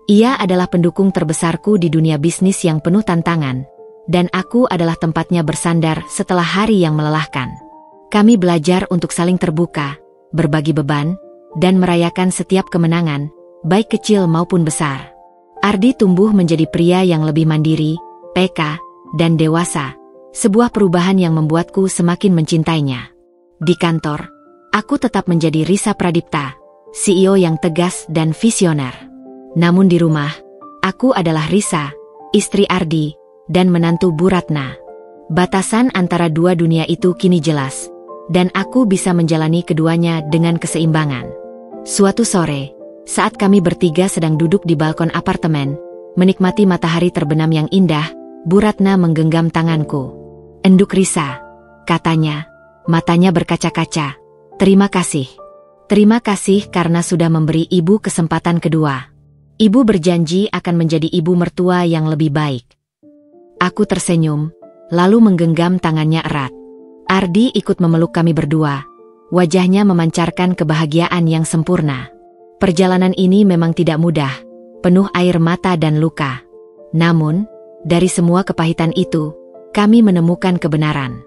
Ia adalah pendukung terbesarku di dunia bisnis yang penuh tantangan, dan aku adalah tempatnya bersandar setelah hari yang melelahkan. Kami belajar untuk saling terbuka, berbagi beban, dan merayakan setiap kemenangan, baik kecil maupun besar. Ardi tumbuh menjadi pria yang lebih mandiri, peka, dan dewasa, sebuah perubahan yang membuatku semakin mencintainya. Di kantor, aku tetap menjadi Risa Pradipta, CEO yang tegas dan visioner. Namun di rumah, aku adalah Risa, istri Ardi, dan menantu Bu Ratna. Batasan antara dua dunia itu kini jelas, dan aku bisa menjalani keduanya dengan keseimbangan. Suatu sore, saat kami bertiga sedang duduk di balkon apartemen, menikmati matahari terbenam yang indah, Bu Ratna menggenggam tanganku. "Enduk Risa," katanya, matanya berkaca-kaca. Terima kasih. Terima kasih karena sudah memberi ibu kesempatan kedua. Ibu berjanji akan menjadi ibu mertua yang lebih baik. Aku tersenyum, lalu menggenggam tangannya erat. Ardi ikut memeluk kami berdua. Wajahnya memancarkan kebahagiaan yang sempurna. Perjalanan ini memang tidak mudah, penuh air mata dan luka. Namun, dari semua kepahitan itu, kami menemukan kebenaran.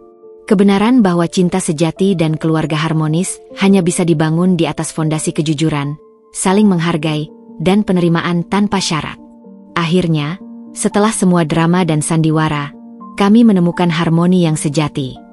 Kebenaran bahwa cinta sejati dan keluarga harmonis hanya bisa dibangun di atas fondasi kejujuran, saling menghargai, dan penerimaan tanpa syarat. Akhirnya, setelah semua drama dan sandiwara, kami menemukan harmoni yang sejati.